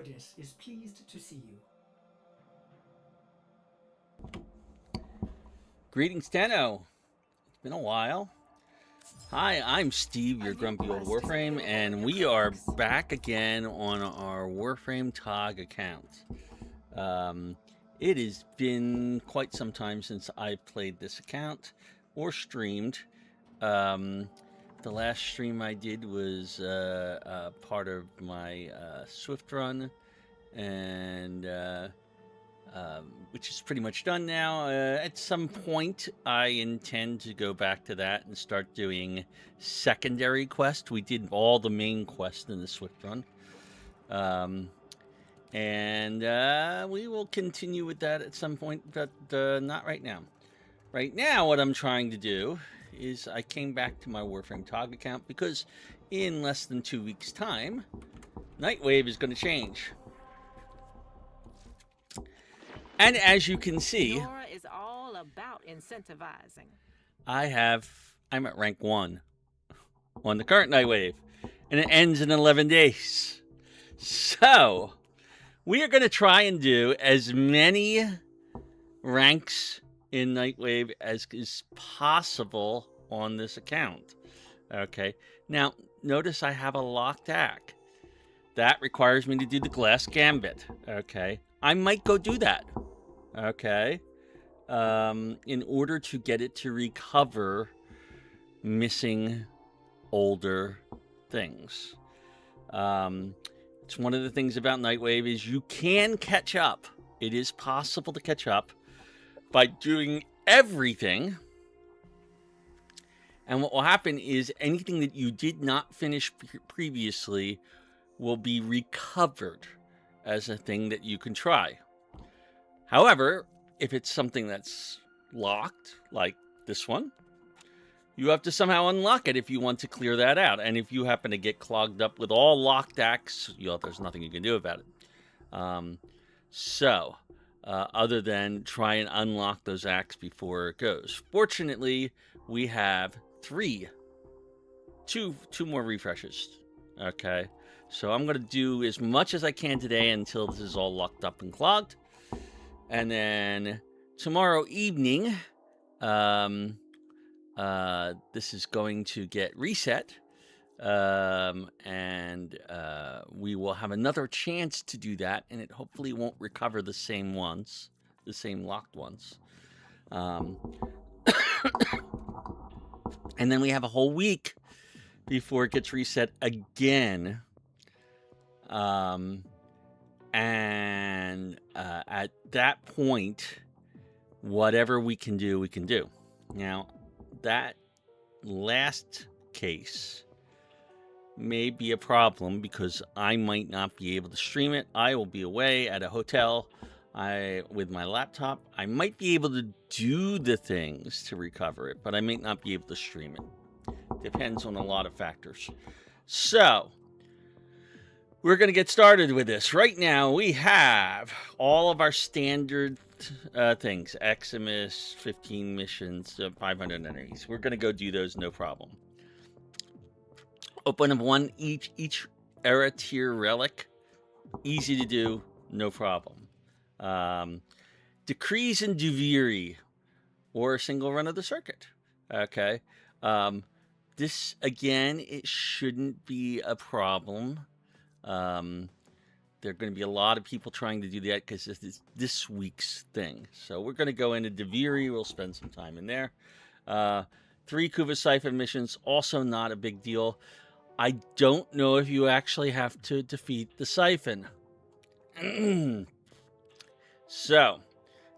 stewardess is pleased to see you. Greetings, Tenno. It's been a while. Hi, I'm Steve, your grumpy old Warframe, and we are back again on our Warframe TOG account. It has been quite some time since I've played this account or streamed. The last stream I did was part of my Swift run, and which is pretty much done now. At some point, I intend to go back to that and start doing secondary quests. We did all the main quests in the Swift run. And we will continue with that at some point, but not right now. Right now, what I'm trying to do is I came back to my Warframe TOG account because in less than 2 weeks' time, Nightwave is going to change. And as you can see, Nora is all about incentivizing. I'm at rank 1 on the current Nightwave, and it ends in 11 days. So, we are going to try and do as many ranks in Nightwave as is possible on this account. Okay, now notice I have a locked act. That requires me to do the Glass Gambit. Okay, I might go do that. Okay, in order to get it to recover missing older things. It's one of the things about Nightwave is you can catch up. It is possible to catch up by doing everything. And what will happen is anything that you did not finish previously will be recovered as a thing that you can try. However, if it's something that's locked, like this one, you have to somehow unlock it if you want to clear that out. And if you happen to get clogged up with all locked acts, there's nothing you can do about it. Other than try and unlock those acts before it goes. Fortunately, we have two more refreshes. Okay, so I'm going to do as much as I can today until this is all locked up and clogged. And then tomorrow evening, this is going to get reset. And we will have another chance to do that, and it hopefully won't recover the same ones, the same locked ones. And then we have a whole week before it gets reset again. At that point, whatever we can do, we can do. Now, that last case may be a problem because I might not be able to stream it. I will be away at a hotel with my laptop. I might be able to do the things to recover it, but I might not be able to stream it. Depends on a lot of factors. So, we're going to get started with this. Right now, we have all of our standard things. Eximus, 15 missions, 500 enemies. We're going to go do those, no problem. Open up one each era tier relic. Easy to do, no problem. Decrees and Duviri, or a single run of the circuit. Okay. This, again, it shouldn't be a problem. There are going to be a lot of people trying to do that because this is this week's thing. So we're going to go into Duviri. We'll spend some time in there. 3 Kuva Siphon missions, also not a big deal. I don't know if you actually have to defeat the Siphon. So,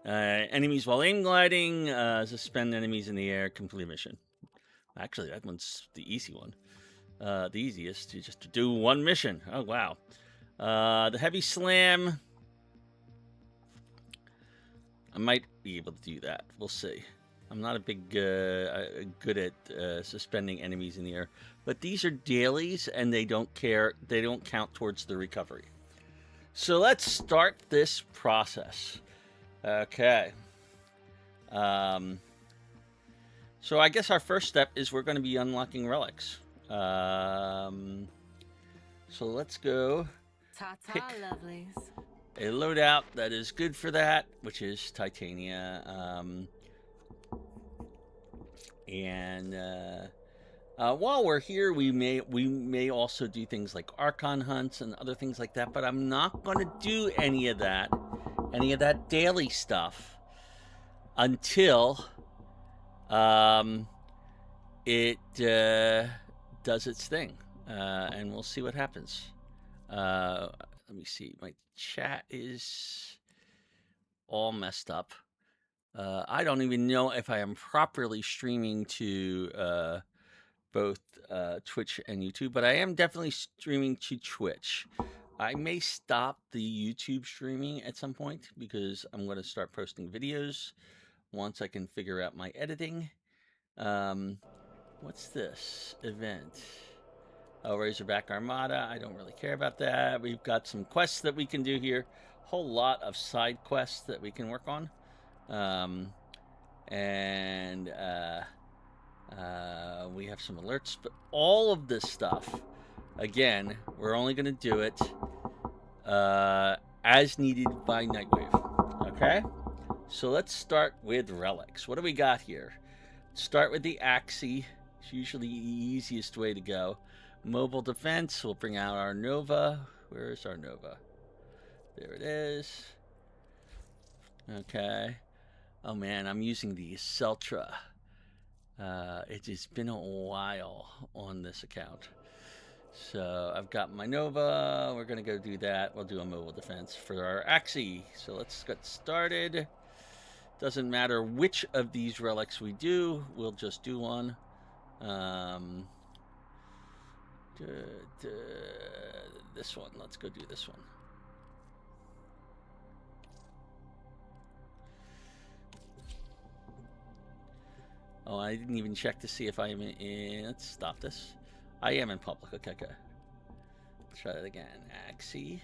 enemies while aim gliding, suspend enemies in the air, complete mission. Actually, that one's the easy one. The easiest, just to do one mission. Oh, wow. The Heavy Slam, I might be able to do that. We'll see. I'm not a big good at suspending enemies in the air, but these are dailies and they don't count towards the recovery. So let's start this process. Okay. So I guess our first step is we're going to be unlocking relics. So let's go pick Ta-ta, lovelies. a loadout that is good for that, which is Titania. While we're here, we may also do things like Archon hunts and other things like that. But I'm not going to do any of that daily stuff until it does its thing, and we'll see what happens. Let me see. My chat is all messed up. I don't even know if I am properly streaming to both Twitch and YouTube, but I am definitely streaming to Twitch. I may stop the YouTube streaming at some point because I'm going to start posting videos once I can figure out my editing. What's this event? Oh, Razorback Armada. I don't really care about that. We've got some quests that we can do here. Whole lot of side quests that we can work on. We have some alerts, but all of this stuff, again, we're only going to do it as needed by Nightwave. Okay? So let's start with relics. What do we got here? Start with the Axie. It's usually the easiest way to go. Mobile defense. We'll bring out our Nova. Where is our Nova? There it is. Okay. Oh man, I'm using the Celtra. It's been a while on this account. So I've got my Nova. We're going to go do that. We'll do a mobile defense for our Axie. So let's get started. Doesn't matter which of these relics we do. We'll just do one. This one. Let's go do this one. Oh, I didn't even check to see if I am in. Let's stop this. I am in public. Okay, okay. Let's try that again. Axie.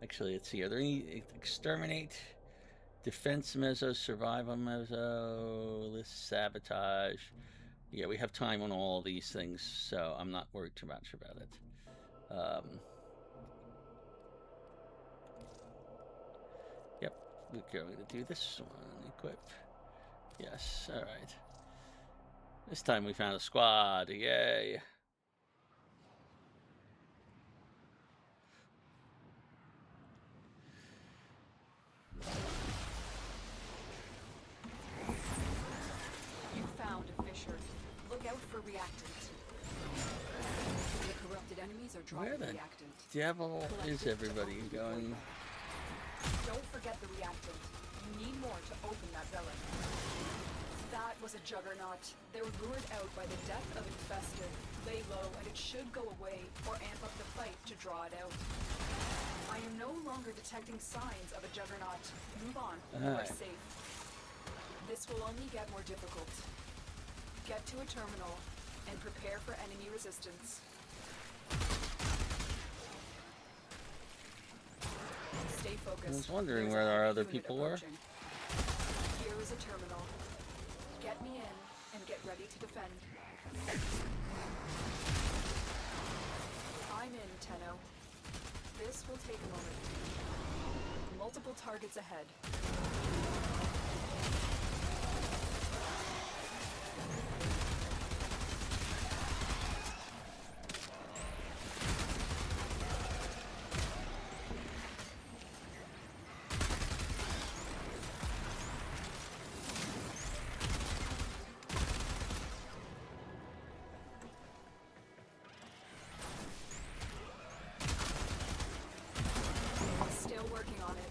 Actually, let's see. Are there any exterminate, defense meso, survival meso, list sabotage? Yeah, we have time on all these things, so I'm not worried too much about it. Yep, we're going to do this one. Equip. Yes, all right. This time we found a squad. Yay. You found a fissure. Look out for reactant. The corrupted enemies are drawing Where the reactant. devil is everybody going? Don't forget the reactant. You need more to open that relic. That was a juggernaut. They were lured out by the death of infested. Lay low and it should go away or amp up the fight to draw it out. I am no longer detecting signs of a juggernaut. Move on. You are safe. This will only get more difficult. Get to a terminal and prepare for enemy resistance. Stay focused. I was wondering There's where a our heavy other unit people were. approaching. Here is a terminal. Get me in and get ready to defend. I'm in, Tenno. This will take a moment. Multiple targets ahead. Still working on it.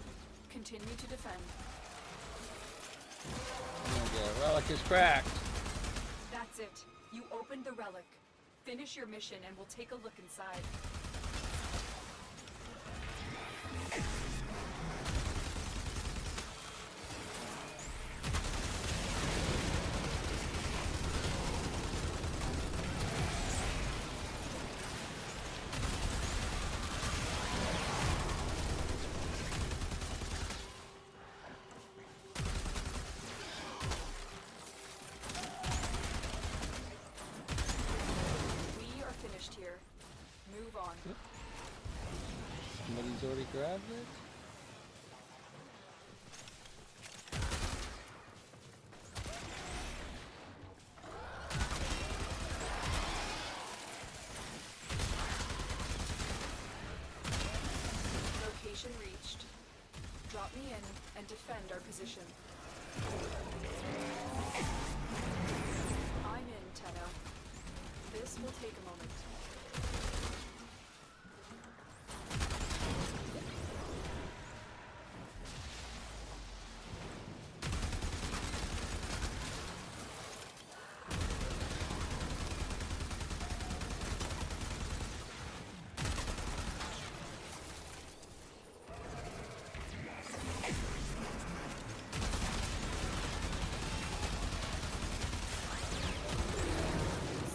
Continue to defend. The relic is cracked. That's it. You opened the relic. Finish your mission and we'll take a look inside. We are finished here. Move on. He's already grabbed it. Location reached. Drop me in and defend our position. I'm in, Tenno. This will take a moment.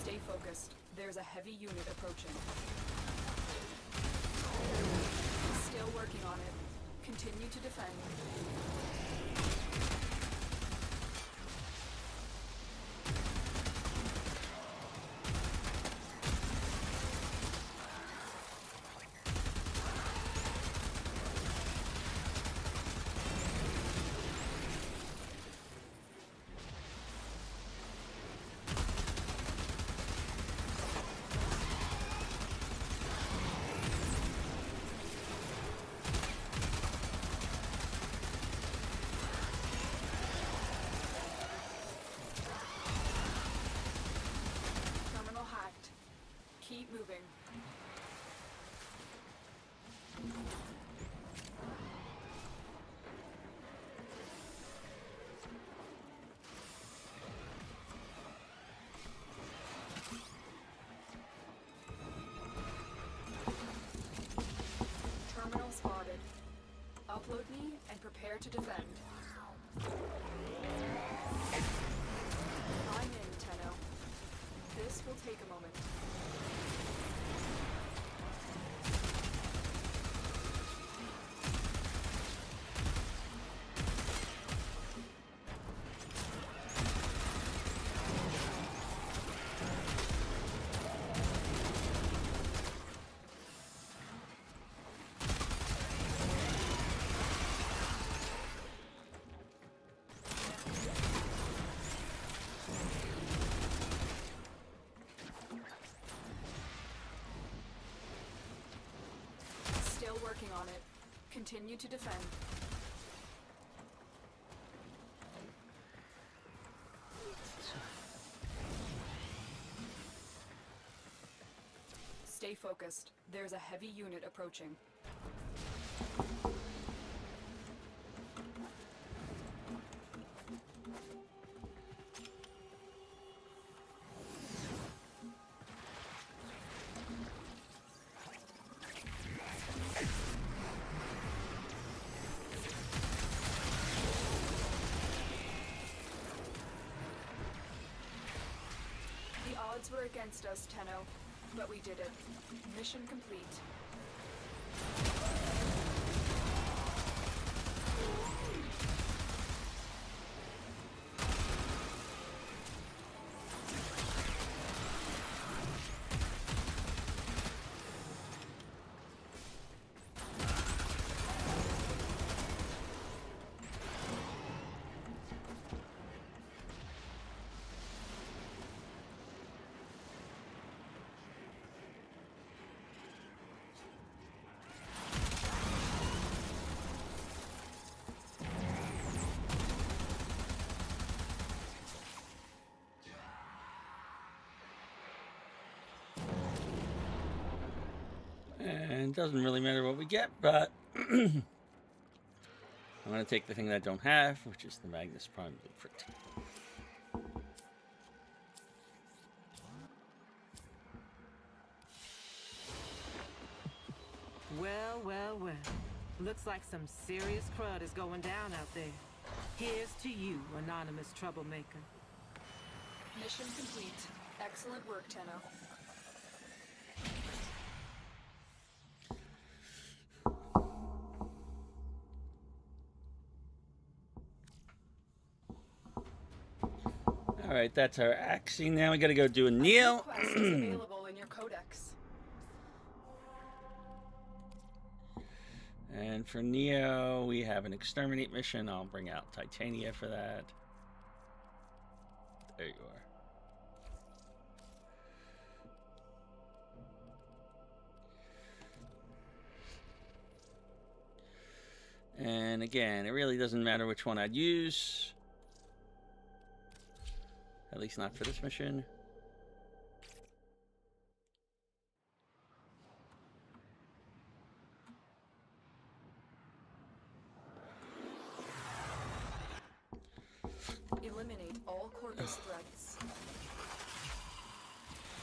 Stay focused. There's a heavy unit approaching. Still working on it. Continue to defend. Terminal hacked. Keep moving. Terminal spotted. Upload me and prepare to defend. I'm in, Tenno. This will take a moment. Still working on it. Continue to defend. Stay focused. There's a heavy unit approaching. The odds were against us, Tenno, but we did it. Mission complete. And it doesn't really matter what we get, but I'm going to take the thing that I don't have, which is the Magnus Prime Blueprint. Well, well, well. Looks like some serious crud is going down out there. Here's to you, anonymous troublemaker. Mission complete. Excellent work, Tenno. All right, that's our axing. Now we got to go do a kneel. Quest is available in your codex. And for Neo, we have an exterminate mission. I'll bring out Titania for that. There you are. And again, it really doesn't matter which one I'd use. At least not for this mission. Eliminate all Corvus threats.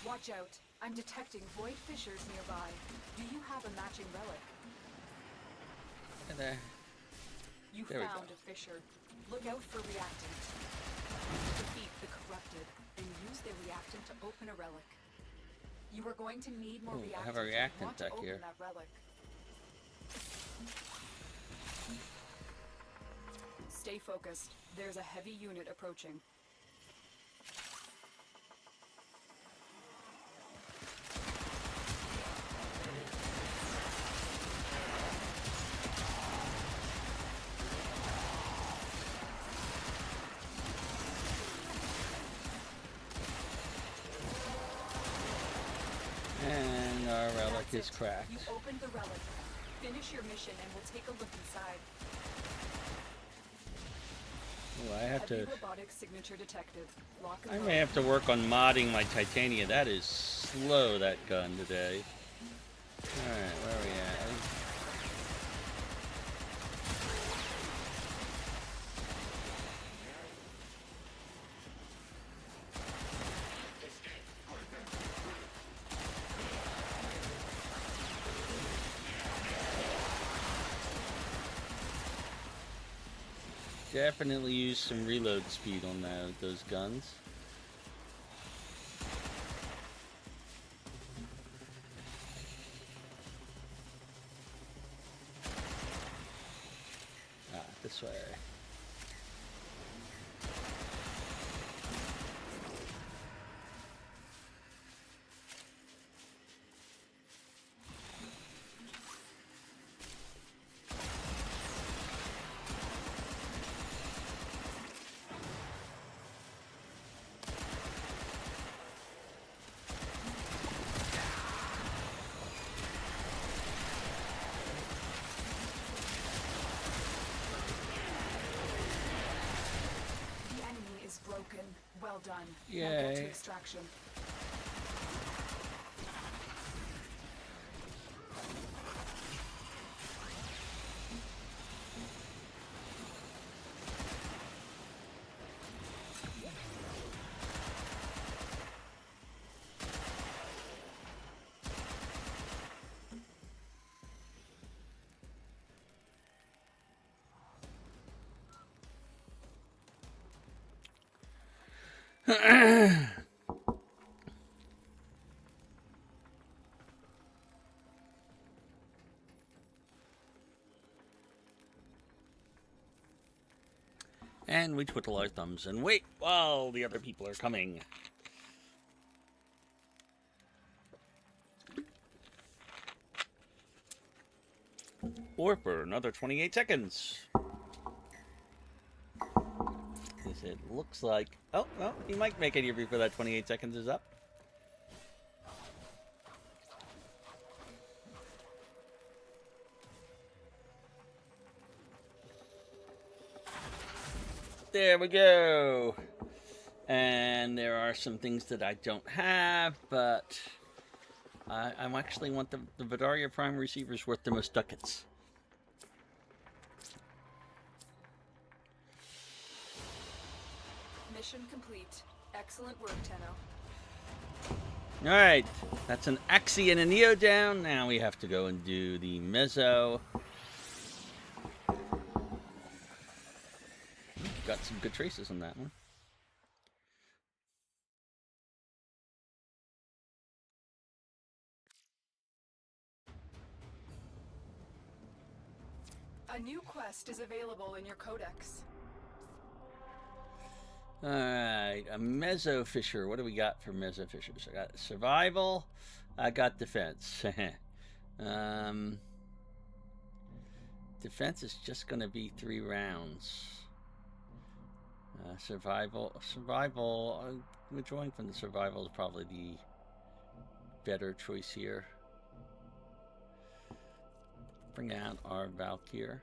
Watch out. I'm detecting void fissures nearby. Do you have a matching relic? There. You There we found go. a fissure. Look out for reactant. Defeat the corrupted and use the reactant to open a relic. You are going to need more Ooh, I reactant. have a reactant Want to back open here. that relic. Stay focused. There's a heavy unit approaching. And our relic is That's it. cracked. You opened the relic. Finish your mission and we'll take a look inside. Ooh, I have Heavy to. robotics signature detected. Lock and I load. may have to work on modding my Titania. That is slow, that gun today. Alright, where are we at? Definitely use some reload speed on those guns. Ah, this way. The enemy is broken. Well done. Now get Yay. to extraction. And we twiddle our thumbs and wait while the other people are coming. Or for another 28 seconds. As it looks like... Oh, well, you might make it here before that 28 seconds is up. There we go. And there are some things that I don't have, but I actually want the Vidaria Prime receivers worth the most ducats. Mission complete. Excellent work, Tenno. Alright, that's an Axie and a Neo down. Now we have to go and do the Mezzo. Got some good traces on that one. A new quest is available in your codex. Alright, a Mezzo Fisher. What do we got for Mezzo Fishers? I got survival. I got defense. Defense is just going to be 3 rounds. Survival. Withdrawing from the survival is probably the better choice here. Bring out our Valkyr.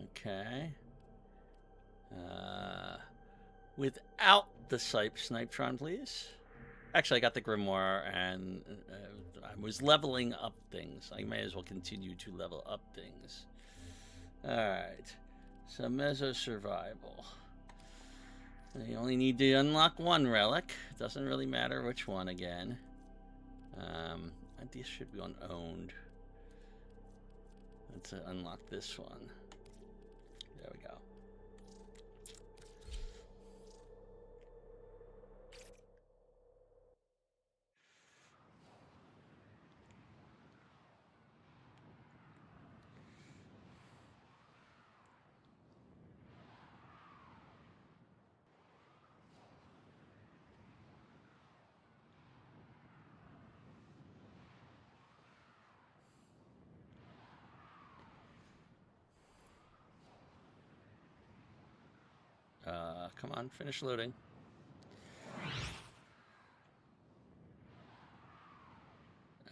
Okay. Without the Snipetron, please. Actually, I got the Grimoire, and I was leveling up things. I may as well continue to level up things. Alright. So, Meso Survival. You only need to unlock 1 relic. It doesn't really matter which one again. This should be on Owned. Let's unlock this one. There we go. Come on, finish loading.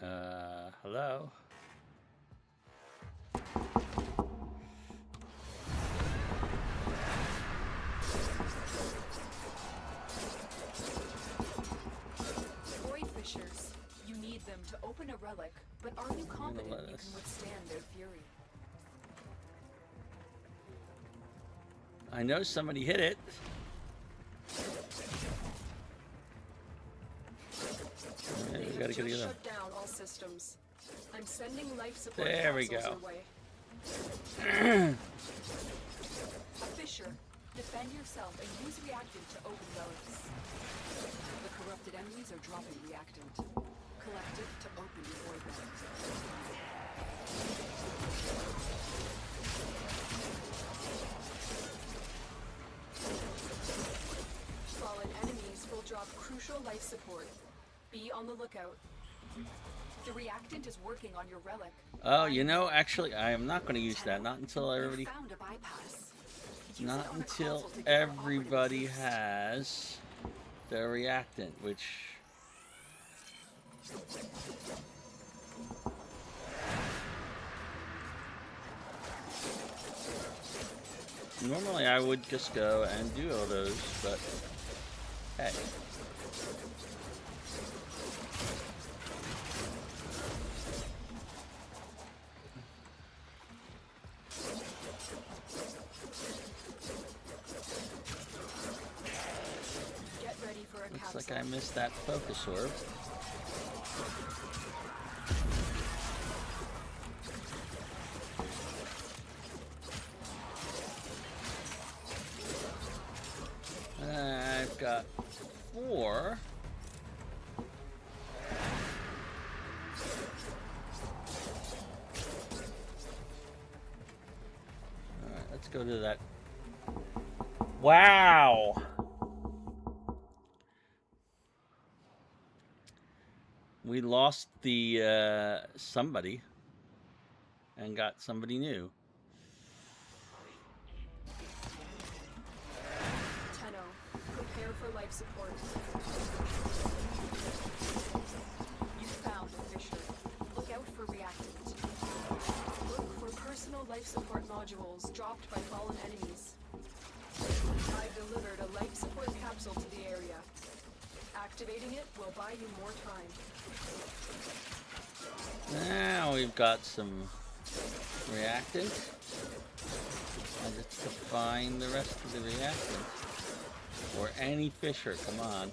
Hello? Void Fishers. You need them to open a relic, but are you confident you can withstand their fury? I know somebody hit it. Yeah, we gotta get together. Shut down all systems. I'm sending life support. There we go. your way. A Fisher, defend yourself and use reactant to open relics. The corrupted enemies are dropping reactant. Collect it to open your void relics. Fallen enemies will drop crucial life support. Be on the lookout. The reactant is working on your relic. Oh, you know, actually, I am not going to use that. Not until everybody. Found a bypass. Use Not it on a until console to get everybody operating has the reactant, which. Normally I would just go and do all those, but hey. Get ready for a Looks capsule. like I missed that focus orb. I've got 4. Alright, let's go to that. Wow! We lost the somebody and got somebody new. Prepare for life support. You found a Fisher. Look out for reactant. Look for personal life support modules dropped by fallen enemies. I've delivered a life support capsule to the area. Activating it will buy you more time. Now we've got some reactant. I just have to find the rest of the reactant. Or any Fisher, come on.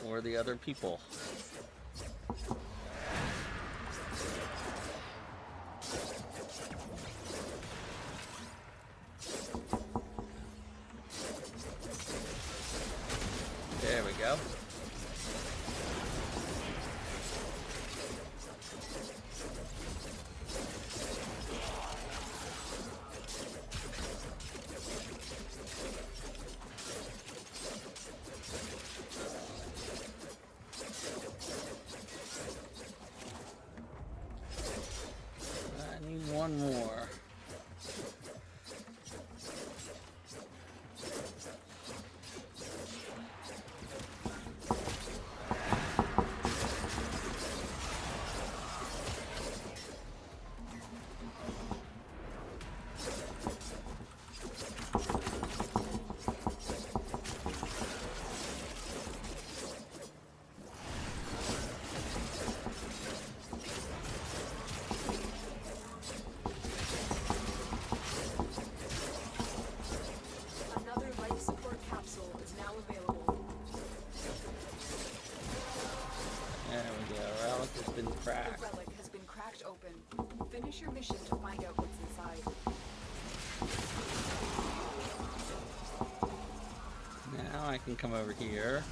Or the other people. There we go. cracked. The relic has been cracked open. Finish your mission to find out what's inside. Now I can come over here.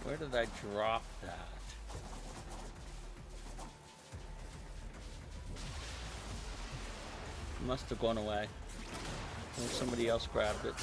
Where did I drop that? It must have gone away. Or somebody else grabbed it.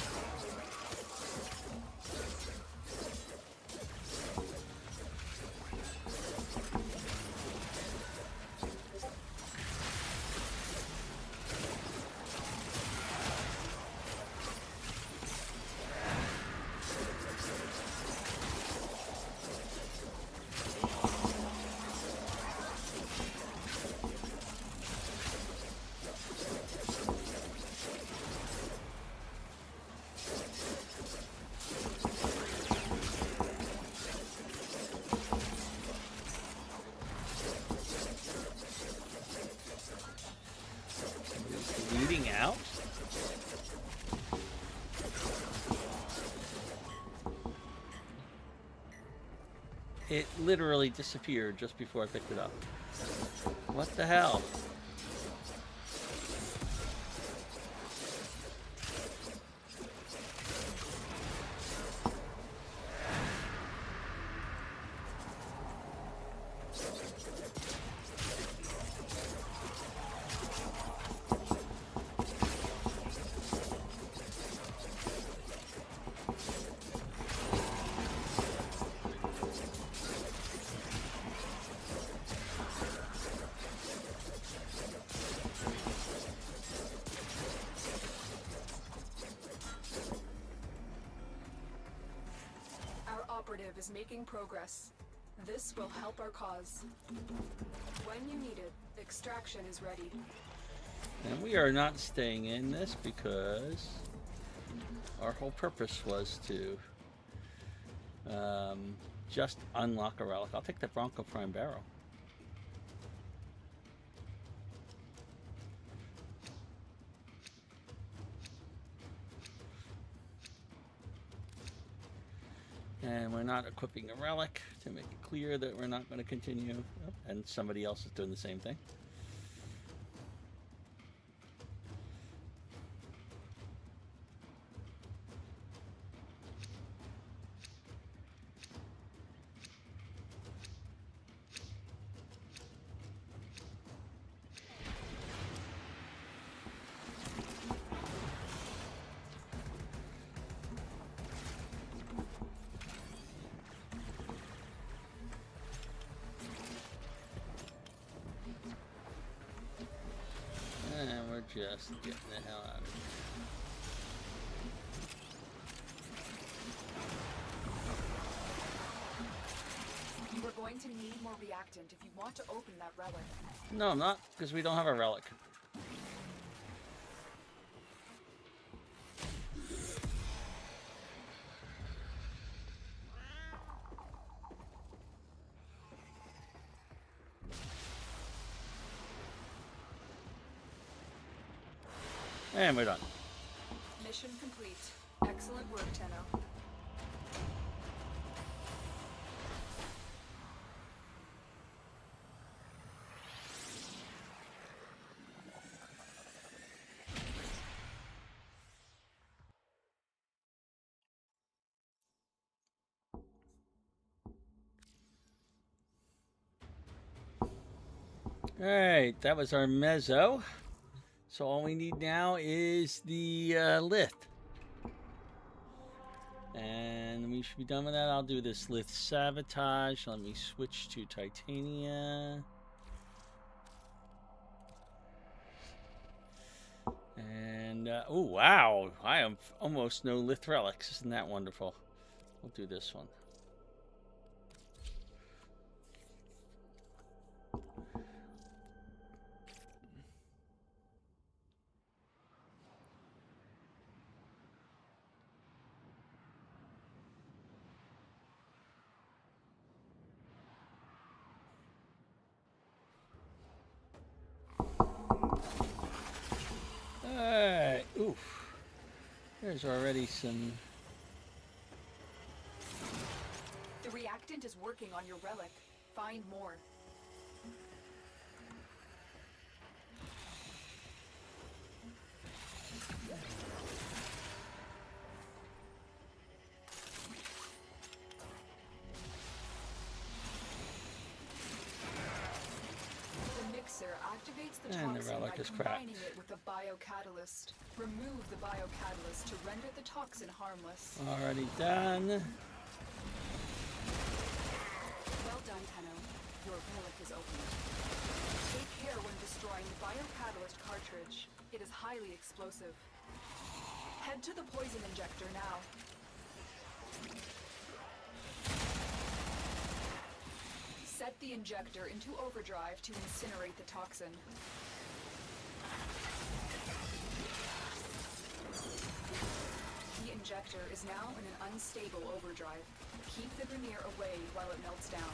Bleeding out? It literally disappeared just before I picked it up. What the hell? Operative is making progress. This will help our cause. When you need it, extraction is ready. And we are not staying in this because our whole purpose was to just unlock a relic. I'll take the Bronco Prime Barrel. And we're not equipping a relic to make it clear that we're not going to continue. Oh, and somebody else is doing the same thing. And we're just getting the hell out of here. We're going to need more reactant if you want to open that relic. No, I'm not, because we don't have a relic. And we're done. Mission complete. Excellent work, Tenno. Alright, that was our mezzo. So all we need now is the lith. And we should be done with that. I'll do this lith sabotage. Let me switch to Titania. And, oh wow, I have almost no lith relics. Isn't that wonderful? We'll do this one. Alright, oof. There's already some... The reactant is working working on your relic. Find more. The mixer activates the And the toxin relic by is combining cracked. it with a biocatalyst. Remove the biocatalyst to render the toxin harmless. Already done. Well done, Tenno. Your relic is opened. Take care when destroying the biocatalyst cartridge. It is highly explosive. Head to the poison injector now. Set the injector into overdrive to incinerate the toxin. The injector is now in an unstable overdrive. Keep the Grineer away while it melts down.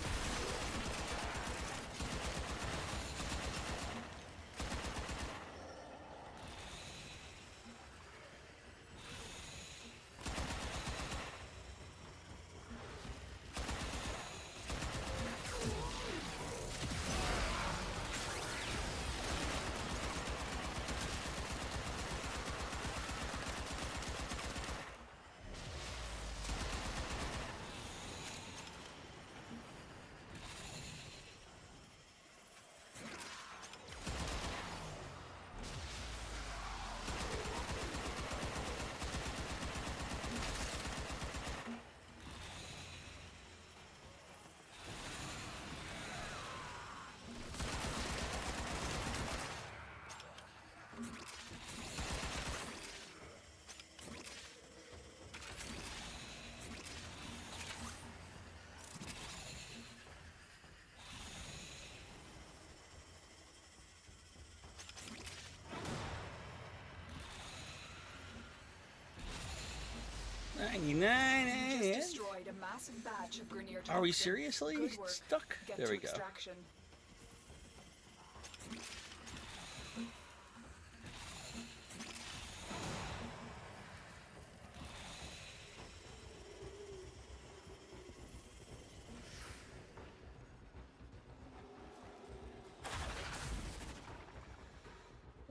Just destroyed a massive batch of Grineer toxin. Are we seriously Good work. stuck? Get There to we go. extraction.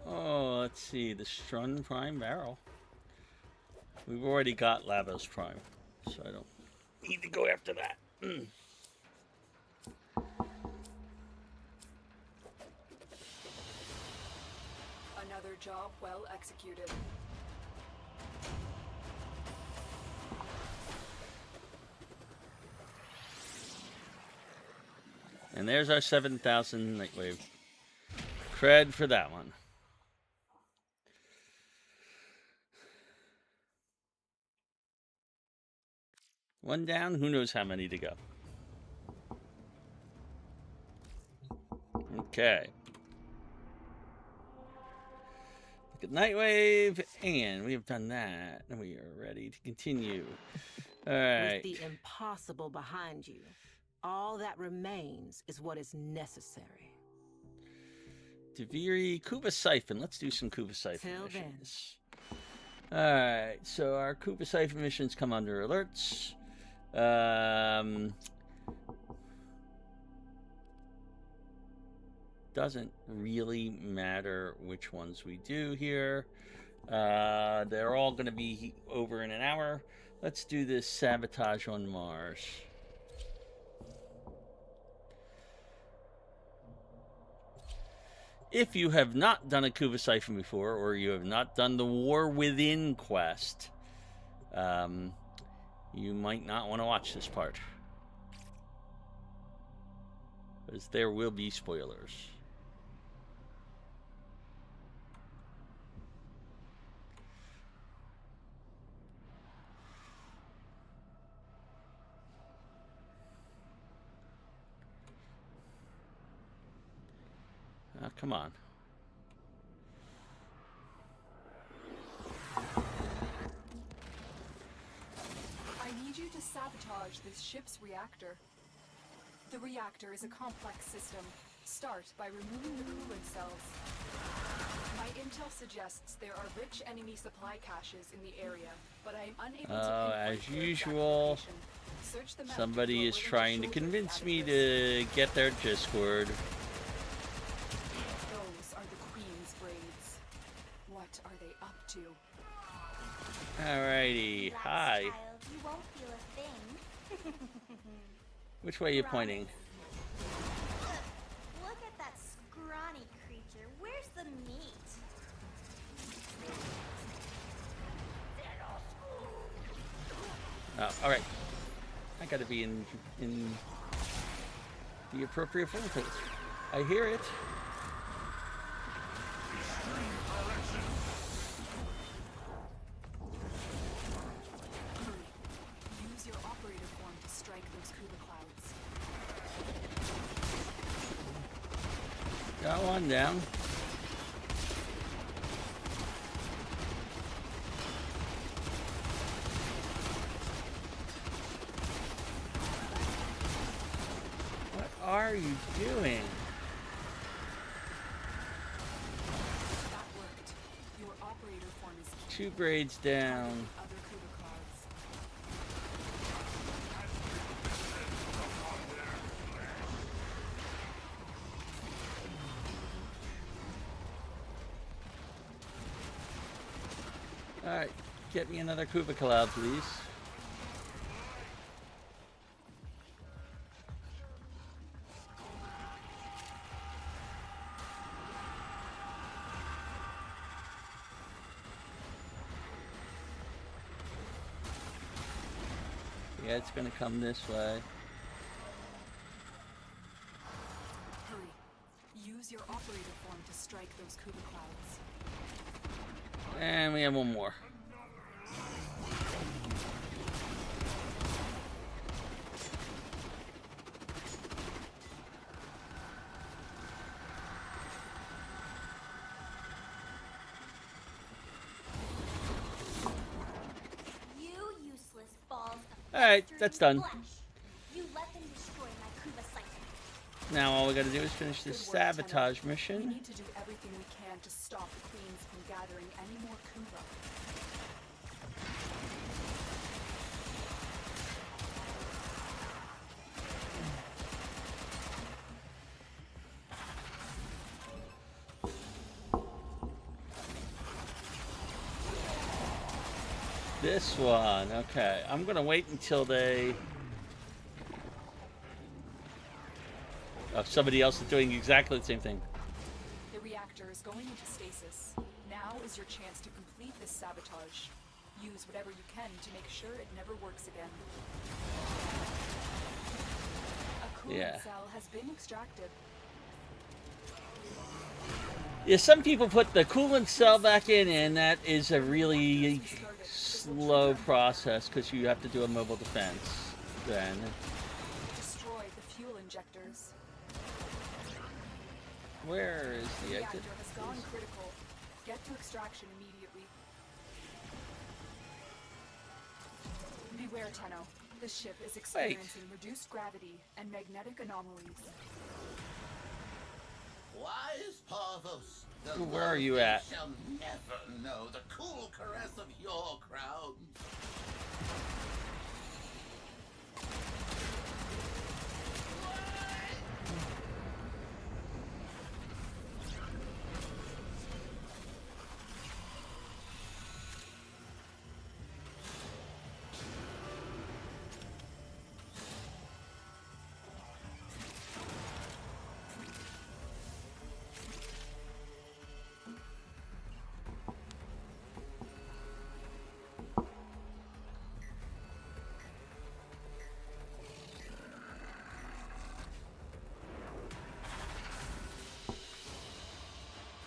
Oh, let's see. The Strun Prime Barrel. We've already got Lavos Prime, so I don't need to go after that. Another job well executed. And there's our 7,000 Nightwave. Cred for that one. One down, who knows how many to go. Okay. Look at Nightwave, and we have done that. And we are ready to continue. All right. With the impossible behind you, all that remains is what is necessary. Deviri, Kuba Siphon. Let's do some Kuba Siphon Till then. missions. Alright, so our Kuba Siphon missions come under alerts. Doesn't really matter which ones we do here. They're all going to be over in an hour. Let's do this Sabotage on Mars. If you have not done a Kuba Siphon before, or you have not done the War Within quest, you might not want to watch this part, because there will be spoilers. Come on. I need you to sabotage this ship's reactor. The reactor is a complex system. Start by removing the coolant cells. My intel suggests there are rich enemy supply caches in the area, but I am unable to pinpoint as their exact usual. location. Search the map. Somebody is Lower trying to shoulder convince me address. to get their Discord. Those are the Queen's braids. What are they up to? Alrighty, Relax, hi. child. You won't feel a thing. Which way are you pointing? Look at that scrawny creature. Where's the meat? Oh, alright. I gotta be in the appropriate form for this. I hear it. Use your operator form to strike those Kuba clouds. Got one down. What are you doing? That worked. Your operator form is key. 2 braids down. Other Kuba clouds. Alright, get me another Kuba Cloud, please. Yeah, it's gonna come this way. Hurry. Use your operator form to strike those Kuba clouds. And we have one more. You useless balls of Alright, festering that's done. flesh. You let them destroy my Kuba site. Now all we gotta do is finish this Good work, Tenno. sabotage We mission. need to do everything we can to stop the Queens from gathering any more Kuba. This one, okay. I'm gonna wait until they... Oh, somebody else is doing exactly the same thing. The reactor is going into stasis. Now is your chance to complete this sabotage. Use whatever you can to make sure it never works again. A coolant Yeah. cell has been extracted. Yeah, some people put the coolant cell back in, and that is a really slow process because you have to do a mobile defense then. Destroy the fuel injectors. Where is The the reactor exit? has gone critical. Get to extraction immediately. Beware, Tenno. This ship is experiencing reduced gravity and magnetic anomalies. Wise Parvos, the Where are you worthy at? shall never know the cool caress of your crown.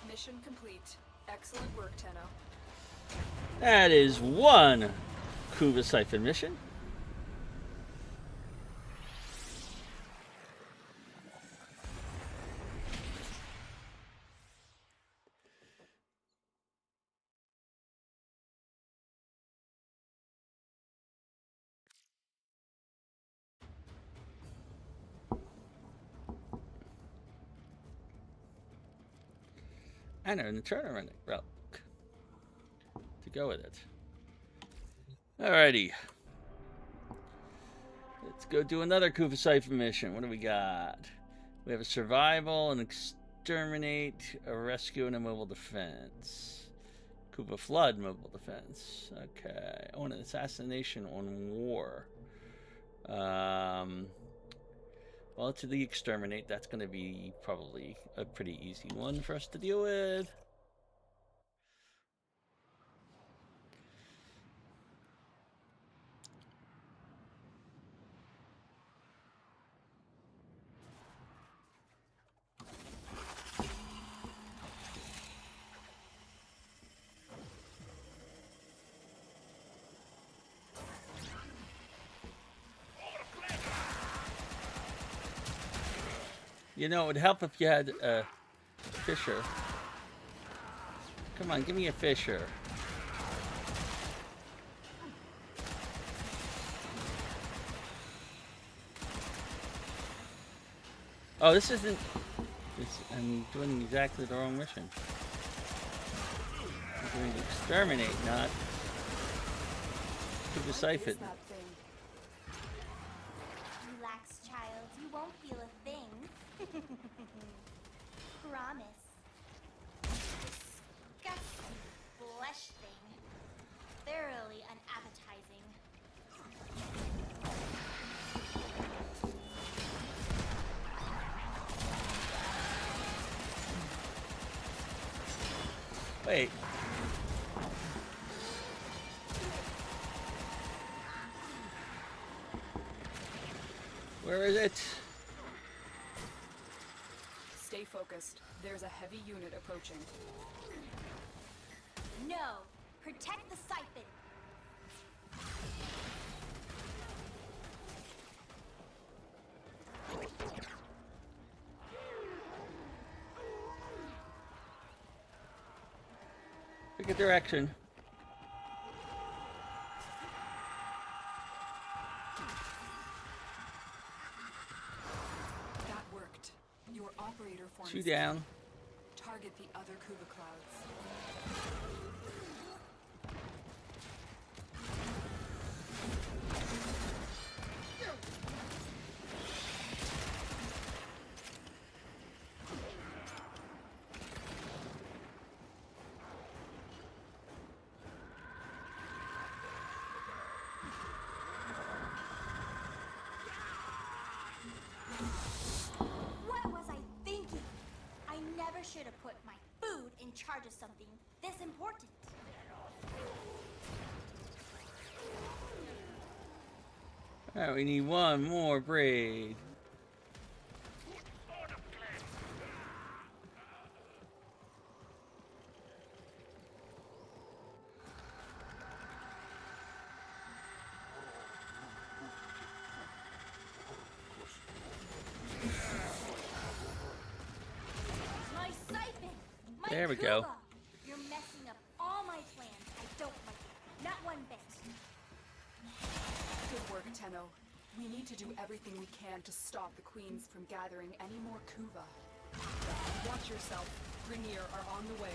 Mission complete. Excellent work, Tenno. That is one Kuba Siphon mission. I know, in the tournament route to go with it. Alrighty. Let's go do another Kufa Siphon mission. What do we got? We have a survival, an exterminate, a rescue, and a mobile defense. Kufa Flood mobile defense. Okay. Oh, and an assassination on war. Well, to the exterminate, that's going to be probably a pretty easy one for us to deal with. You know, it would help if you had a Fisher. Come on, give me a Fisher. Oh, this isn't... I'm doing exactly the wrong mission. I'm doing exterminate, not to decipher it. Relax, child. You won't feel a thing. Promise. Disgusting flesh thing. Thoroughly unappetizing. Wait. Where is it? Stay focused. There's a heavy unit approaching. No. Protect the siphon. Pick a direction. That worked. Your operator form 2 is down. target the other Kuva clouds. What was I thinking? I never should have put my food in charge of something this important. Alright, we need one more braid. My siphon! My There we go. Kuva! You're messing up all my plans. I don't like it. Not one bit. Good work, Tenno. We need to do everything we can to stop the queens from gathering any more Kuva. Watch yourself. Rainier are on the way.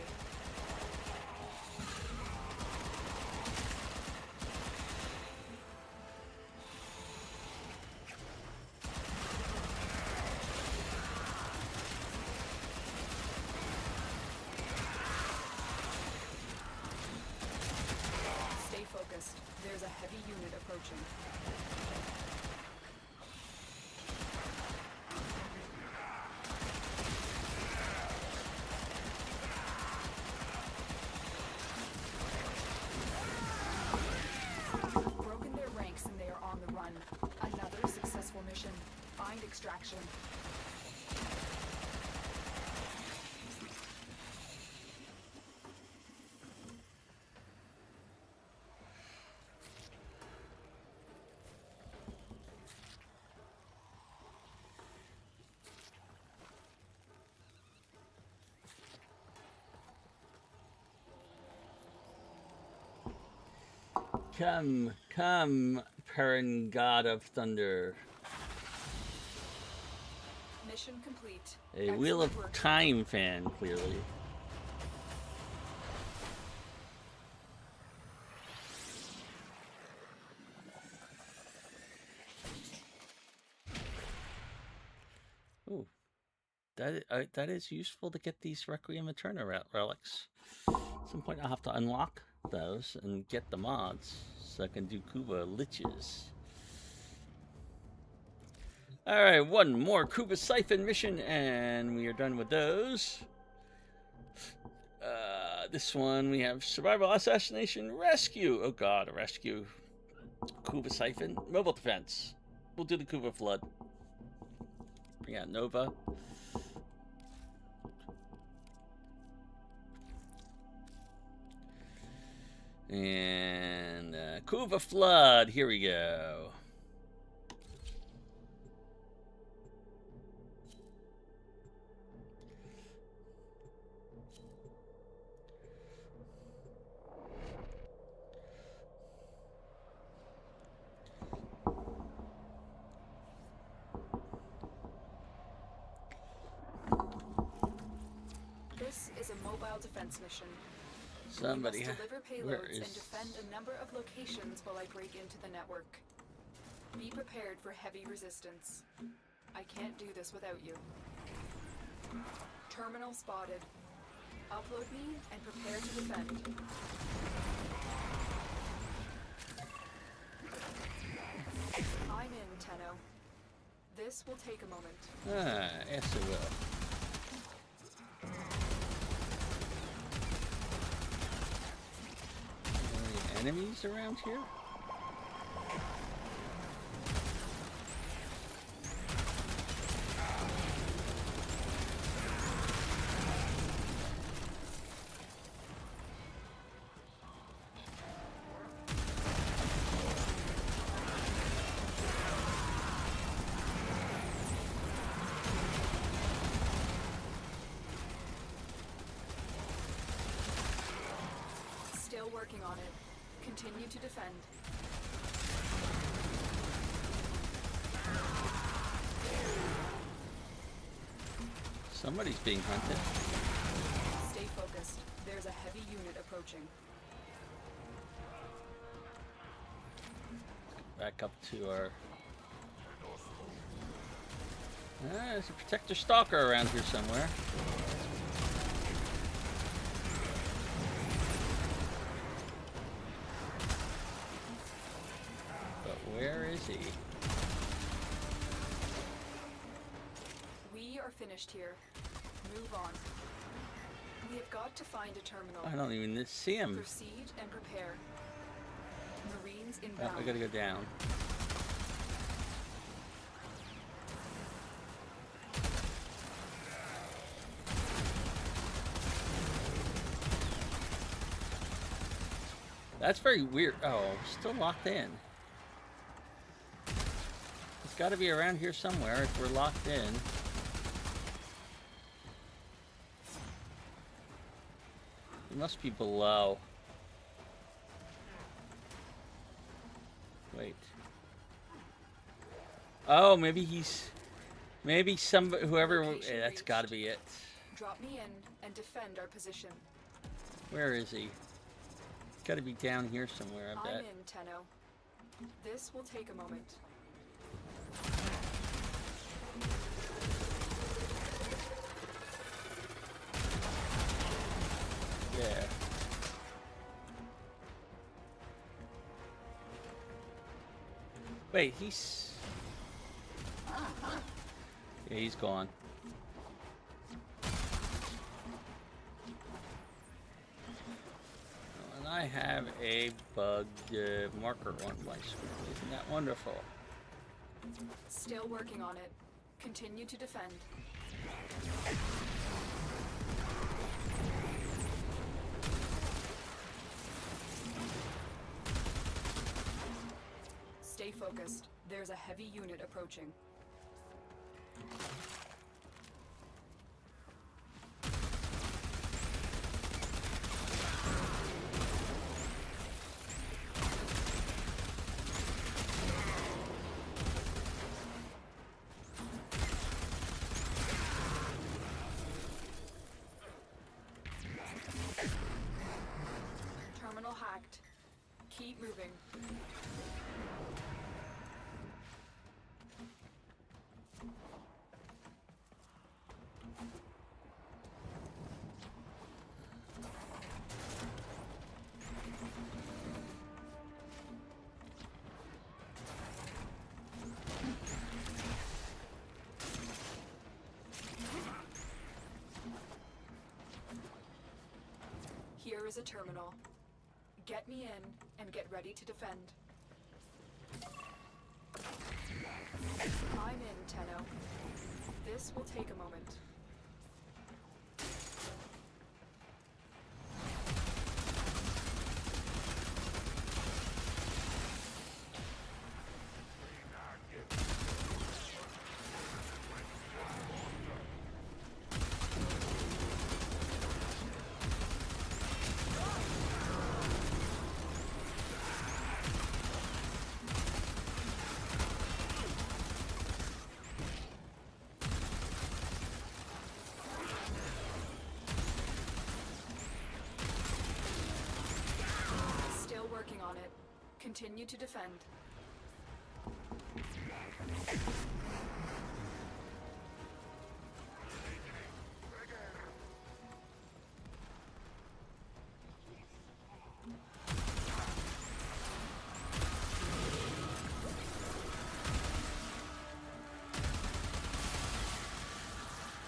Stay focused. There's a heavy unit approaching. Broken their ranks and they are on the run. Another successful mission. Find extraction. Come, come, Perrin God of Thunder. Mission complete. A Wheel of Excellent work. Time fan, clearly. that is useful to get these Requiem Eterna relics. At some point, I'll have to unlock those and get the mods so I can do Kuva liches. All right, one more Kuva Siphon mission, and we are done with those. This one we have Survival, Assassination, Rescue. Oh God, a rescue. Kuva Siphon, Mobile Defense. We'll do the Kuva Flood. Bring out Nova. And Kuva Flood, here we go. This is a mobile defense mission. Somebody, We must deliver where payloads is... and defend a number of locations while I break into the network. Be prepared for heavy resistance. I can't do this without you. Terminal spotted. Upload me and prepare to defend. I'm in, Tenno. This will take a moment. Yes it will. Any enemies around here? Still working on it. Continue to defend. Somebody's being hunted. Stay focused. There's a heavy unit approaching. Back up to our... there's a Protector Stalker around here somewhere. But where is he? We are finished here. Move on. We have got to find a terminal. I don't even see him. Proceed and prepare. Marines Oh, inbound. I gotta go down. That's very weird. Oh, still locked in. It's got to be around here somewhere if we're locked in. It must be below. Wait. Oh, maybe he's... Maybe somebody... Whoever... Location that's got to reached. be it. Drop me in and defend our position. Where is he? Got to be down here somewhere, I I'm bet. in, Tenno. This will take a moment. Yeah. Wait, he's... Yeah, he's gone. And I have a bugged marker on my screen. Isn't that wonderful? Still working on it. Continue to defend. Stay focused. There's a heavy unit approaching. Terminal hacked. Keep moving. is a terminal. Get me in and get ready to defend. I'm in, Tenno. This will take a moment. Working on it. Continue to defend.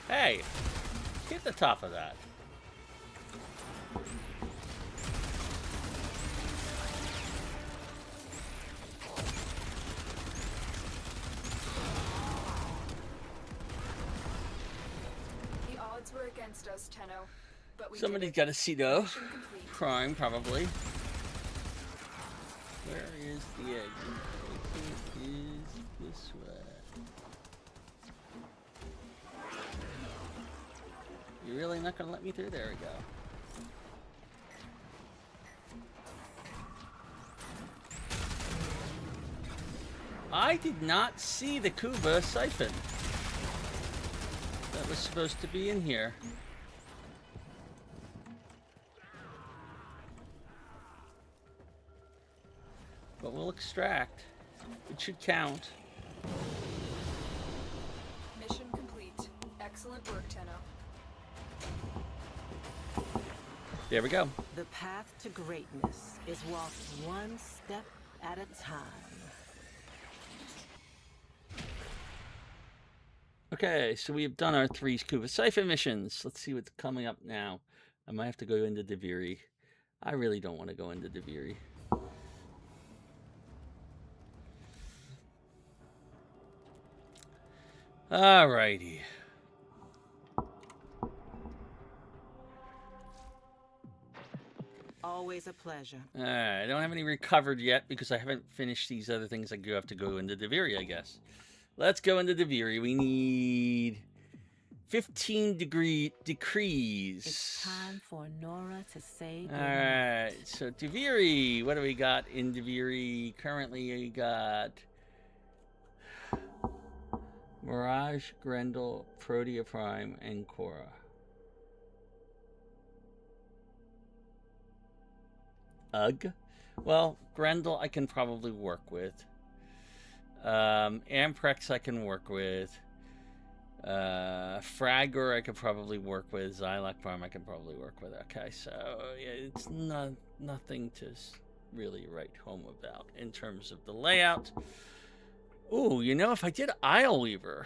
Hey, hit the top of that. Were against us, Tenno, but we Somebody's did got a Cedo. Mission complete. Prime, probably. Where is the egg? It is this way. You're really not going to let me through? There we go. I did not see the Kuba siphon. That was supposed to be in here. But we'll extract. It should count. Mission complete. Excellent work, Tenno. There we go. The path to greatness is walked one step at a time. Okay, so we have done our 3 Scuba Siphon missions. Let's see what's coming up now. I might have to go into Deviri. I really don't want to go into Deviri. Alrighty. Always a pleasure. Alright, I don't have any recovered yet because I haven't finished these other things. I do have to go into Deviri, I guess. Let's go into Deviri. We need 15 decrees. It's time for Nora to say goodnight. Alright, so Deviri. What do we got in Deviri? Currently, we got Mirage, Grendel, Protea Prime, and Korra. Ugh. Well, Grendel I can probably work with. Amprex I can work with. Fragor I could probably work with. Xyloc Prime I can probably work with. Okay, so yeah, it's nothing to really write home about in terms of the layout. Ooh, you know, if I did Isleweaver,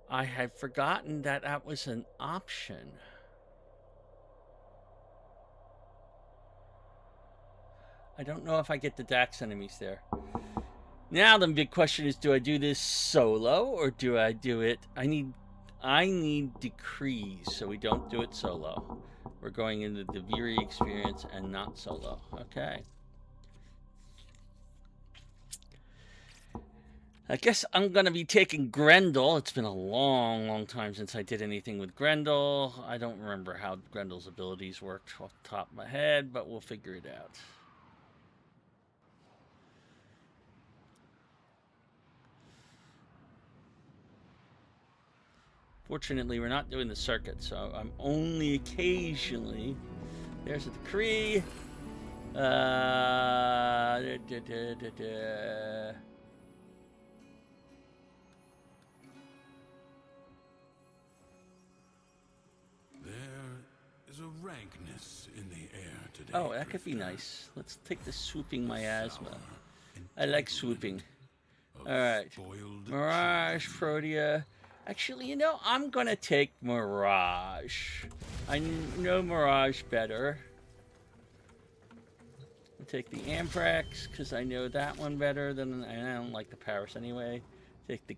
I had forgotten that that was an option. I don't know if I get the Dax enemies there. Now the big question is, do I do this solo or do I do it? I need decrees, so we don't do it solo. We're going into the Deviri experience and not solo. Okay. I guess I'm going to be taking Grendel. It's been a long time since I did anything with Grendel. I don't remember how Grendel's abilities worked off the top of my head, but we'll figure it out. Fortunately, we're not doing the circuit, so I'm only occasionally... There's a decree. There's a rankness in the air today. Oh, that could be nice. Let's take the swooping miasma. I like swooping. Alright. Mirage, Protea. Actually, you know, I'm gonna take Mirage. I know Mirage better. I'll take the Amprex because I know that one better than, and I don't like the Paris anyway. Take the,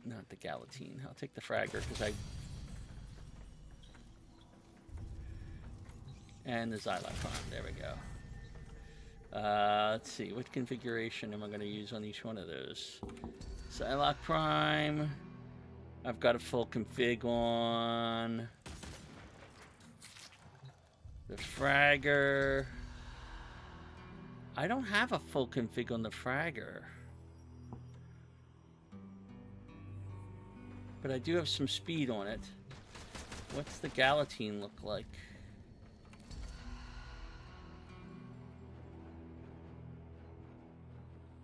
not the Galatine. I'll take the Fragger because I, and the Xylopron. There we go. Let's see, what configuration am I going to use on each one of those? Psylocke Prime. I've got a full config on. The Fragger. I don't have a full config on the Fragger. But I do have some speed on it. What's the Galatine look like?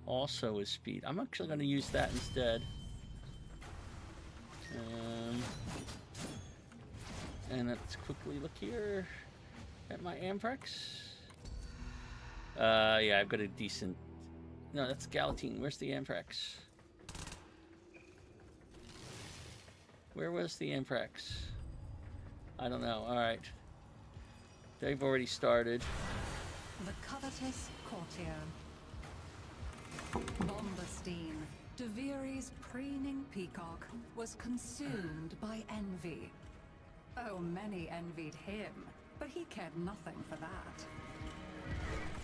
Also is speed. I'm actually going to use that instead. And let's quickly look here at my Amprex. Yeah, I've got a decent... No, that's Galatine. Where's the Amprex? Where was the Amprex? I don't know. Alright. They've already started. The covetous courtier. Bombastine, Deviri's preening peacock, was consumed by envy. Oh, many envied him, but he cared nothing for that.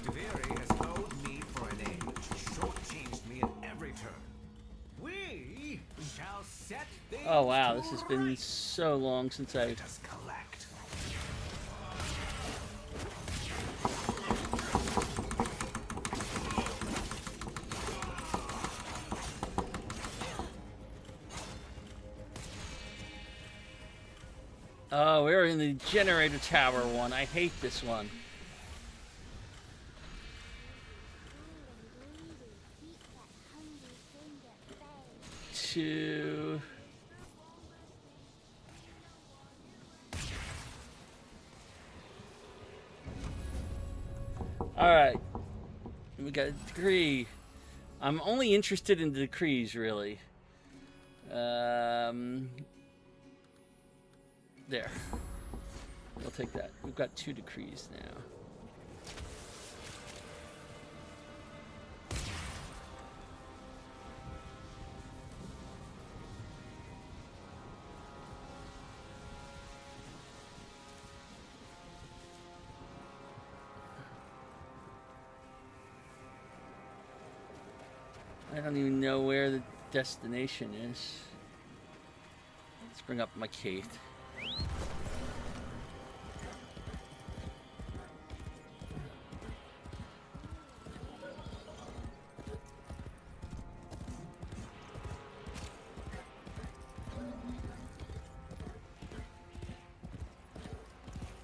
Deviri has owed me for an age, shortchanged me at every turn. We shall set things. Oh wow, this has been so long since I... Let us collect. Oh, we're in the generator tower one. I hate this one. Two. All right. We got a decree. I'm only interested in the decrees, really. There. We'll take that. We've got 2 decrees now. I don't even know where the destination is. Let's bring up my Kate.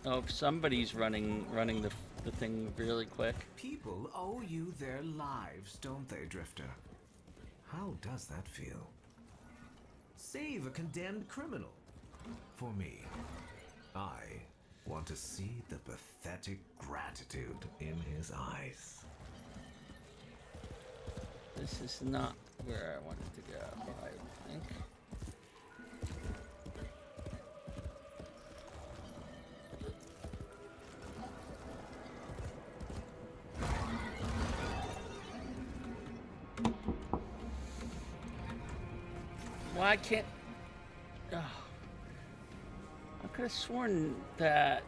Oh, if somebody's running the thing really quick. People owe you their lives, don't they, Drifter? How does that feel? Save a condemned criminal. For me, I want to see the pathetic gratitude in his eyes. This is not where I wanted to go, I think. Why can't... Oh. I could have sworn that...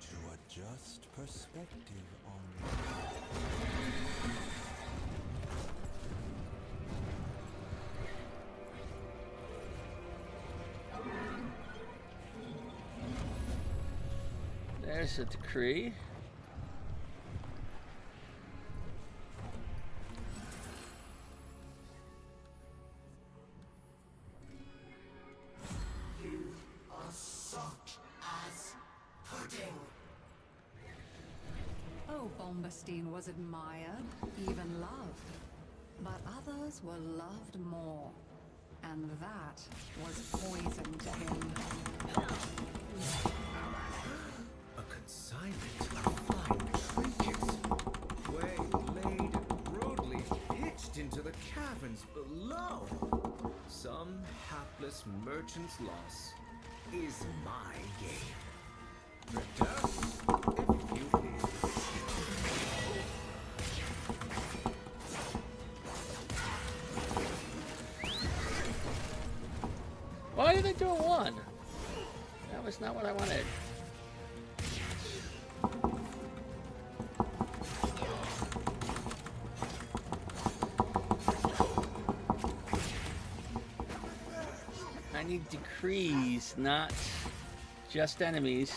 To adjust perspective on... There's a decree. Bombastine was admired, even loved. But others were loved more. And that was poison to him. A consignment of fine trinkets. Waylaid and rudely pitched into the cavern. caverns below. Some hapless merchant's loss is my gain. Drifter, if you please. Why did I do a 1? That was not what I wanted. I need decrees, not just enemies.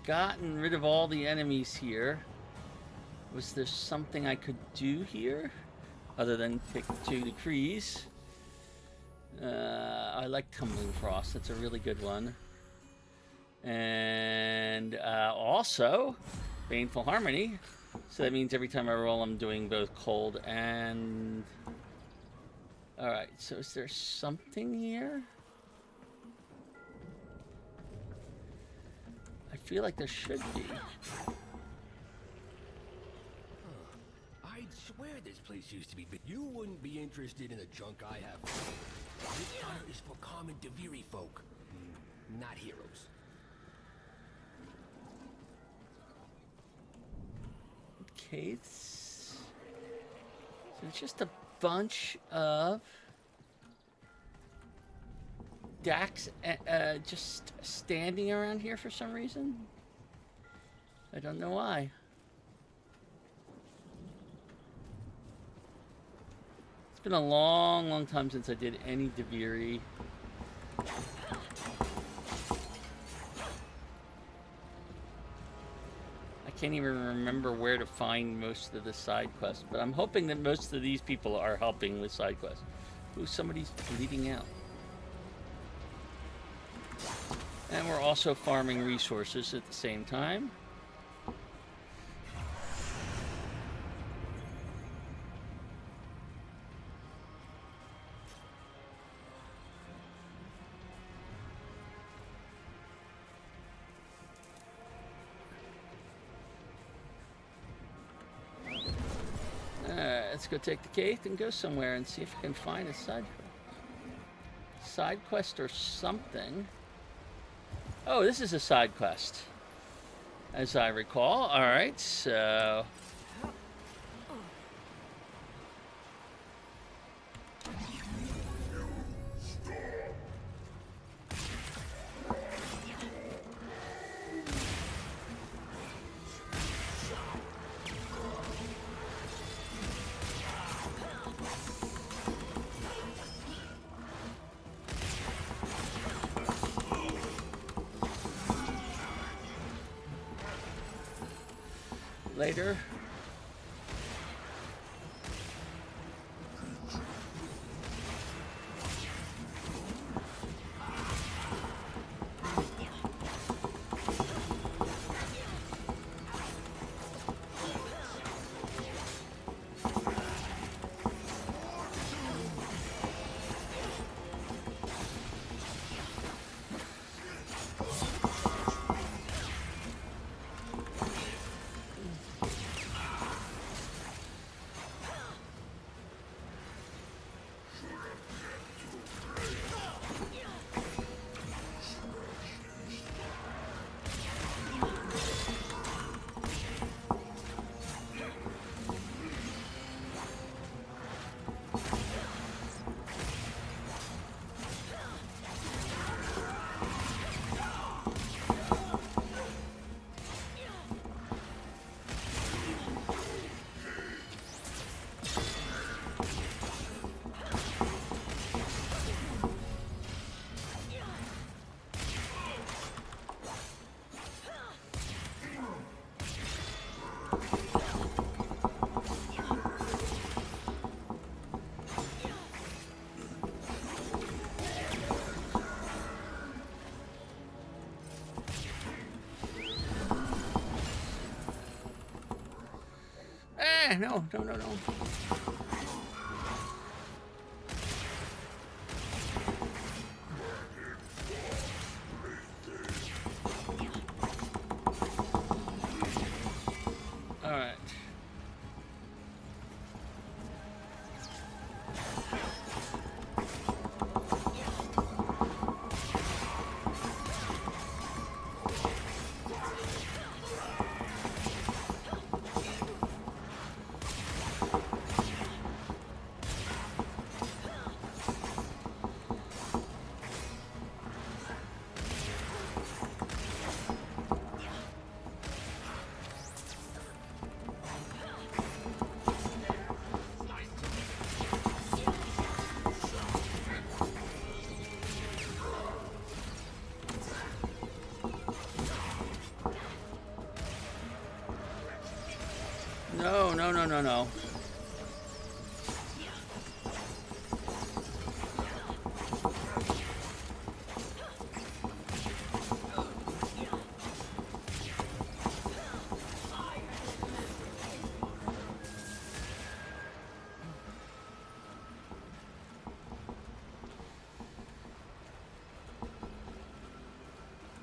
Gotten rid of all the enemies here. Was there something I could do here other than pick 2 decrees? I like Tumbling Frost. That's a really good one. And also Baneful Harmony. So that means every time I roll, I'm doing both cold and... Alright, so is there something here? I feel like there should be. I'd swear this place used to be big. You wouldn't be interested in the junk I have. This honor is for common Deviri folk, not heroes. Okay, so it's just a bunch of Dax just standing around here for some reason. I don't know why. It's been a long, long time since I did any Deviri. I can't even remember where to find most of the side quests, but I'm hoping that most of these people are helping with side quests. Ooh, somebody's bleeding out. And we're also farming resources at the same time. Let's go take the cake and go somewhere and see if we can find a side quest or something. Oh, this is a side quest, as I recall. All right, so... later. No. All right. No.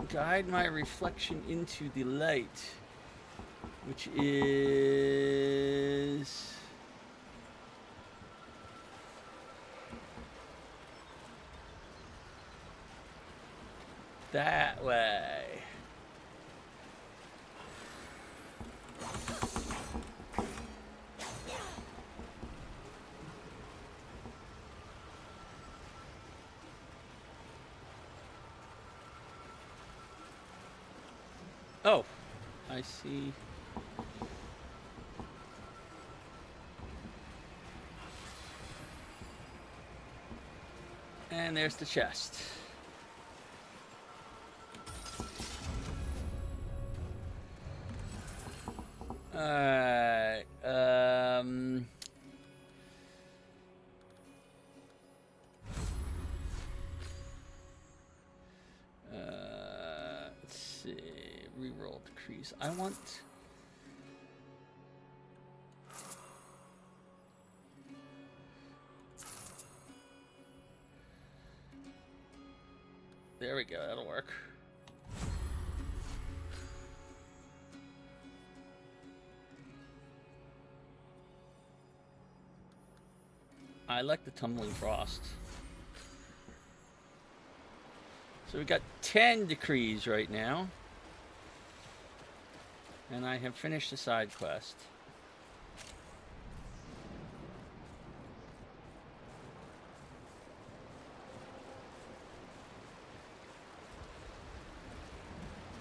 Guide my reflection into the light, which is that way. Oh, I see. And there's the chest. Alright, let's see, reroll decrease. I want... There we go, that'll work. I like the tumbling frost. So we got 10 decrees right now. And I have finished the side quest.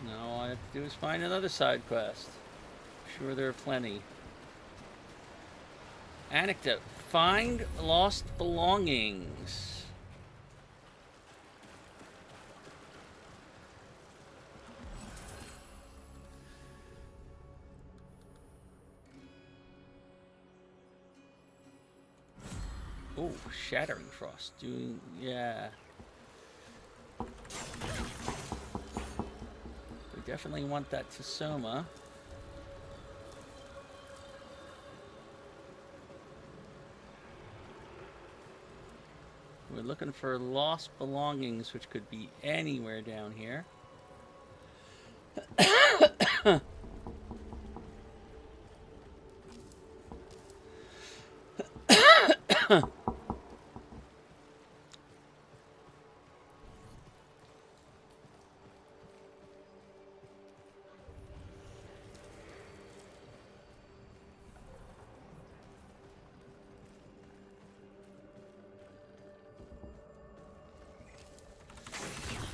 Now all I have to do is find another side quest. I'm sure there are plenty. Anecdote. Find lost belongings. Oh, shattering frost. Doing, yeah. We definitely want that Tasoma. We're looking for lost belongings, which could be anywhere down here.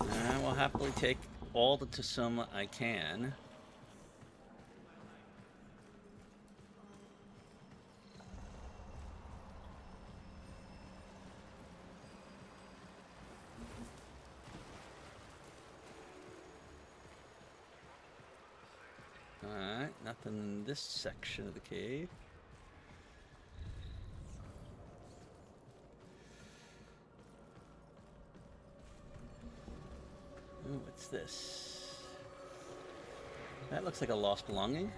I will happily take all the Tasoma I can. Alright, nothing in this section of the cave. Ooh, what's this? That looks like a lost belonging.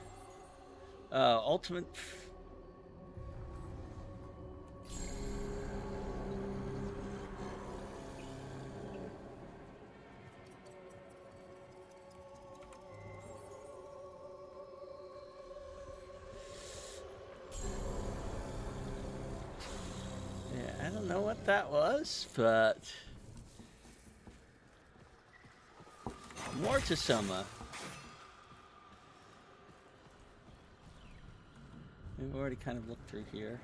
Ultimate that was, but more to Soma. We've already kind of looked through here.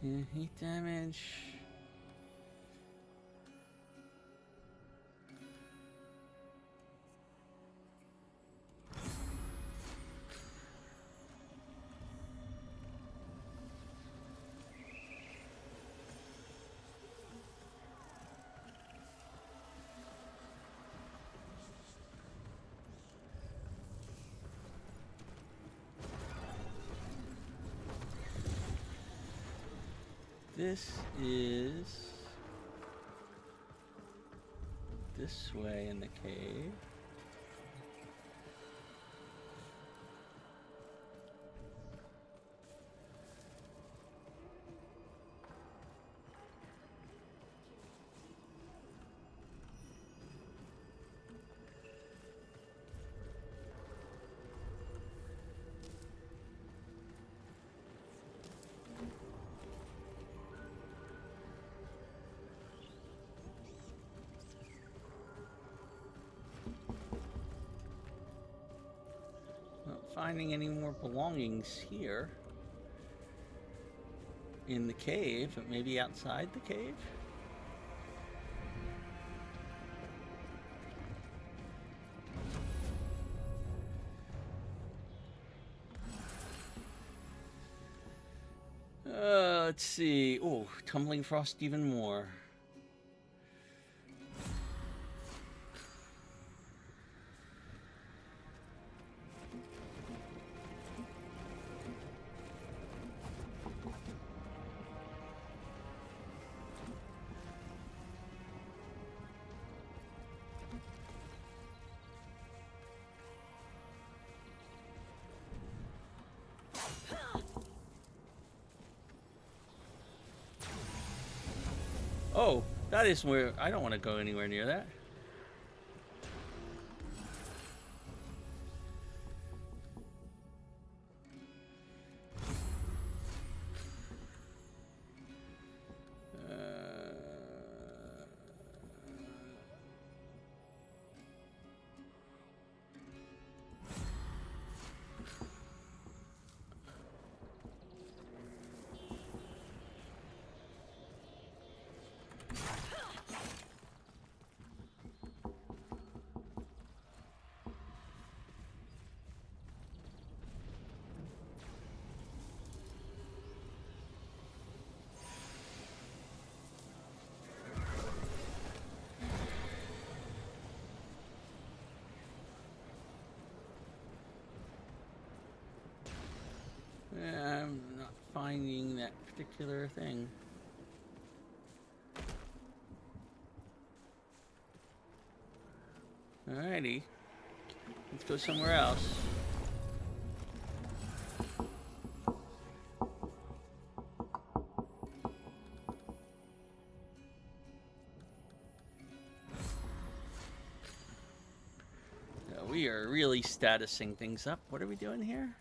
Yeah, heat damage. This is this way in the cave. Finding any more belongings here in the cave, but maybe outside the cave. Let's see. Oh, tumbling frost even more. Oh, that is where I don't want to go anywhere near that. I'm not finding that particular thing. Alrighty. Let's go somewhere else. We are really statusing things up. What are we doing here?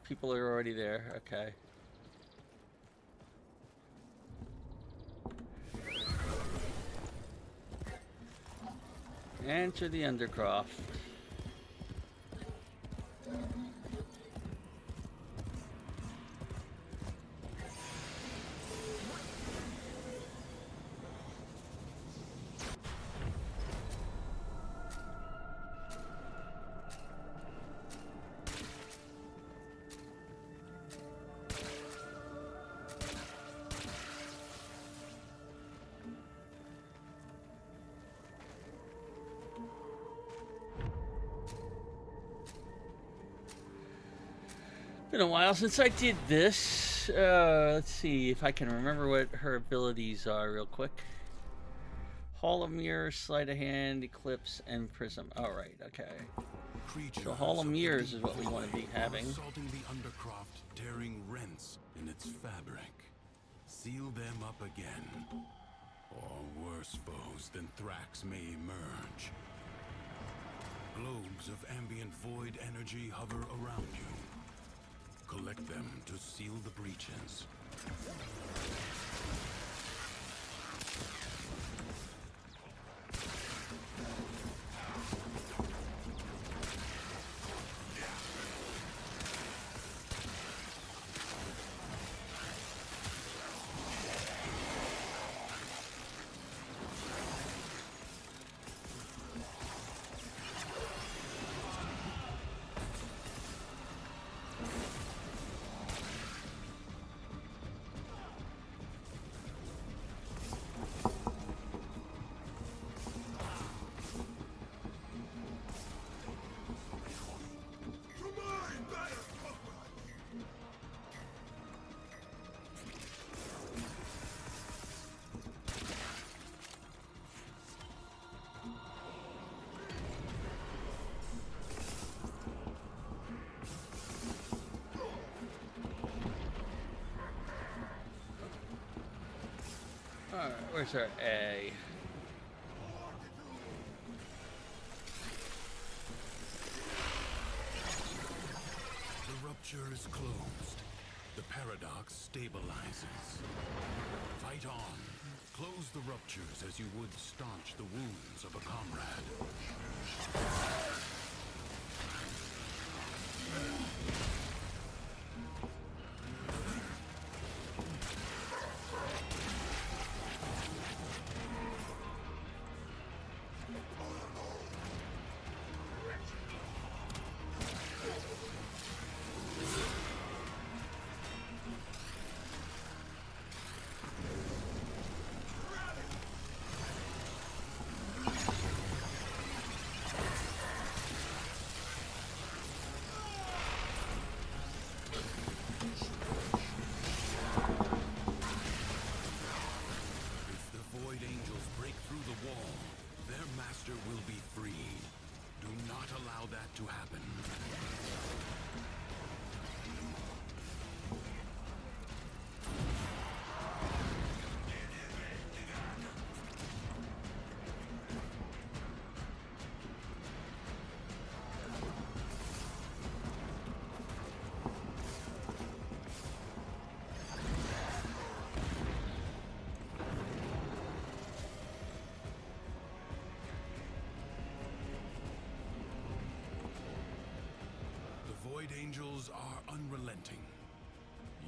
People are already there. Okay. Enter the Undercroft. Been a while since I did this. Let's see if I can remember what her abilities are real quick. Hall of Mirrors, Sleight of Hand, Eclipse, and Prism. Alright, okay. So Hall of Mirrors is what we want to be having. Assaulting the undercroft, tearing rents in its fabric. Seal them up again. Or worse foes than Thrax may emerge. Globes of ambient void energy hover around you. Collect them to seal the breaches. Alright, where's our A? The rupture is closed. The paradox stabilizes. Fight on. Close the ruptures as you would staunch the wounds of a comrade. To happen. Void Angels are unrelenting.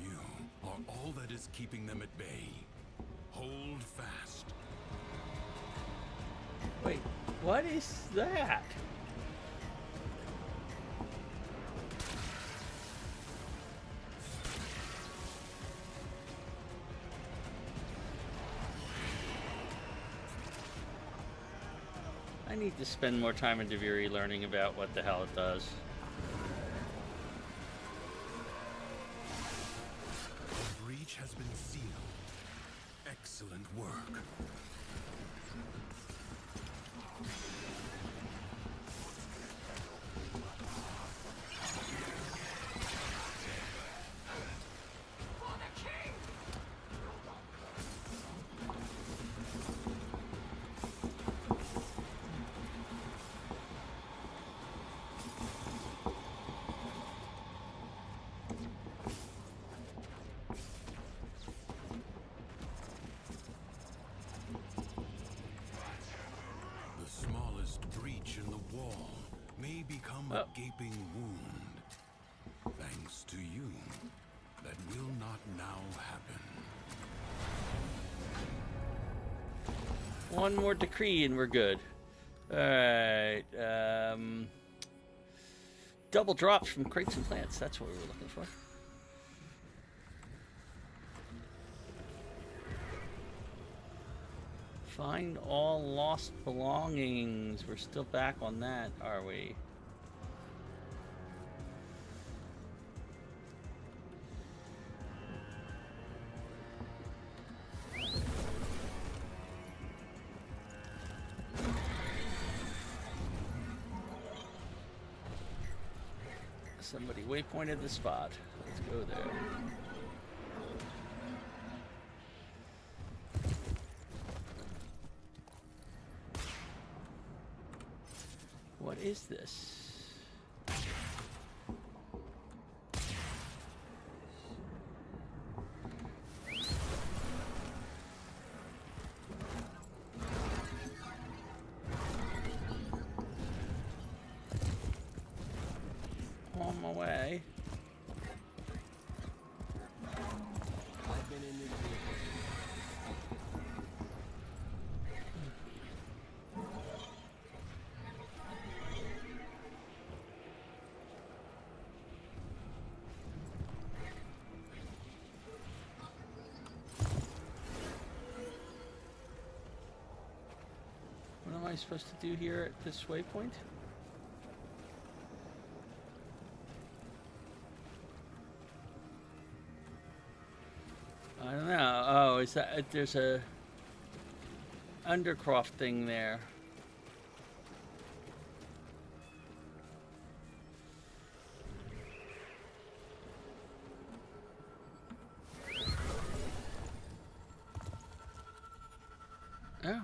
You are all that is keeping them at bay. Hold fast. Wait, what is that? I need to spend more time in Deviri learning about what the hell it does. Has been sealed. Excellent work. Become a gaping wound. Thanks to you, that will not now happen. One more decree and we're good. Alright, double drops from crates and plants, that's what we were looking for. Find all lost belongings. We're still back on that, are we? Somebody waypointed the spot. Let's go there. What is this? On my way. I've been in this vehicle. What am I supposed to do here at this waypoint? I don't know. Oh, is that there's a Undercroft thing there? Oh.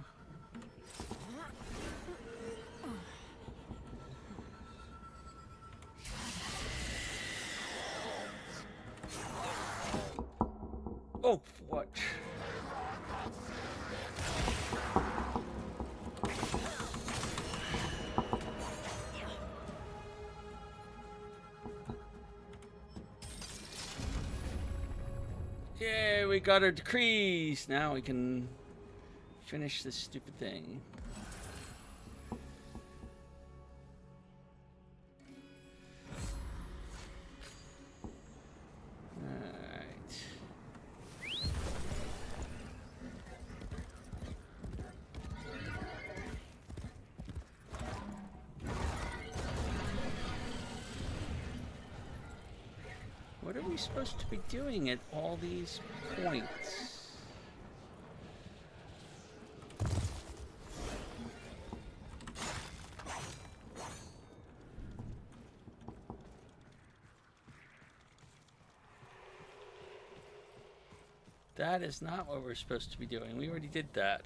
Oh, what? Yeah, we got our decrees. Now we can finish this stupid thing. What are we supposed to be doing at all these points? That is not what we're supposed to be doing. We already did that.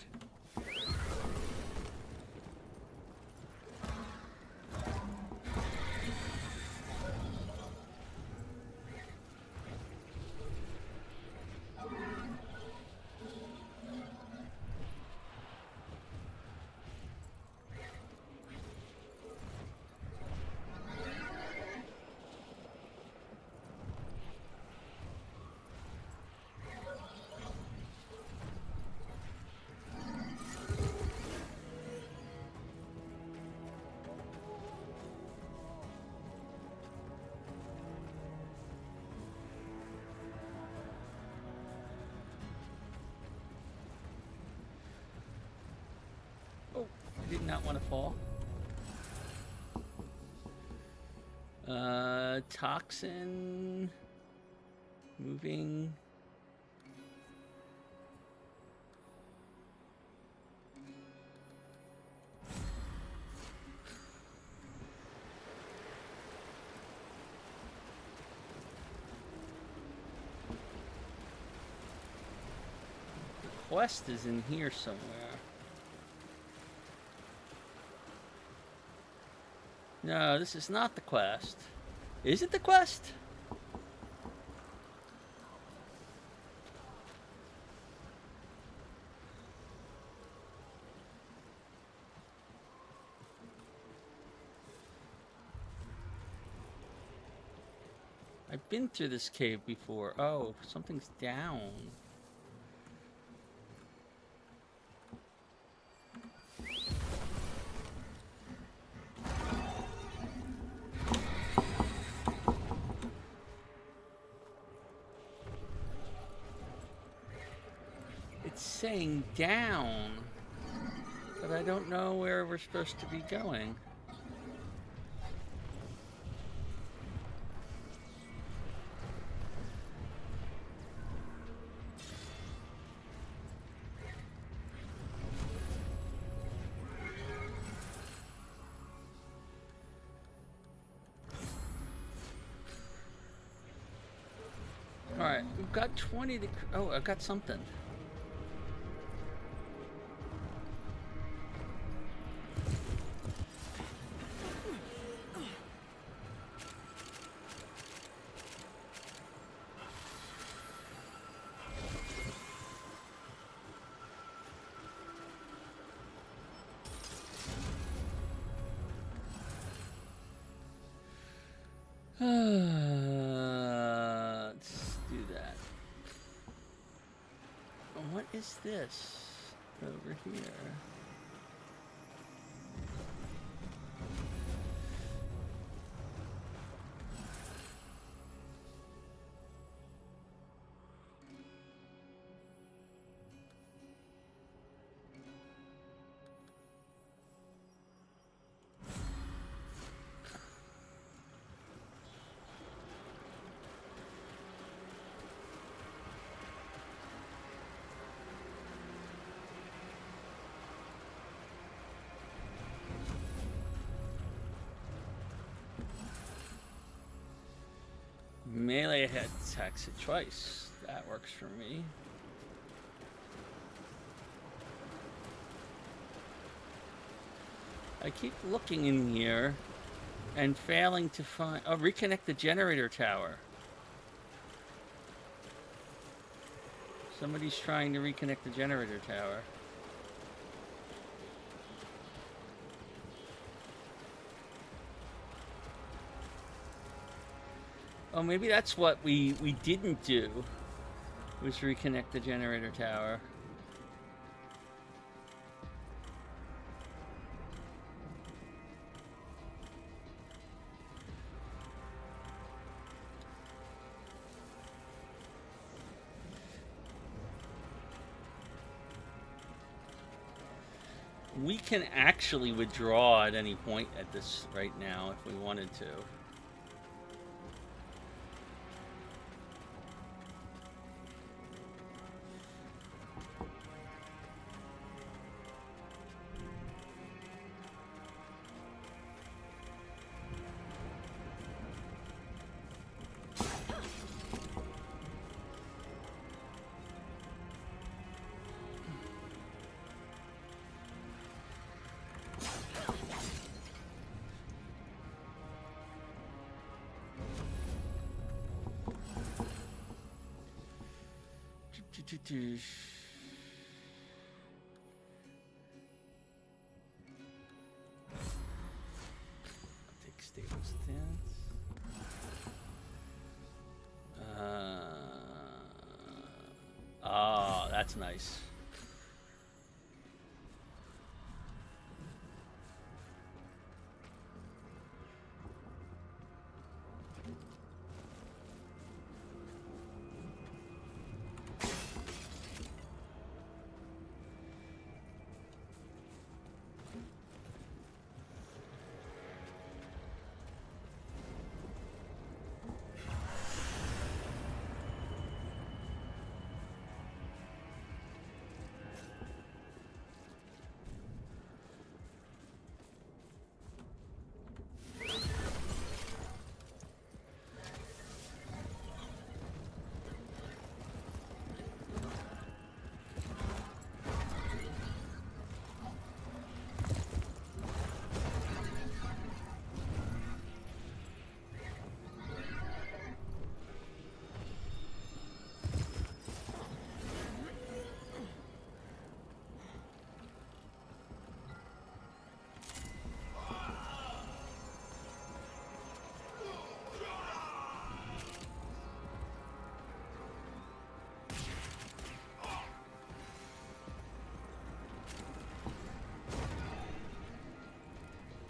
Oh, I did not want to fall. Toxin. Moving. The quest is in here somewhere. No, this is not the quest. Is it the quest? I've been through this cave before. Oh, something's down. It's saying down, but I don't know where we're supposed to be going. Alright, we've got 20 to... Oh, I've got something. Let's do that. What is this over here? Melee head attacks it twice. That works for me. I keep looking in here and failing to find... Oh, reconnect the generator tower. Somebody's trying to reconnect the generator tower. Oh, maybe that's what we didn't do, was reconnect the generator tower. We can actually withdraw at any point at this right now if we wanted to. Take stable stance. Oh, that's nice.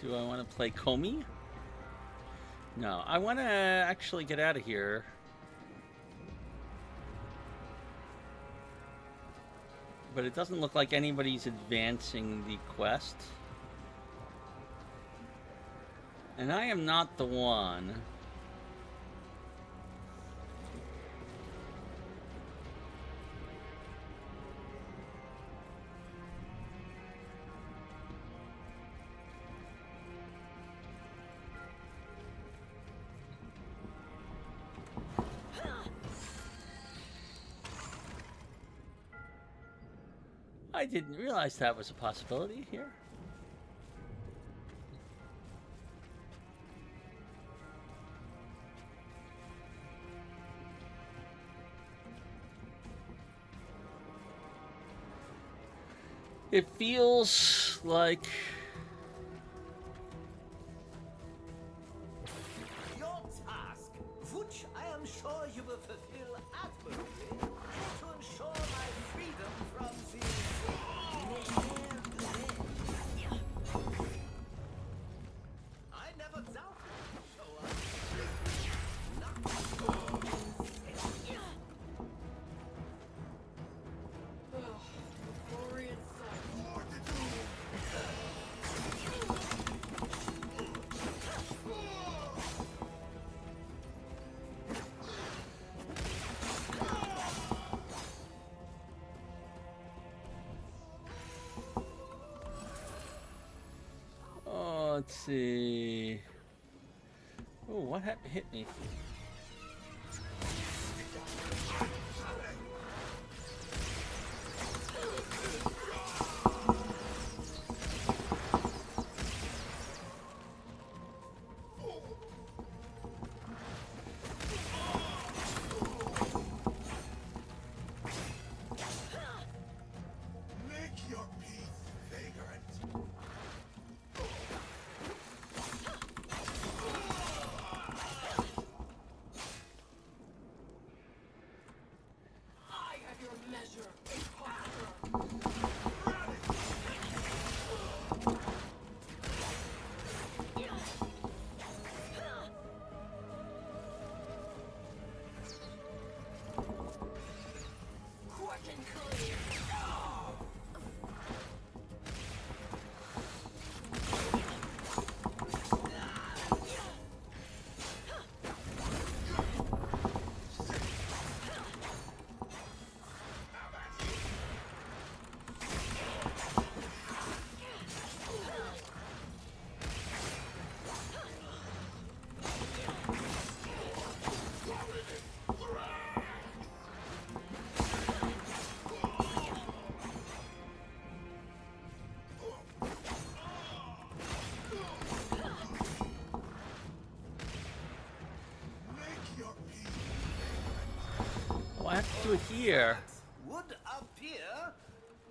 Do I want to play Comey? No, I want to actually get out of here. But it doesn't look like anybody's advancing the quest. And I am not the one. I didn't realize that was a possibility here. It feels like Your task, which I am sure you will fulfill admirably, is to ensure my freedom from the... I never doubted you would show up. let's see. Oh, what hit me? Oh, I have to do it here. Would appear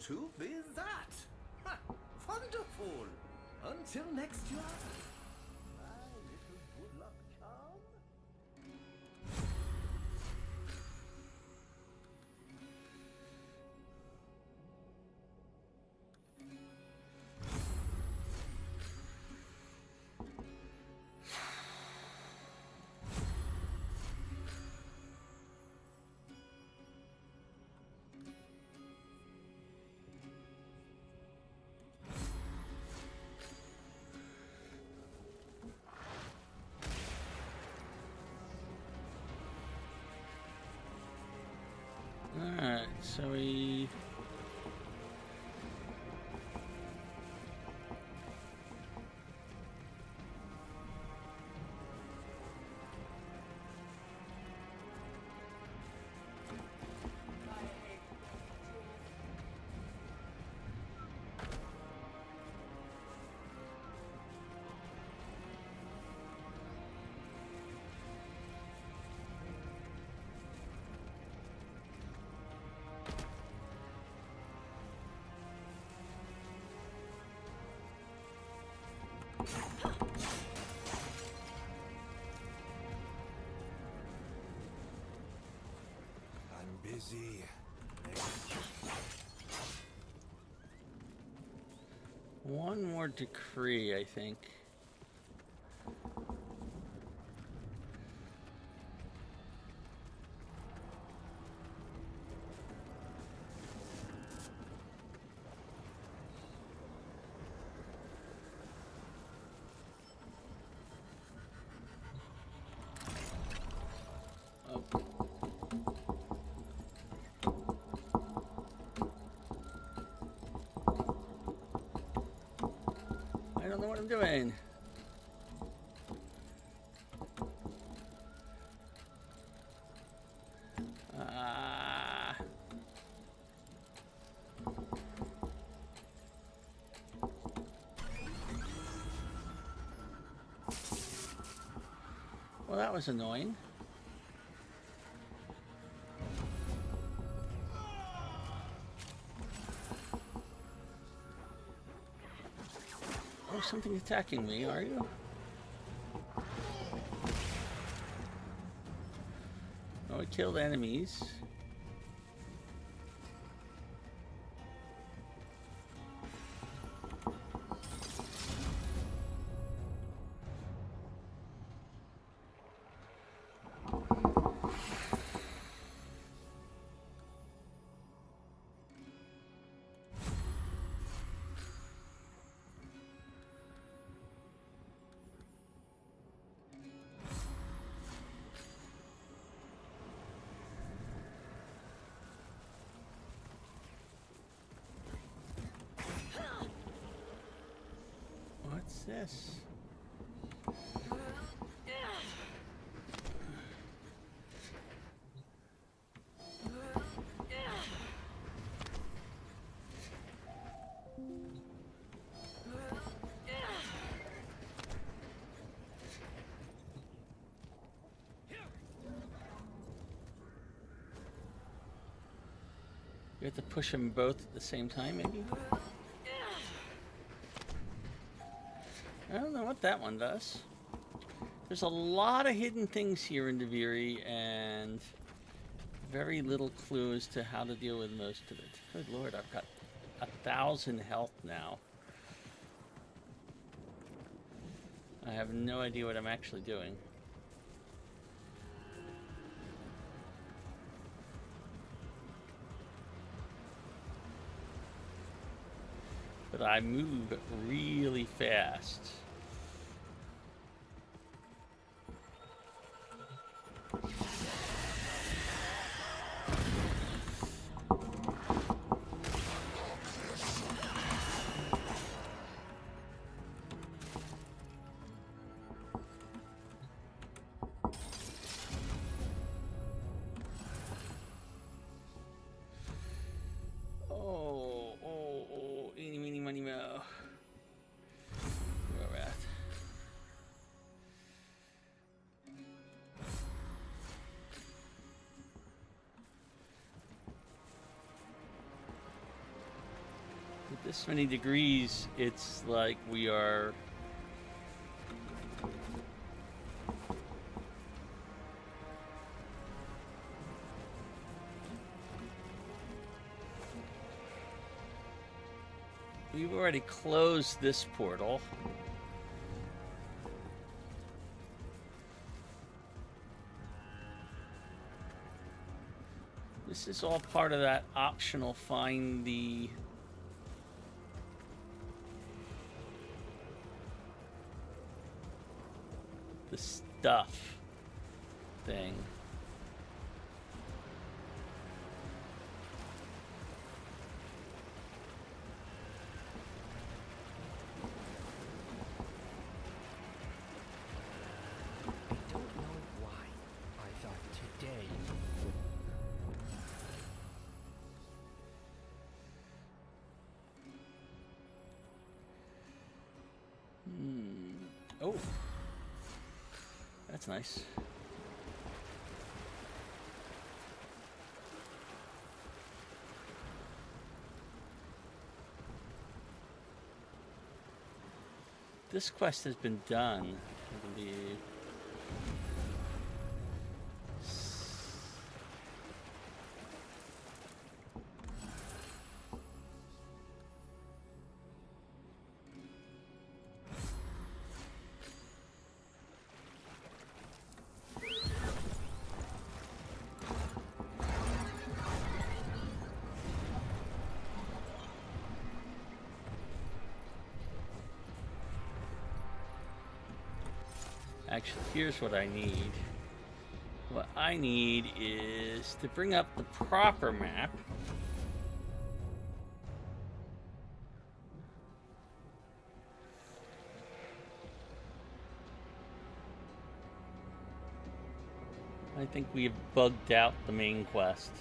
to be that. Ha, wonderful. Until next year. My little good luck charm. Alright, so we... I'm busy. One more decree, I think. I don't know what I'm doing. was annoying. Oh, something's attacking me, are you? Oh, it killed enemies. What's this? You have to push them both at the same time, maybe? I don't know what that one does. There's a lot of hidden things here in Deviri, and very little clue as to how to deal with most of it. Good lord, I've got 1,000 health now. I have no idea what I'm actually doing. But I move really fast. Eeny, meeny, miny, moe. Where we're at. With this many degrees, it's like we are we've already closed this portal. This is all part of that optional find the stuff thing. Oh, that's nice. This quest has been done, I believe. Actually, here's what I need. What I need is to bring up the proper map. I think we have bugged out the main quest.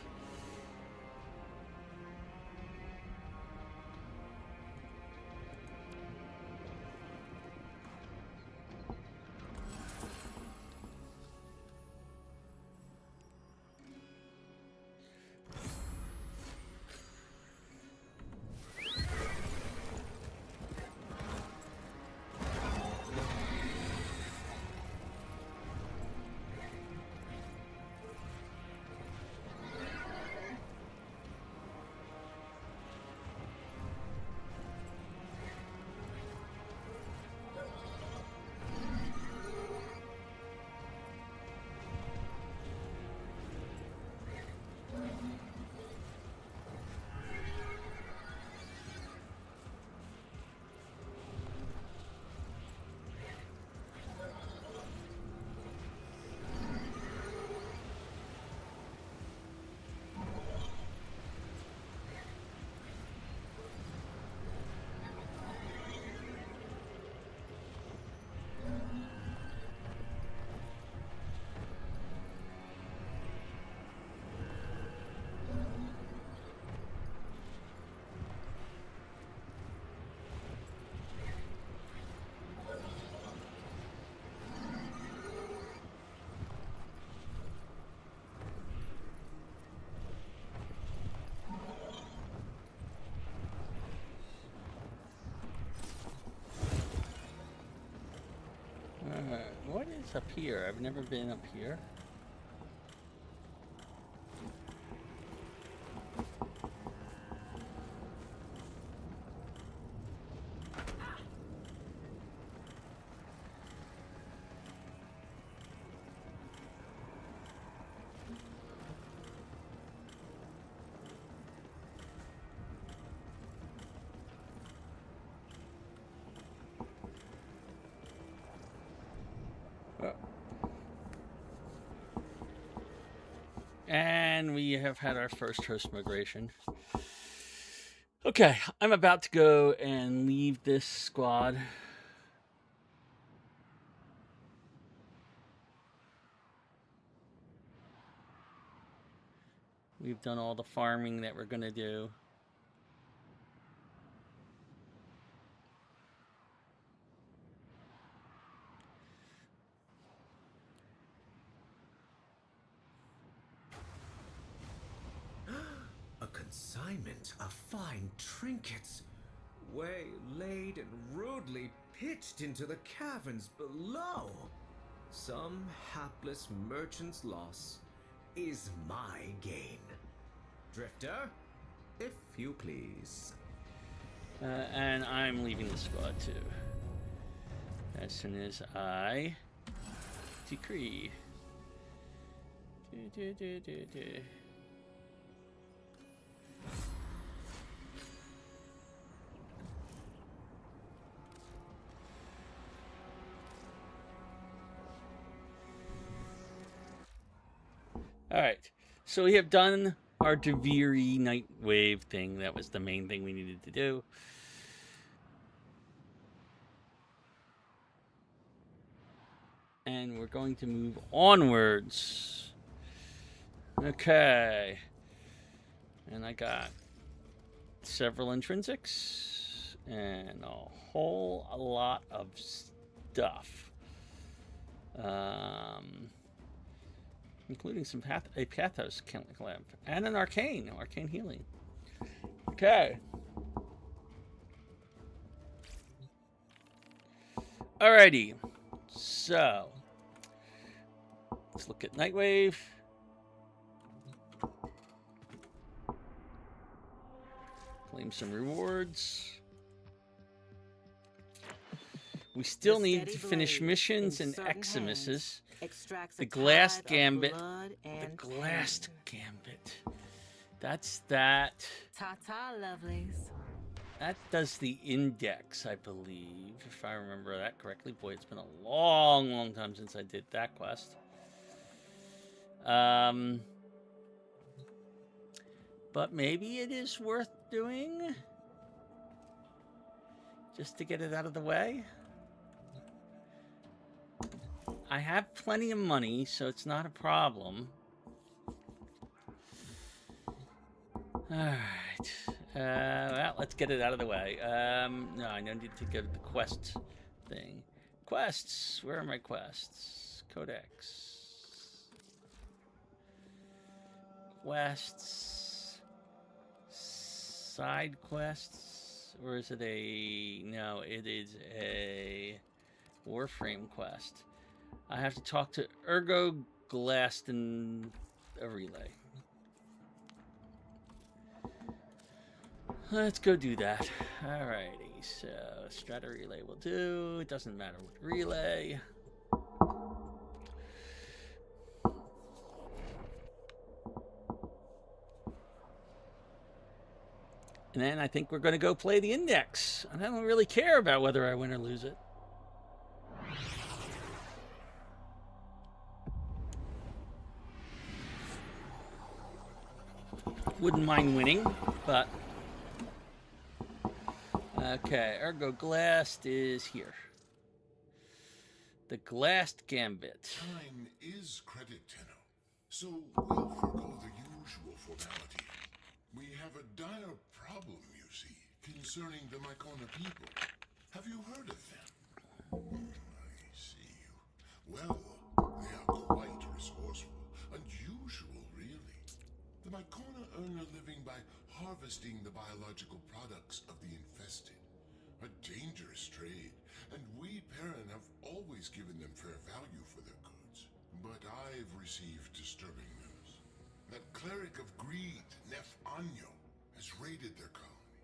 What's up here? I've never been up here. And we have had our first host migration. Okay, I'm about to go and leave this squad. We've done all the farming that we're going to do. A consignment of fine trinkets, waylaid and rudely pitched into the caverns below. Some hapless merchant's loss is my gain. Drifter, if you please. And I'm leaving the squad too. As soon as I decree. All right, so we have done our Deviri Nightwave thing. That was the main thing we needed to do. And we're going to move onwards. Okay. And I got several intrinsics and a whole lot of stuff. Including some a pathos lamp and an arcane healing. Okay. Alrighty. So let's look at Nightwave. Claim some rewards. We still need to finish missions and eximuses. The Glass Gambit. The Glass Gambit. That's that. Ta-ta, lovelies. That does the index, I believe, if I remember that correctly. Boy, it's been a long, long time since I did that quest. But maybe it is worth doing just to get it out of the way. I have plenty of money, so it's not a problem. All right. Well, let's get it out of the way. No, I don't need to go to the quest thing. Quests. Where are my quests? Codex. Quests. Side quests. Or is it a... No, it is a Warframe quest. I have to talk to Ergo Glaston a relay. Let's go do that. Alrighty, so Strata Relay will do. It doesn't matter what relay. And then I think we're going to go play the index. And I don't really care about whether I win or lose it. Wouldn't mind winning, but... Okay, Ergo Glast is here. The Glast Gambit. Time is credit, Tenno. So we'll forgo the usual formality. We have a dire problem, you see, concerning the Mycona people. Have you heard of them? I see you. Well, they are quite resourceful. Unusual, really. The Mycona earn a living by harvesting the biological products of the infested. A dangerous trade, and we Perrin have always given them fair value for their goods. But I've received disturbing news. That cleric of greed, Nef Anyo, has raided their colony,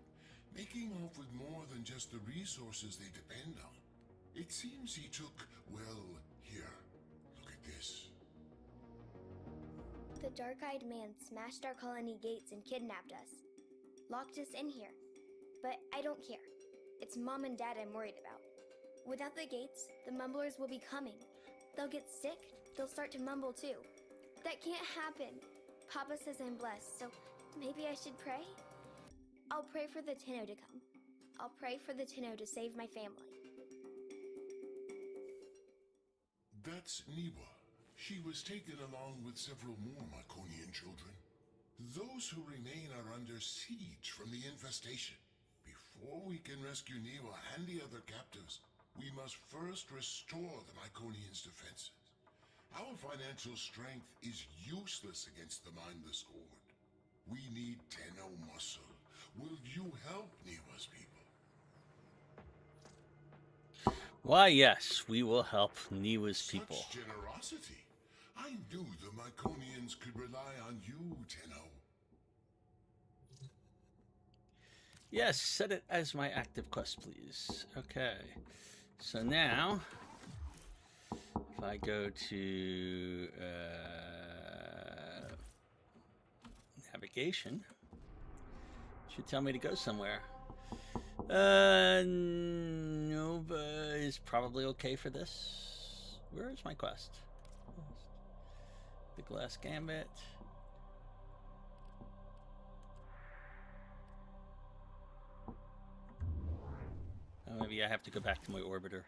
making off with more than just the resources they depend on. It seems he took, well, here, look at this. The dark-eyed man smashed our colony gates and kidnapped us. Locked us in here. But I don't care. It's Mom and Dad I'm worried about. Without the gates, the mumblers will be coming. They'll get sick, they'll start to mumble too. That can't happen. Papa says I'm blessed, so maybe I should pray? I'll pray for the Tenno to come. I'll pray for the Tenno to save my family. That's Niwa. She was taken along with several more Myconian children. Those who remain are under siege from the infestation. Before we can rescue Niwa and the other captives, we must first restore the Myconians' defenses. Our financial strength is useless against the mindless horde. We need Tenno muscle. Will you help Niwa's people? Why, yes, we will help Niwa's people. Such generosity. I knew the Myconians could rely on you, Tenno. Yes, set it as my active quest, please. Okay. So now, if I go to navigation, it should tell me to go somewhere. Nova is probably okay for this. Where is my quest? The Glass Gambit. Oh, maybe I have to go back to my orbiter.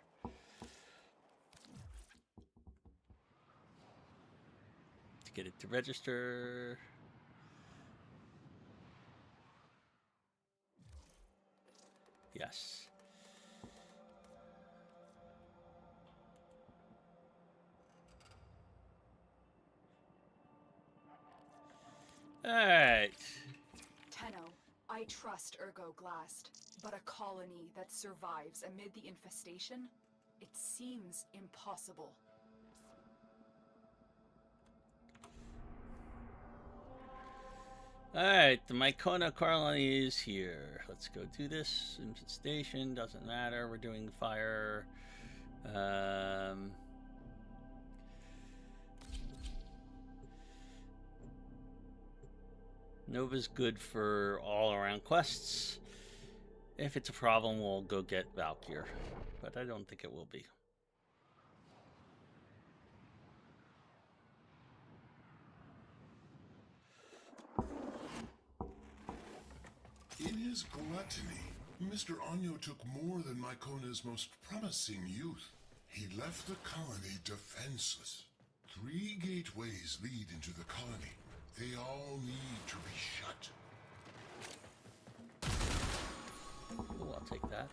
To get it to register. Yes. All right. Tenno, I trust Ergo Glast, but a colony that survives amid the infestation? It seems impossible. Alright, the Mycona colony is here. Let's go do this. Infestation, doesn't matter. We're doing fire. Nova's good for all around quests. If it's a problem, we'll go get Valkyr. But I don't think it will be. In his gluttony, Mr. Anyo took more than Mycona's most promising youth. He left the colony defenseless. 3 gateways lead into the colony. They all need to be shut. Oh, I'll take that.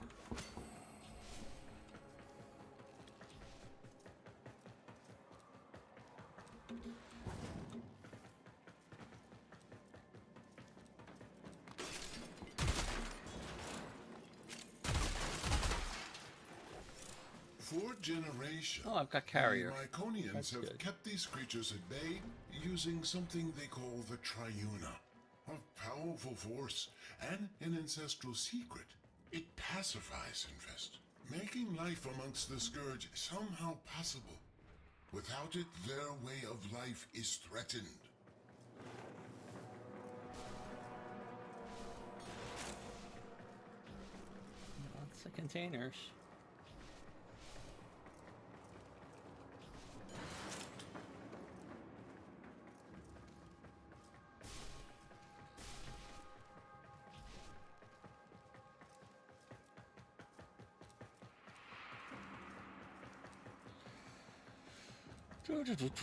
For generations, Oh, I've got carrier. the Myconians That's have good. kept these creatures at bay using something they call the Triuna. A powerful force and an ancestral secret. It pacifies Infest, making life amongst the Scourge somehow possible. Without it, their way of life is threatened. Lots of containers. We need to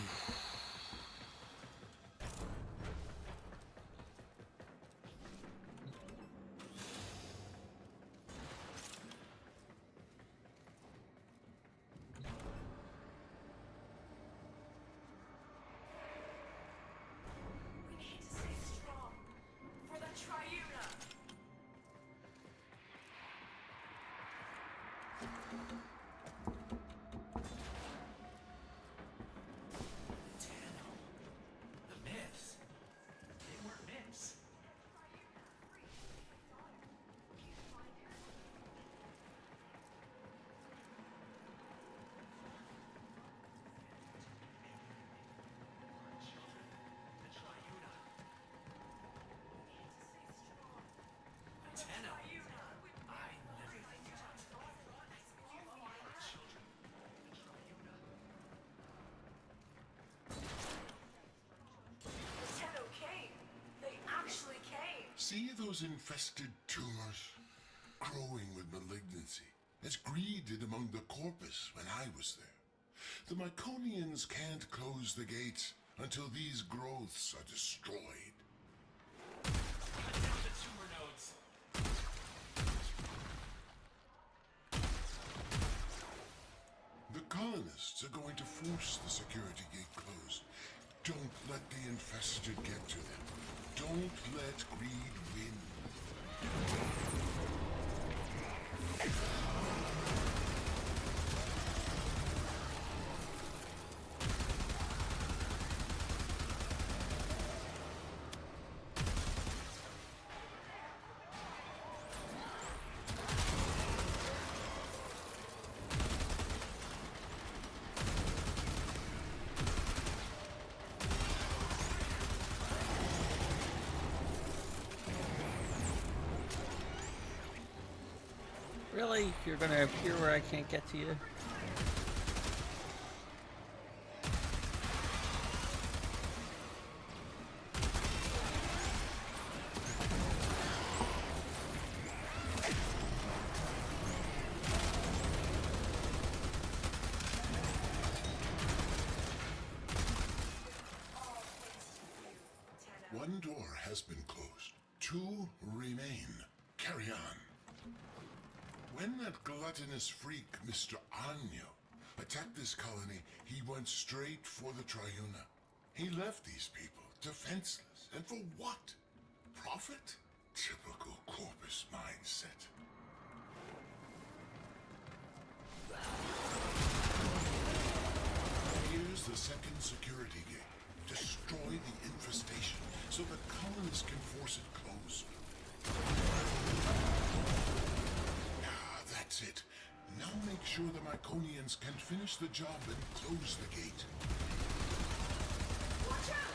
stay strong. For the Triuna! those infested tumors, growing with malignancy, as greed did among the corpus when I was there. The Myconians can't close the gates until these growths are destroyed. The tumor nodes. The colonists are going to force the security gate closed. Don't let the infested get to them. Don't let greed win. Really? You're gonna appear where I can't get to you? One door has been closed. 2 remain. Carry on. When that gluttonous freak, Mr. Anyo, attacked this colony, he went straight for the Triuna. He left these people defenseless. And for what? Profit? Typical Corpus mindset. Here's the second security gate. Destroy the infestation so the colonists can force it closed. That's it. Now make sure the Myconians can finish the job and close the gate. Watch out!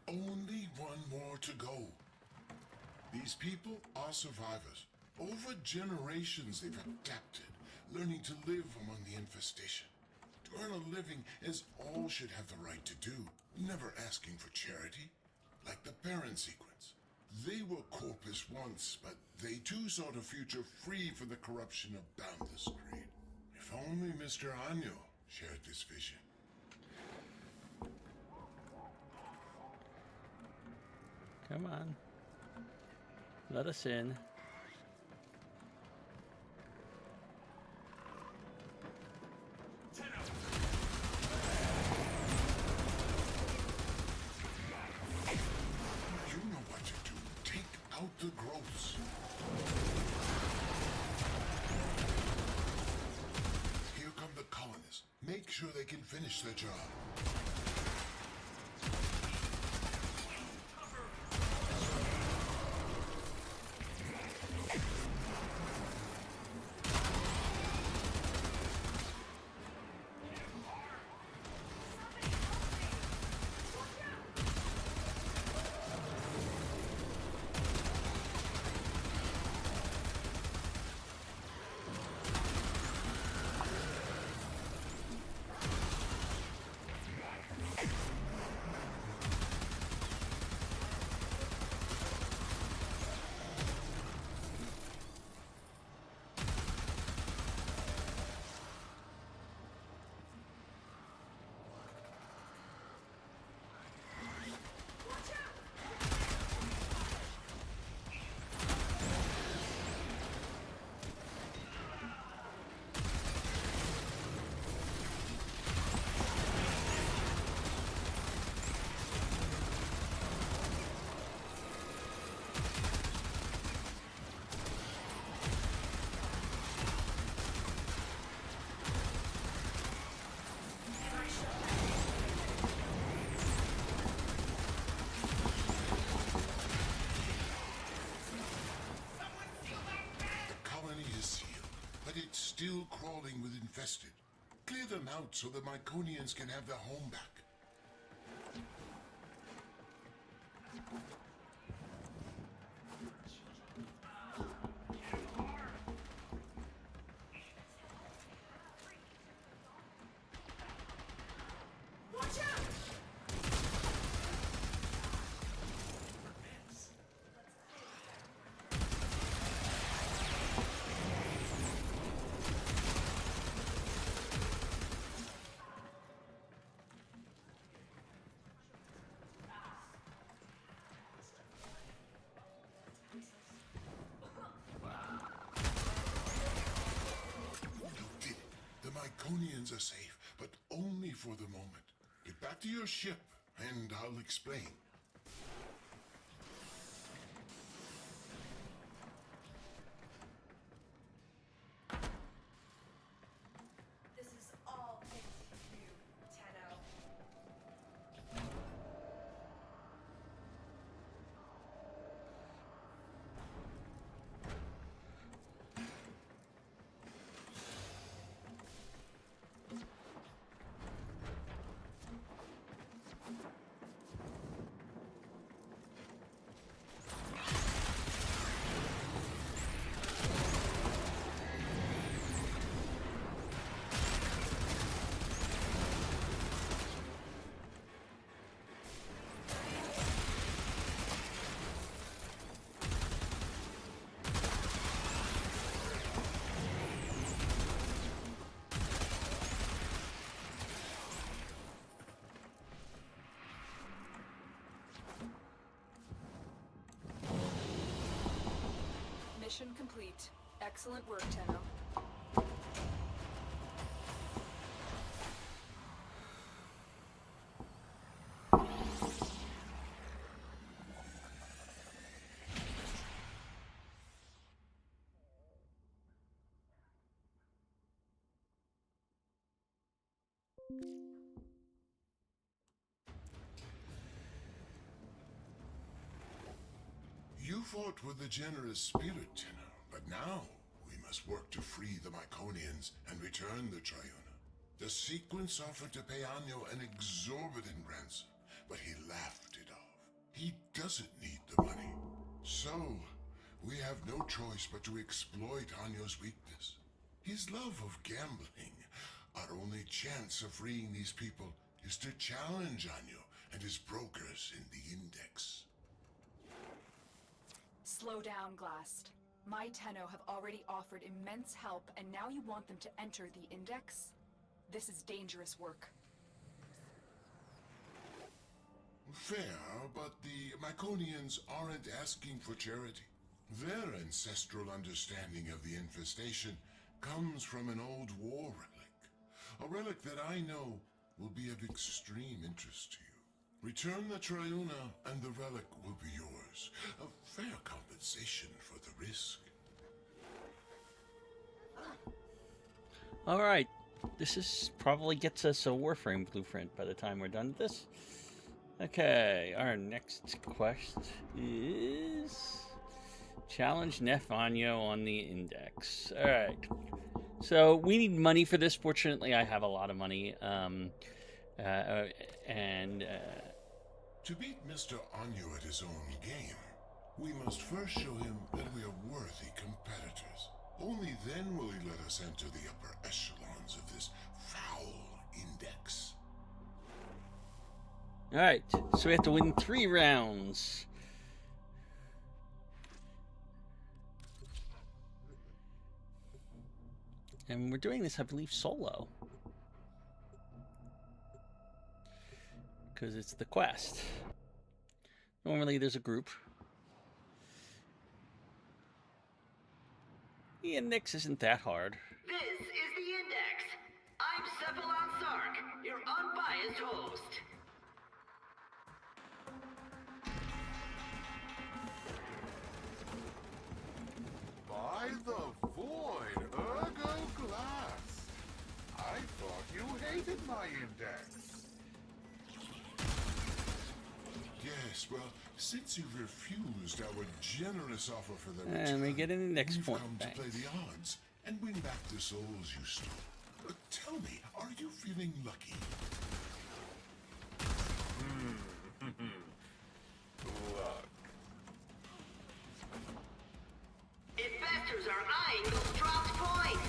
Only one more to go. These people are survivors. Over generations they've adapted, learning to live among the infestation. To earn a living as all should have the right to do, never asking for charity. Like the parent sequence. They were Corpus once, but they too sought a future free from the corruption of boundless greed. If only Mr. Anyo shared this vision. Come on. Let us in. You know what to do. Take out the growths. Here come the colonists. Make sure they can finish their job. still crawling with infested. Clear them out so the Myconians can have their home back. Myconians are safe, but only for the moment. Get back to your ship, and I'll explain. This is all thanks to you, Tenno. Mission complete. Excellent work, Tenno. You fought with a generous spirit, Tenno, but now we must work to free the Myconians and return the Triuna. The sequence offered to pay Anyo an exorbitant ransom, but he laughed it off. He doesn't need the money. So, we have no choice but to exploit Anyo's weakness. His love of gambling. Our only chance of freeing these people is to challenge Anyo and his brokers in the Index. Slow down, Glast. My Tenno have already offered immense help, and now you want them to enter the Index? This is dangerous work. Fair, but the Myconians aren't asking for charity. Their ancestral understanding of the infestation comes from an old war relic. A relic that I know will be of extreme interest to you. Return the Triuna, and the relic will be yours. A fair compensation for the risk. Alright, this is probably gets us a Warframe blueprint by the time we're done with this. Okay, our next quest is challenge Nef Anyo on the Index. Alright, so we need money for this. Fortunately, I have a lot of money. To beat Mr. Anyo at his own game, we must first show him that we are worthy competitors. Only then will he let us enter the upper echelons of this foul Index. Alright, so we have to win 3 rounds. And we're doing this, I believe, solo. Because it's the quest. Normally there's a group. The Index isn't that hard. This is the Index. I'm Cephalon Sark, your unbiased host. By the void, ergo glass. I thought you hated my Index. Yes, well, since you refused our generous offer for the return, And we get an Index you've point. come to play the odds. and win back the souls you stole. Tell me, are you feeling lucky? Look. Investors are eyeing those dropped points.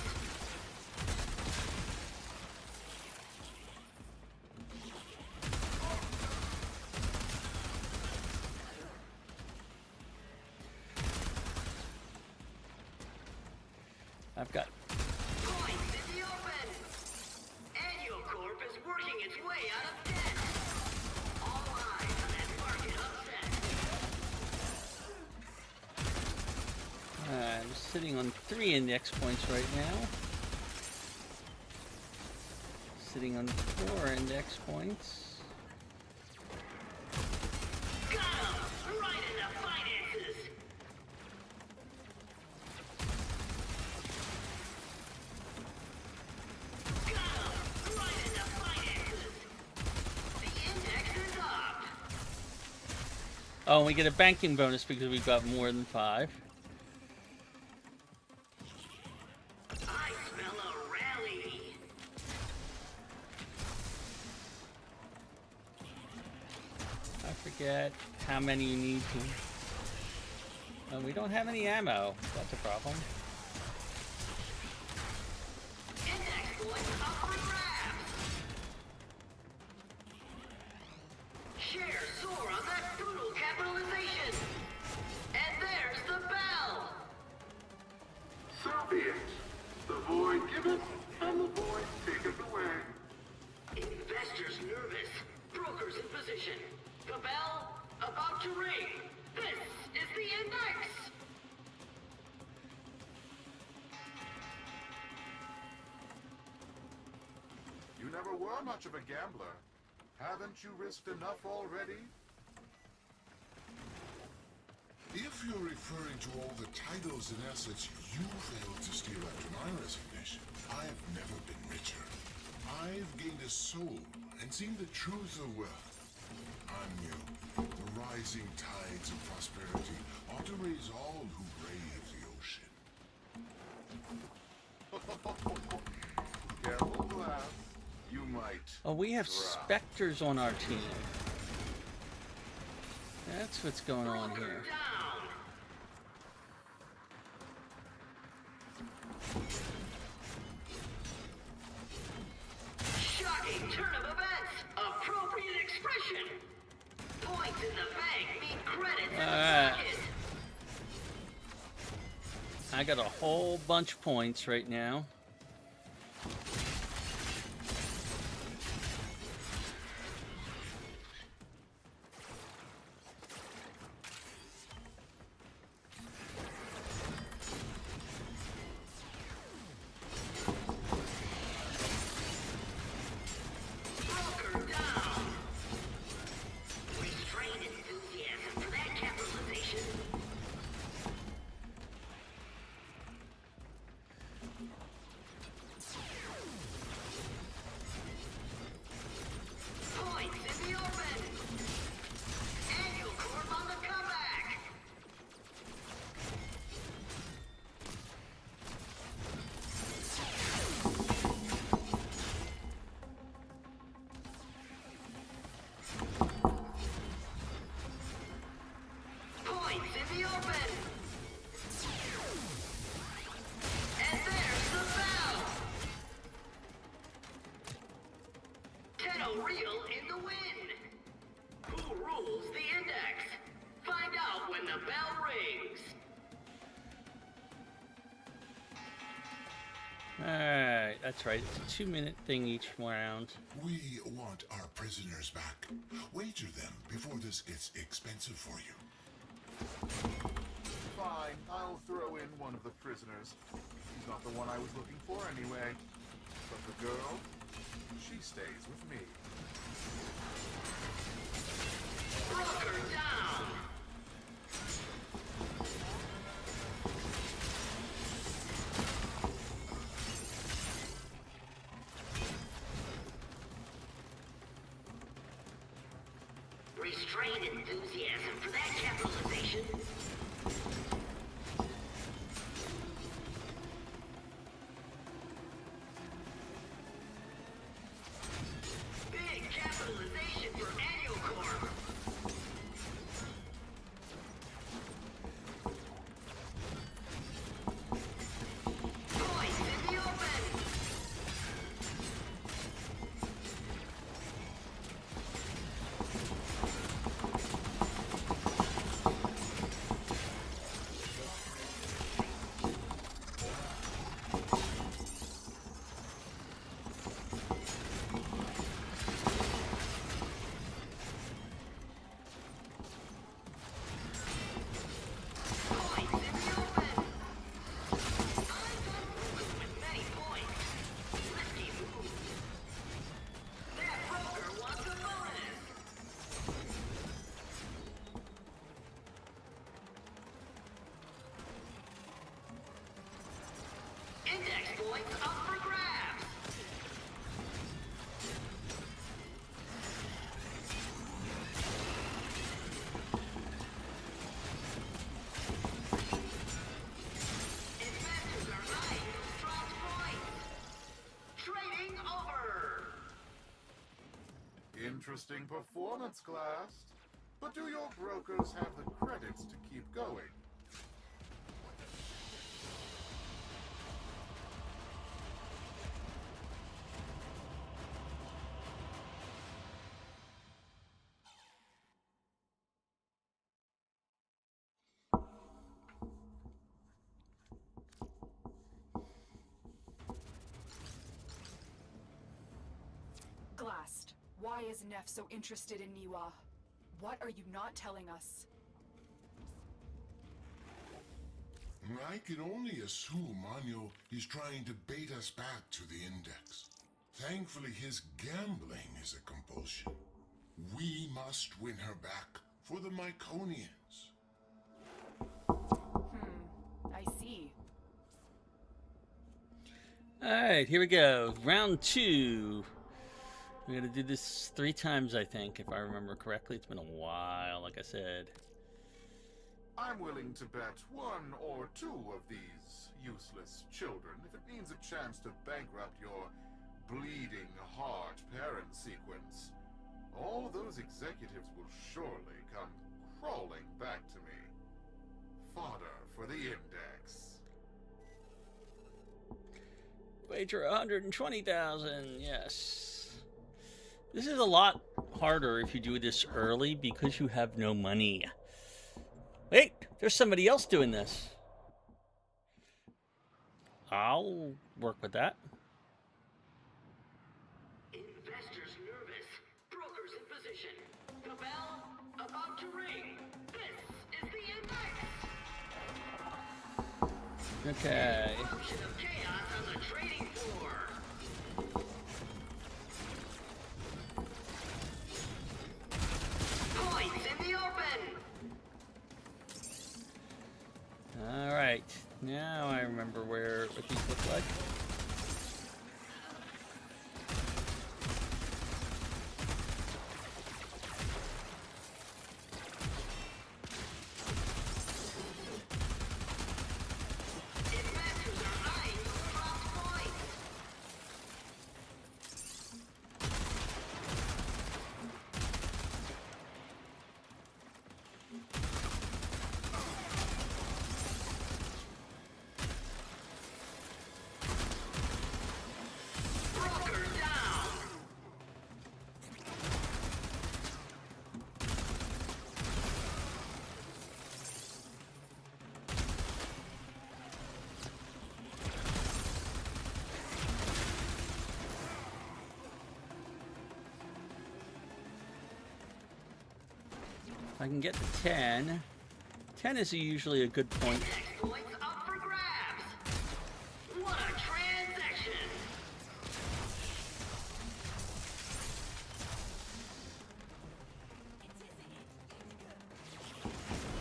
I've got Points in the open. Annual Corp is working its way out of debt. All eyes on that market upset. I'm sitting on 3 index points right now. Sitting on 4 index points. Got 'em! Right in the finances. Oh, and we get a banking bonus because we've got more than 5. I smell a rally. I forget how many you need to. We don't have any ammo. That's a problem. Index points up for grabs. Shares soar on that brutal capitalization. And there's the bell. So be it. The void giveth, and the void taketh away. Investors nervous. Brokers in position. The bell about to ring. This is the index. You never were much of a gambler. Haven't you risked enough already? If you're referring to all the titles and assets you failed to steal after my resignation, I've never been richer. I've gained a soul and seen the truth of wealth. I'm new. The rising tides of prosperity ought to raise all who brave the ocean. Careful, glass. You might. Oh, we have drop. specters on our team. That's what's going on here. Shocking turn of events. Appropriate expression. Points in the bank mean credits in the pocket. I got a whole bunch of points right now. Real in the wind. Who rules the index? Find out when the bell rings. Alright, that's right. It's a 2-minute thing each round. We want our prisoners back. Wager them before this gets expensive for you. Fine, I'll throw in one of the prisoners. She's not the one I was looking for anyway. But the girl, she stays with me. Broker down. Restrained enthusiasm for that capitalization. Interesting performance, class. But do your brokers have the credits to keep going? Glast, why is Neff so interested in Niwa? What are you not telling us? I can only assume Anyo is trying to bait us back to the Index. Thankfully, his gambling is a compulsion. We must win her back for the Myconians. I see. Alright, here we go. Round 2. We're going to do this 3 times, I think, if I remember correctly. It's been a while, like I said. I'm willing to bet 1 or 2 of these useless children if it means a chance to bankrupt your bleeding heart parent sequence. All those executives will surely come crawling back to me. Fodder for the Index. Wager 120,000, yes. This is a lot harder if you do this early because you have no money. Wait, there's somebody else doing this. I'll work with that. Investors nervous. Brokers in position. The bell about to ring. This is the Index. Okay. Eruption of chaos on the trading floor. Points in the open. All right. Now I remember what these look like. If I can get to 10. 10 is usually a good point. Points up for grabs. What a transaction.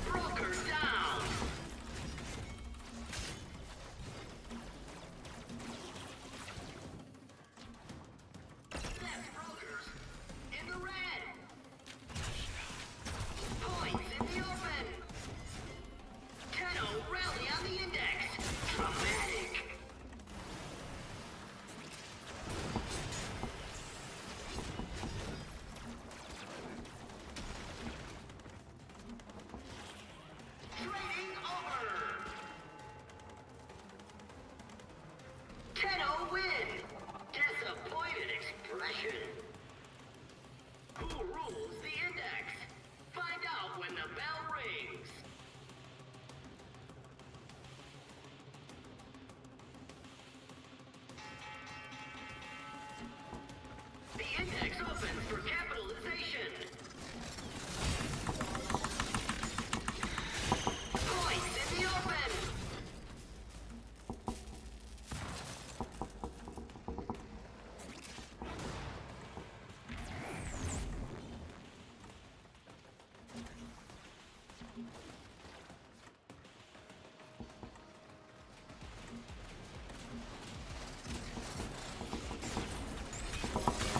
Broker down. That's brokers in the red. Points in the open. 10-0 rally on the Index. Dramatic. Trading over. 10-0 win. Disappointed expression. Who rules the Index? Find out when the bell rings. The Index opens for capitalization. Points in the open.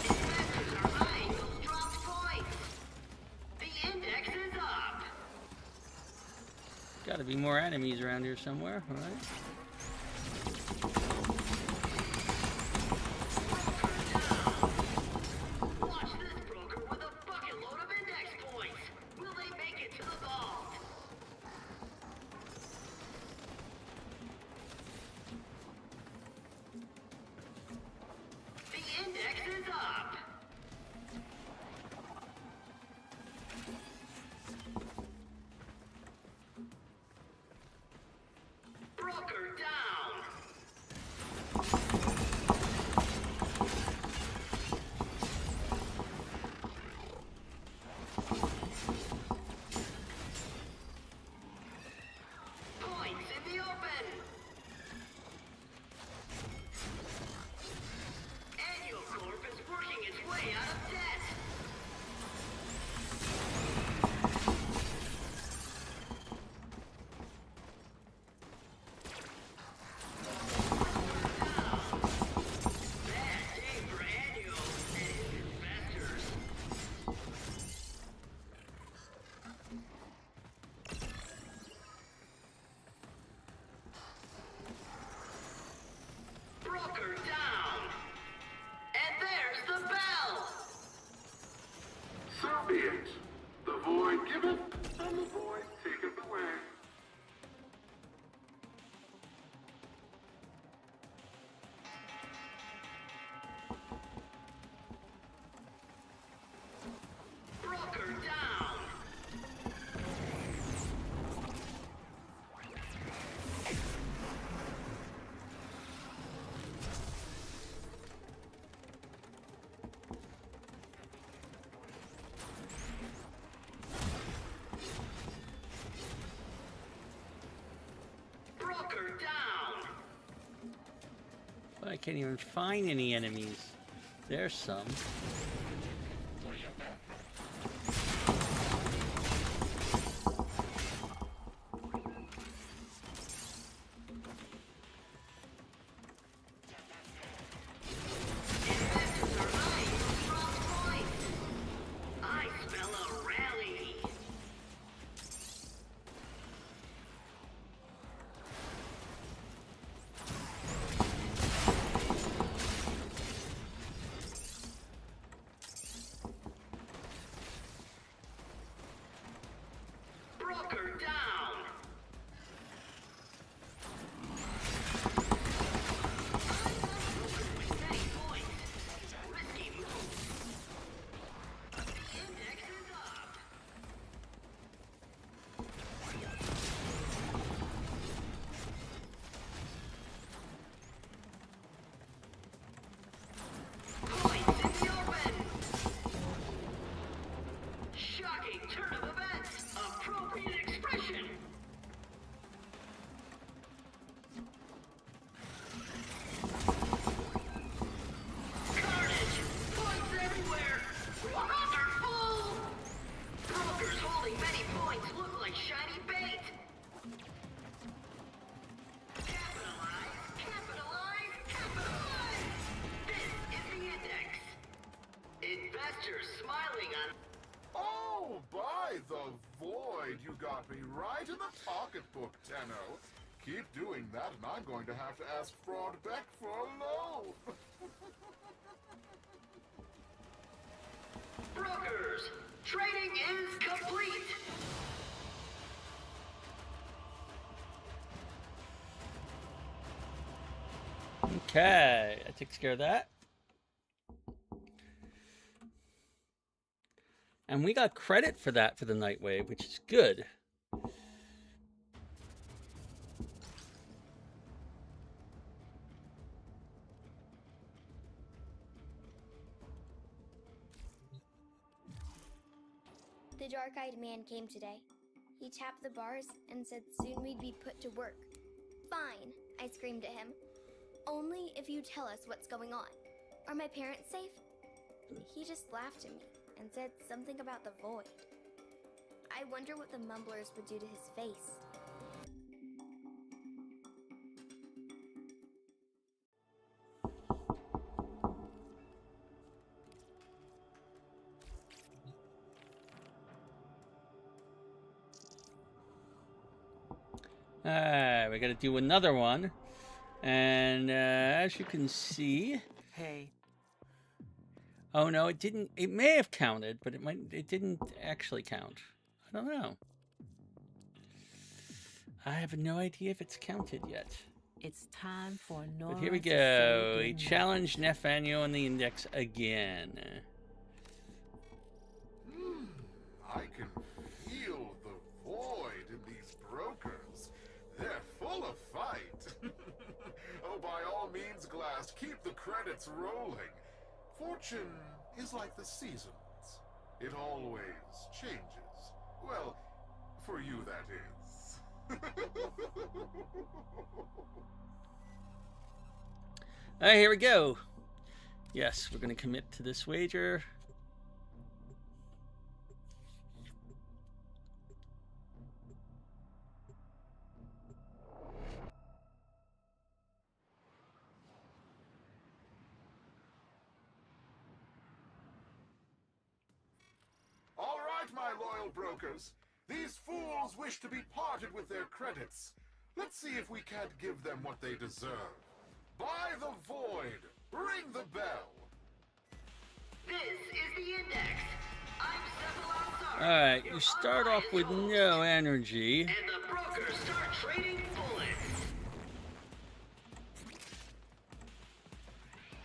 Investors are eyeing those dropped points. The Index is up. Got to be more enemies around here somewhere, all right? Watch this broker be it. The void giveth, and the void taketh away. Broker down. Broker down. But I can't even find any enemies. There's some. I smell a rally. Broker down. Steady points. Risky move. Index is up. Points in the open. Shocking turn of events. Appropriate expression. Carnage. Points everywhere. Wonderful. Brokers holding many points look like shiny bait. Capitalize, capitalize, capitalize. This is the index. Investors smiling on. Oh, by the void, you got me right in the pocketbook, Tenno. Keep doing that, and I'm going to have to ask Fraud Beck for a loan. Brokers, trading is complete. Okay, that takes care of that. And we got credit for that for the Nightwave, which is good. The dark-eyed man came today. He tapped the bars and said soon we'd be put to work. Fine, I screamed at him. Only if you tell us what's going on. Are my parents safe? He just laughed at me and said something about the void. I wonder what the mumblers would do to his face. We got to do another one, and as you can see, Hey. oh no, it didn't. It may have counted, but it didn't actually count. I don't know. I have no idea if it's counted yet. It's time for Nora. But here we to go. say We goodnight. challenge Nathaniel on the index again. I can feel the void in these brokers. They're full of fight. Oh, by all means, Glass, keep the credits rolling. Fortune is like the seasons. It always changes. Well, for you, that is. Alright, here we go. Yes, we're going to commit to this wager. All right, my loyal brokers. These fools wish to be parted with their credits. Let's see if we can't give them what they deserve. By the void, ring the bell. This is the index. Alright, you start off with no energy. And the brokers start trading bullets.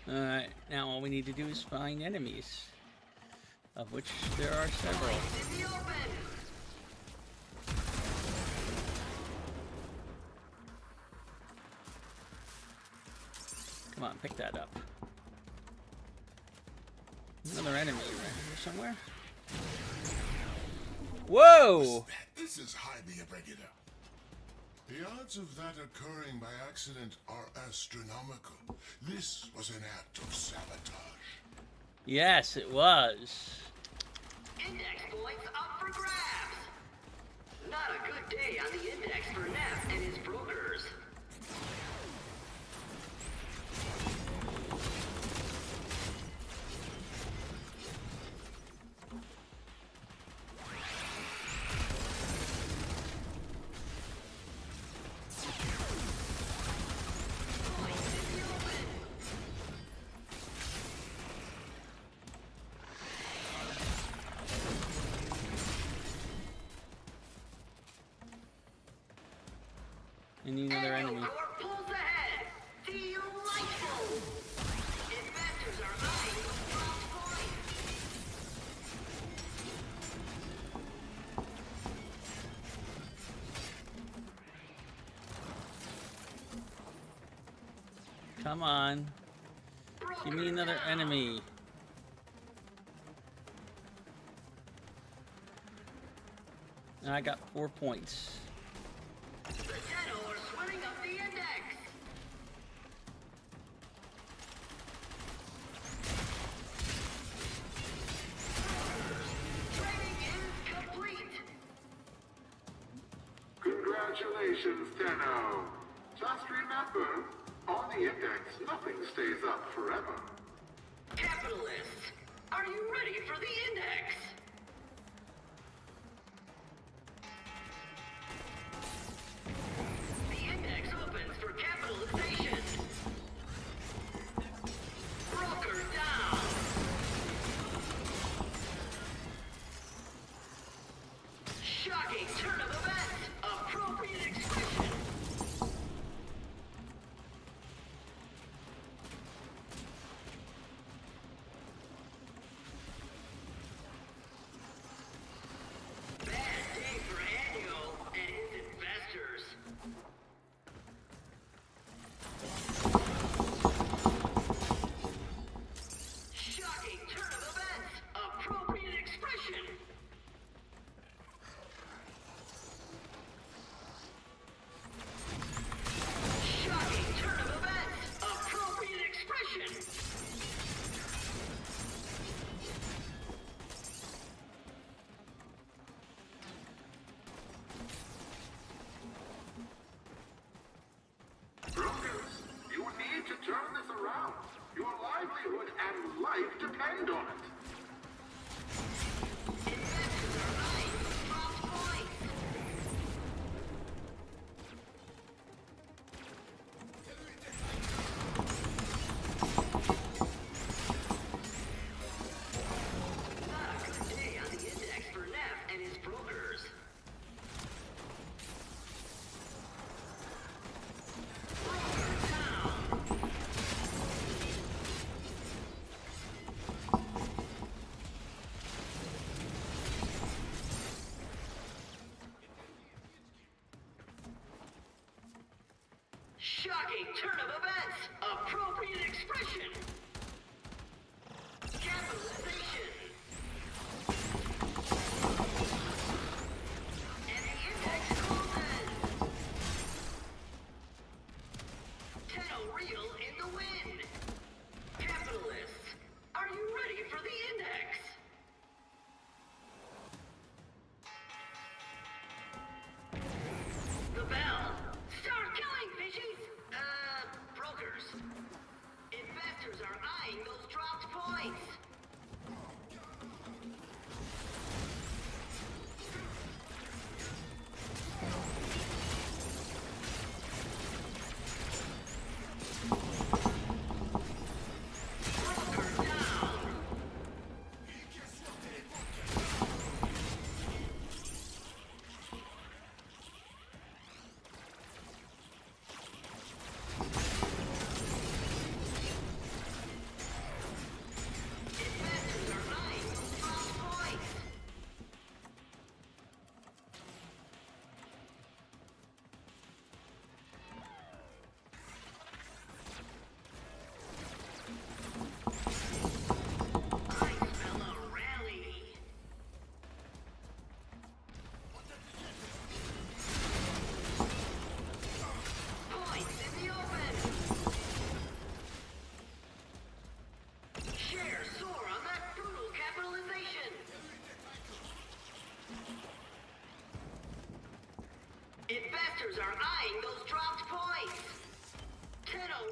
Alright, now all we need to do is find enemies, of which there are several. Come on, pick that up. Another enemy right here somewhere. Whoa! This is highly irregular. The odds of that occurring by accident are astronomical. This was an act of sabotage. Yes, it was. Index points up for grabs. Not a good day on the index for Neff and his brokers. I need another enemy. Pulls ahead. Delightful. Investors are eyeing the front point. Come on. Give me another enemy. I got 4 points. The Deno are sweating up the index. Training is complete. Congratulations, Tenno. Just remember, on the index, nothing stays up forever. Capitalists, are you ready for the index? The index opens for capitalization. Broker down. Shocking turn of events. Appropriate expression.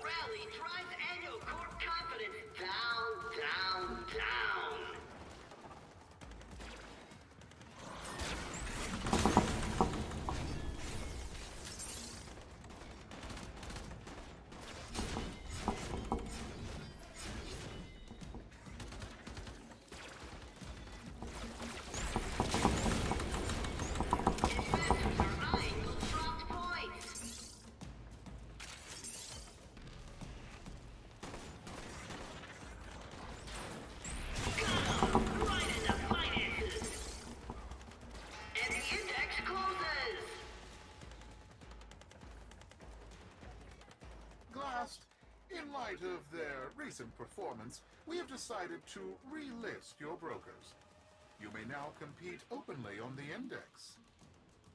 rally drives annual court confidence down, down, down. In light of their recent performance, we have decided to relist your brokers. You may now compete openly on the index.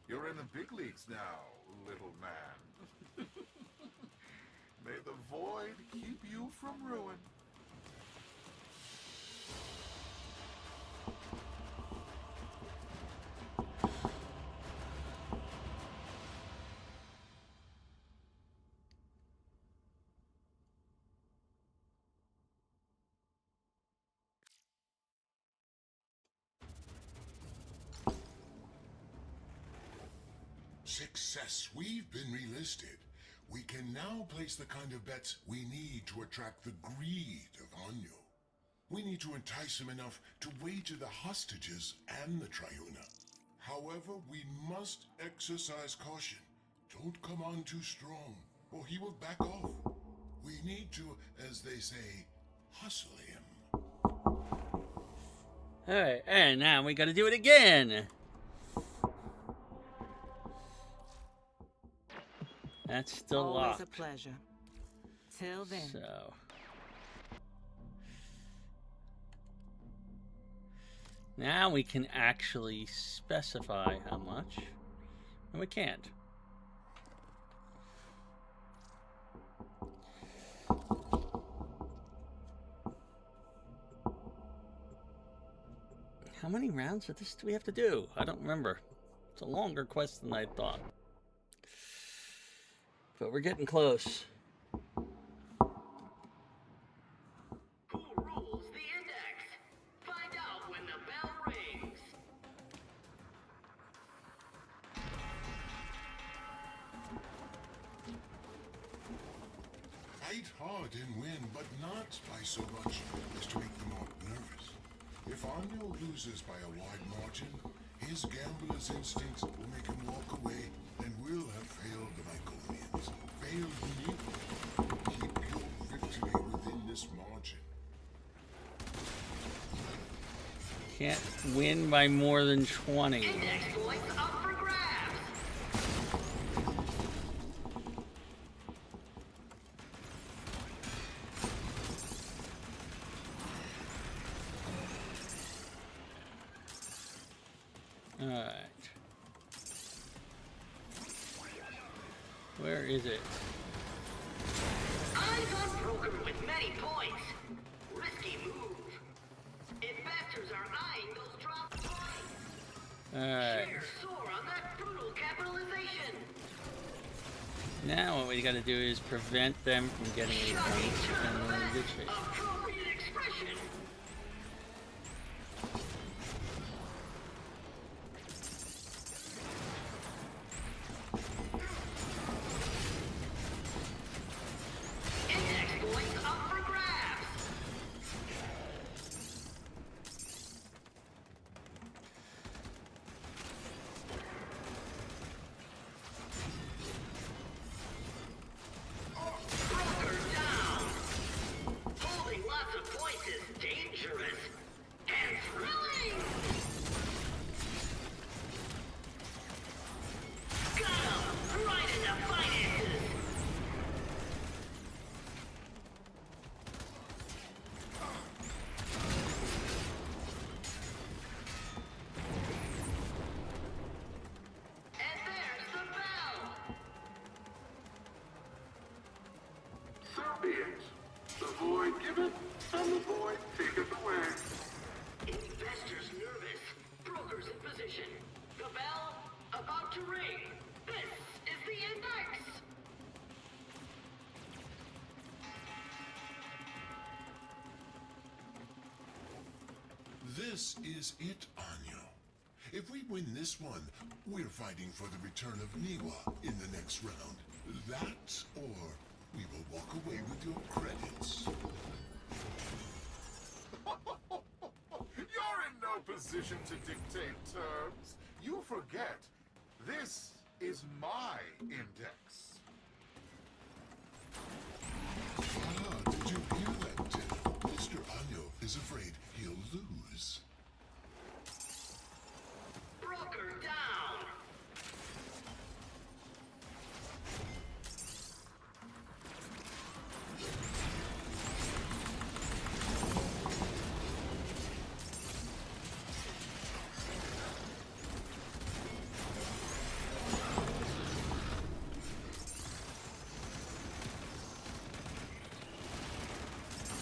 You're in the big leagues now, little man. May the void keep you from ruin. Success. We've been relisted. We can now place the kind of bets we need to attract the greed of Hanyo. We need to entice him enough to wager the hostages and the Triuna. However, we must exercise caution. Don't come on too strong, or he will back off. We need to, as they say, hustle him. Alright, and now we gotta do it again. That's still Always locked. a pleasure. Till then. So now we can actually specify how much, and we can't. How many rounds of this do we have to do? I don't remember. It's a longer quest than I thought. But we're getting close. Who rules the index? Find out when the bell rings. Fight hard and win, but not by so much as to make them all nervous. If Hanyo loses by a wide margin, his gambler's instincts will make him walk away, and we'll have failed the Myconians. Failed me. Keep your victory within this margin. Can't win by more than 20. Index points up for grabs. Alright. Where is it? Eyes on broker with many points. Risky move. Investors are eyeing those drop points. Alright. Shares soar on that brutal capitalization. Now what we gotta do is prevent them from getting any points, and we're in good shape. Appropriate expression. Index points up for grabs. Broker down. Holding lots of points is dangerous and thrilling. Got him right in the finances. And there's the bell. So be it. The void giveth, and the void taketh away. Investors nervous. Brokers in position. The bell about to ring. This is the index. This is it, Anyo. If we win this one, we're fighting for the return of Niwa in the next round. That, or we will walk away with your credits. You're in no position to dictate terms. You forget, this is my index. Ah, did you hear that, Tim? Mr. Anyo is afraid he'll lose. Broker down!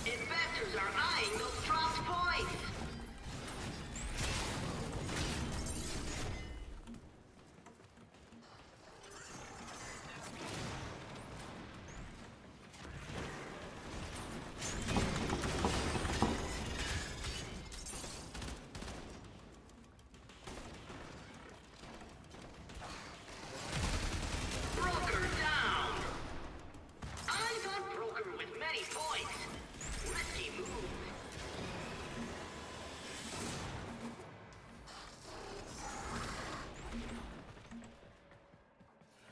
Investors are eyeing those dropped points! Broker down! Eyes on Broker with many points. Risky move.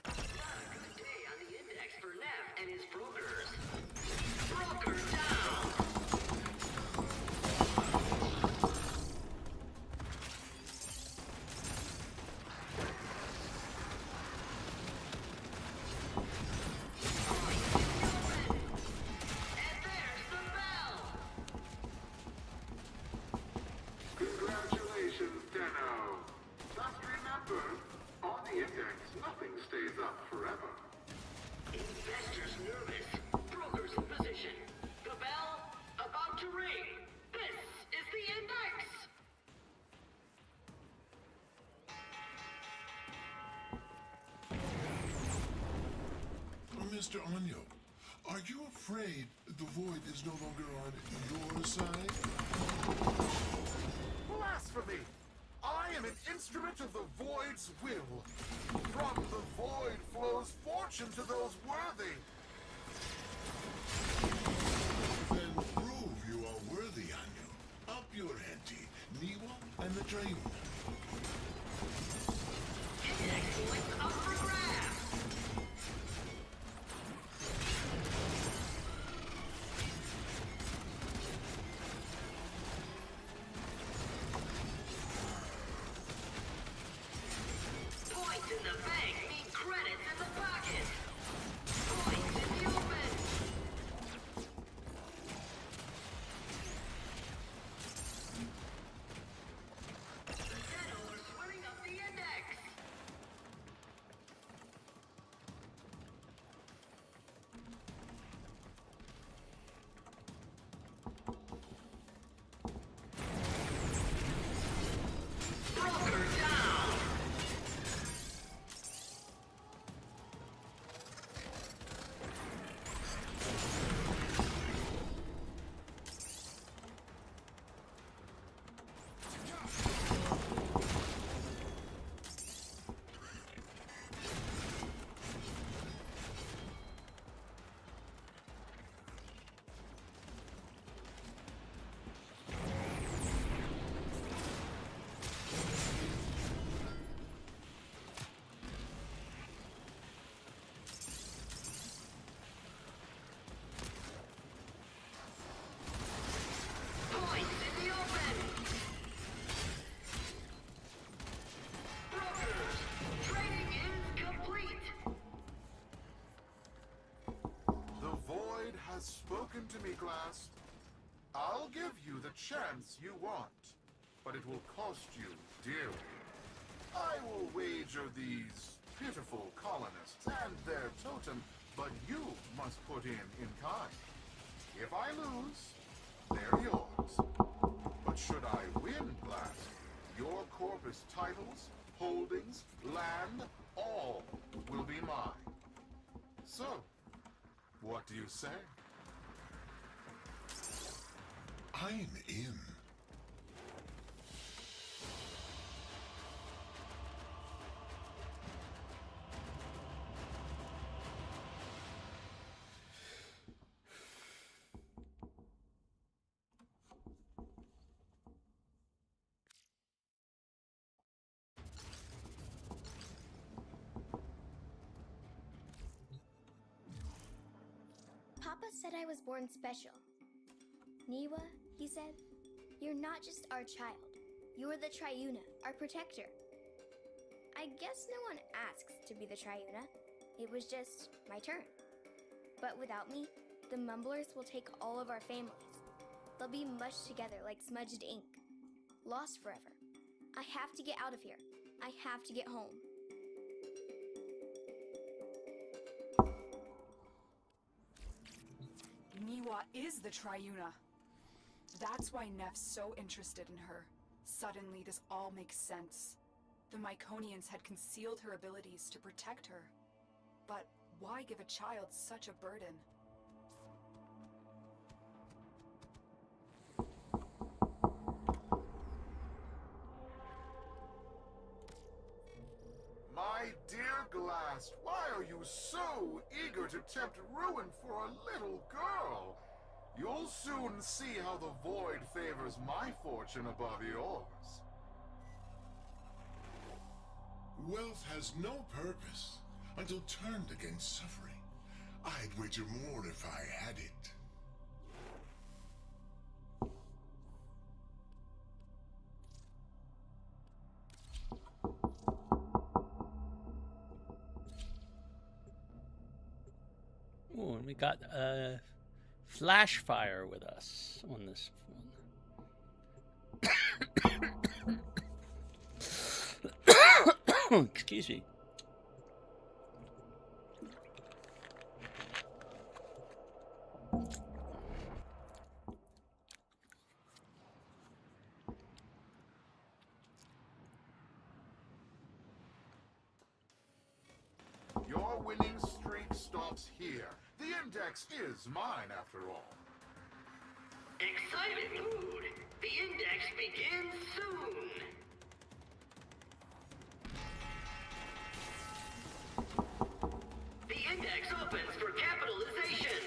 Not a good day on the index for Neff and his brokers. Broker down! And there's the bell! Congratulations, Deno. Just remember, on the index, nothing stays up forever. Investors nervous. Brokers in position. The bell about to ring. This is the index! Mr. Anyo, are you afraid the void is no longer on your side? Blasphemy! I am an instrument of the void's will. From the void flows fortune to those worthy. Then prove you are worthy, Anyo. Up your ante, Niwa and the Drain. Index points up for grabs! Points in the bank mean credits in the pocket! Points in the open! The Deno are swimming up the index! Broker down! Points in the open! Brokers, trading is complete! The void has spoken to me, Glass. I'll give you the chance you want, but it will cost you dearly. I will wager these pitiful colonists and their totem, but you must put in kind. If I lose, they're yours. But should I win, Glass, your corpus titles, holdings, land, all will be mine. So, what do you say? I'm in. Papa said I was born special. Niwa, he said, you're not just our child. You're the Triuna, our protector. I guess no one asks to be the Triuna. It was just my turn. But without me, the Mumblers will take all of our families. They'll be mushed together like smudged ink. Lost forever. I have to get out of here. I have to get home. Niwa is the Triuna. That's why Neff's so interested in her. Suddenly, this all makes sense. The Myconians had concealed her abilities to protect her. But why give a child such a burden? My dear Glass, why are you so eager to tempt ruin for a little girl? You'll soon see how the void favors my fortune above yours. Wealth has no purpose until turned against suffering. I'd wager more if I had it. Oh, and we got flash fire with us on this one. Excuse me. Your winning streak stops here. The index is mine, after all. Excited mood. The index begins soon. The index opens for capitalization.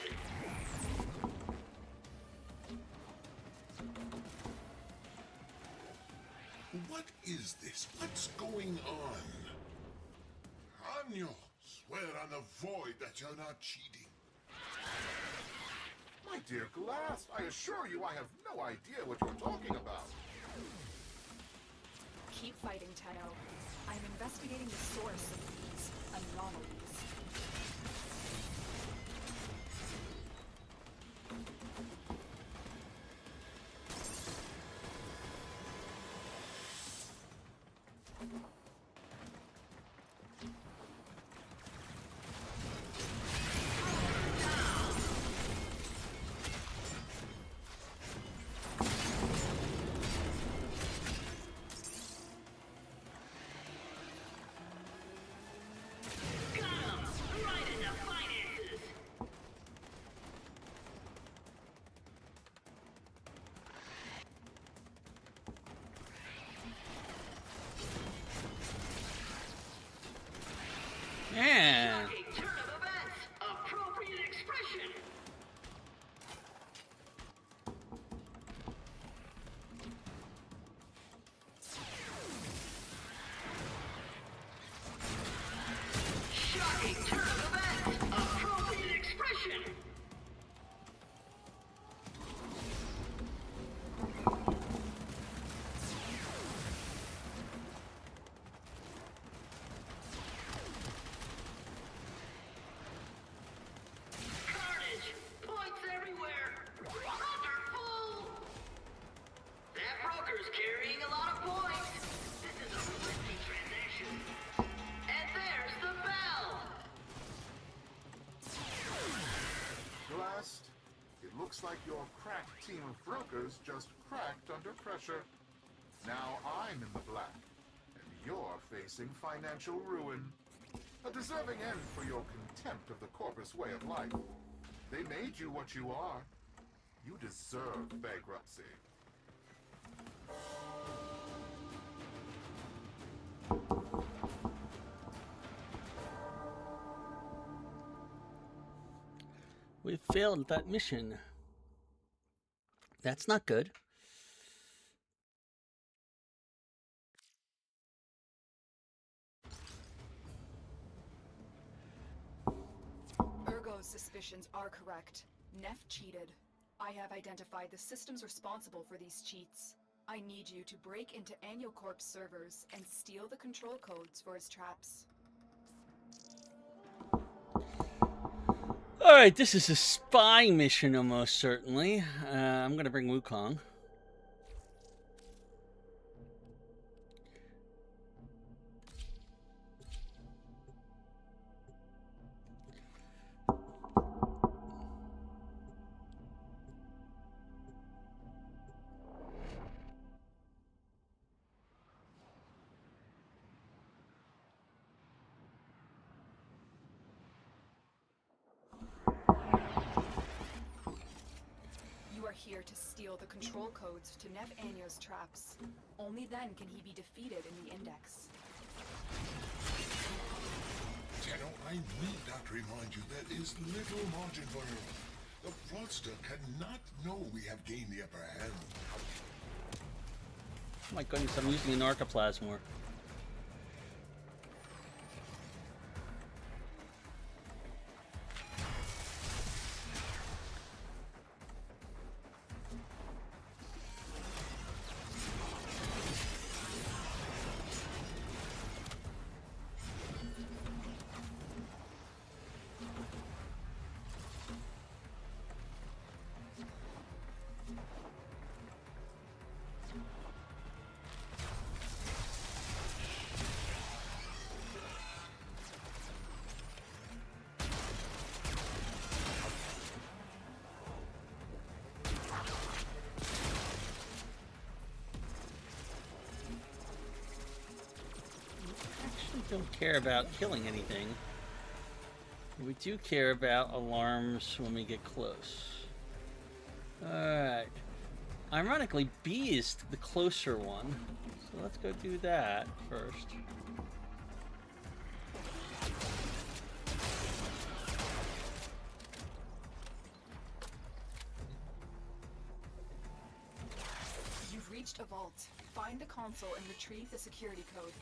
What is this? What's going on? Hanyo, swear on the void that you're not cheating. My dear Glass, I assure you I have no idea what you're talking about. Keep fighting, Tenno. I'm investigating the source of these anomalies. Yeah. Turn of events. Appropriate expression. Shocking turn of events. Appropriate expression. Carnage. Points everywhere. Wonderful. That broker's carrying a lot of points. This is a risky transaction. And there's the bell. Blast, it looks like your crack team of brokers just cracked under pressure. Now I'm in the black, and you're facing financial ruin. A deserving end for your contempt of the corpus way of life. They made you what you are. You deserve bankruptcy. We failed that mission. That's not good. Ergo's suspicions are correct. Neff cheated. I have identified the systems responsible for these cheats. I need you to break into Aniocorp's servers and steal the control codes for his traps. All right, this is a spy mission almost certainly. I'm going to bring Wukong. You are here to steal the control codes to Neff Anio's traps. Only then can he be defeated in the Index. Tenno, I need not remind you there is little margin for error. The fraudster cannot know we have gained the upper hand. Oh my goodness, I'm using an Arcoplasmor. Don't care about killing anything. We do care about alarms when we get close. Alright. Ironically, B is the closer one. So let's go do that first. You've reached a vault. Find the console and retrieve the security code.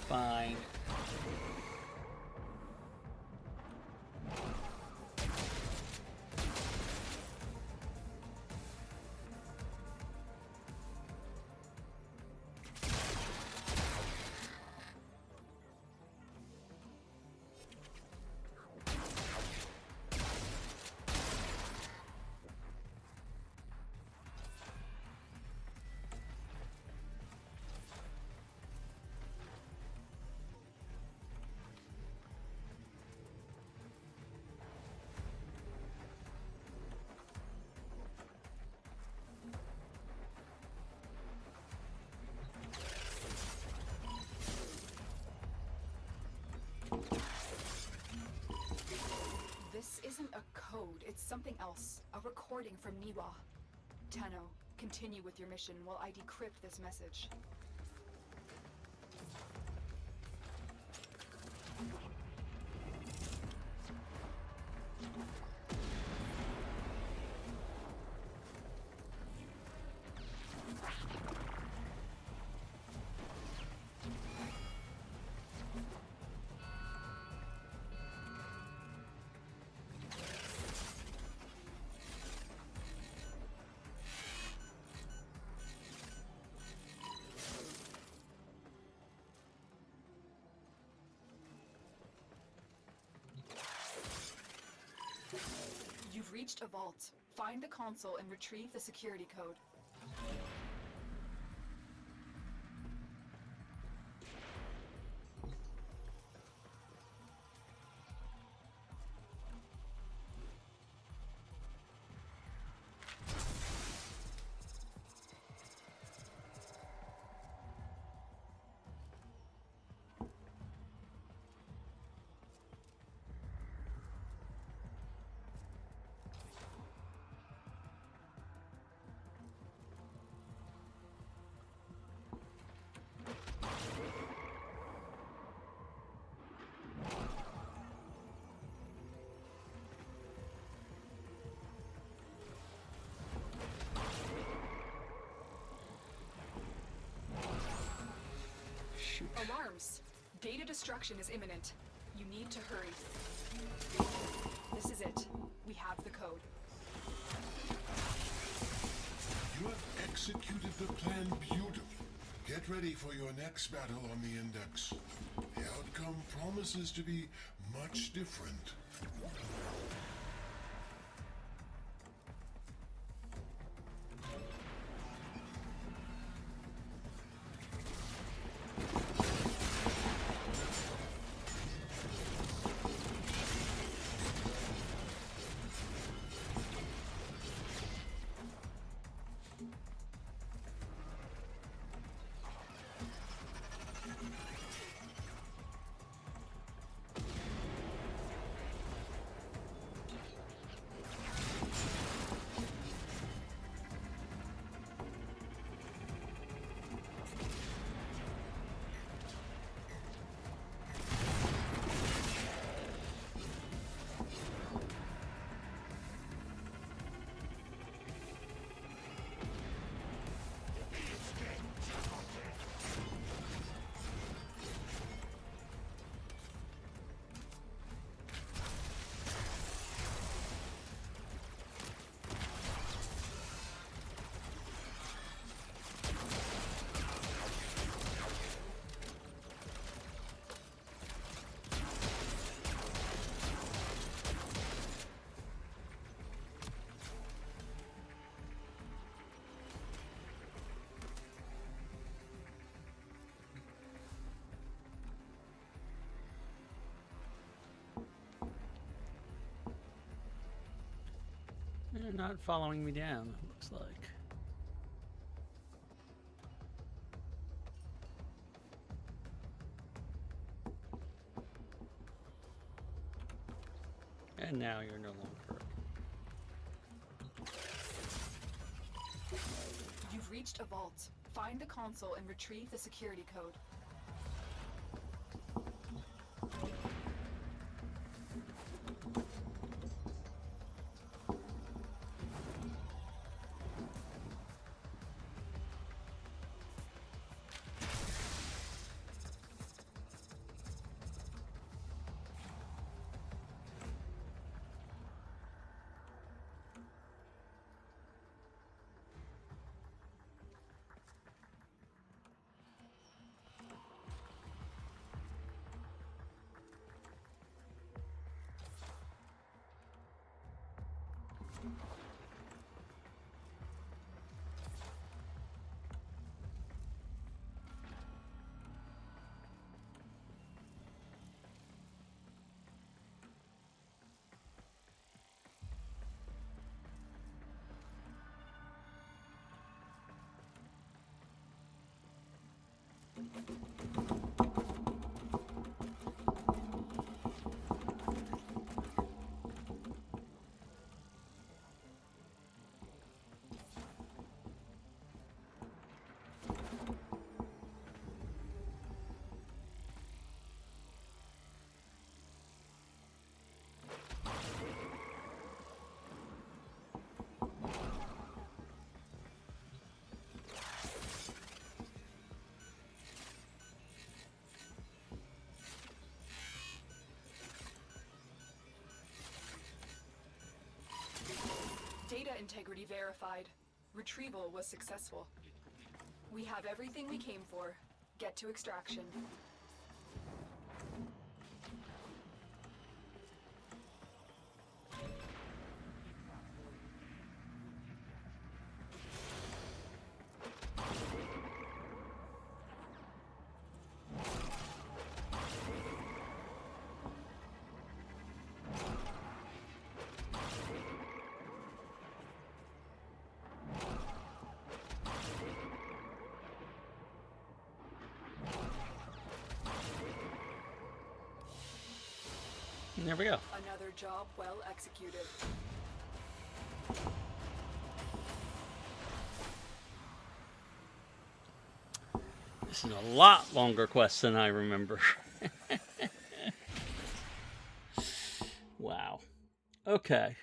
Fine. This isn't a code, it's something else. A recording from Niwa. Tenno, continue with your mission while I decrypt this message. You've reached a vault. Find the console and retrieve the security code. close. Data destruction is imminent. You need to hurry. This is it. We have the code. You have executed the plan beautifully. Get ready for your next battle on the Index. The outcome promises to be much different. They're not following me down, it looks like. And now you're no longer. You've reached a vault. Find the console and retrieve the security code. Data integrity verified. Retrieval was successful. We have everything we came for. Get to extraction. And there we go. Another job well executed. This is a lot longer quest than I remember. Wow. Okay.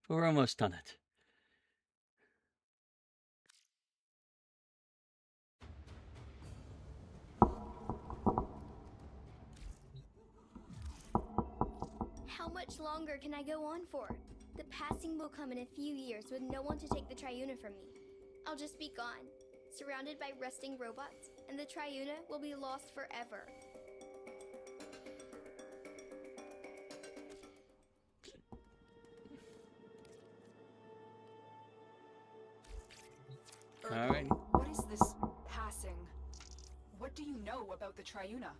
We're almost done it. how much longer can I go on for? The passing will come in a few years with no one to take the Triuna from me. I'll just be gone, surrounded by rusting robots, and the Triuna will be lost forever. All right. What is this passing? What do you know about the Triuna?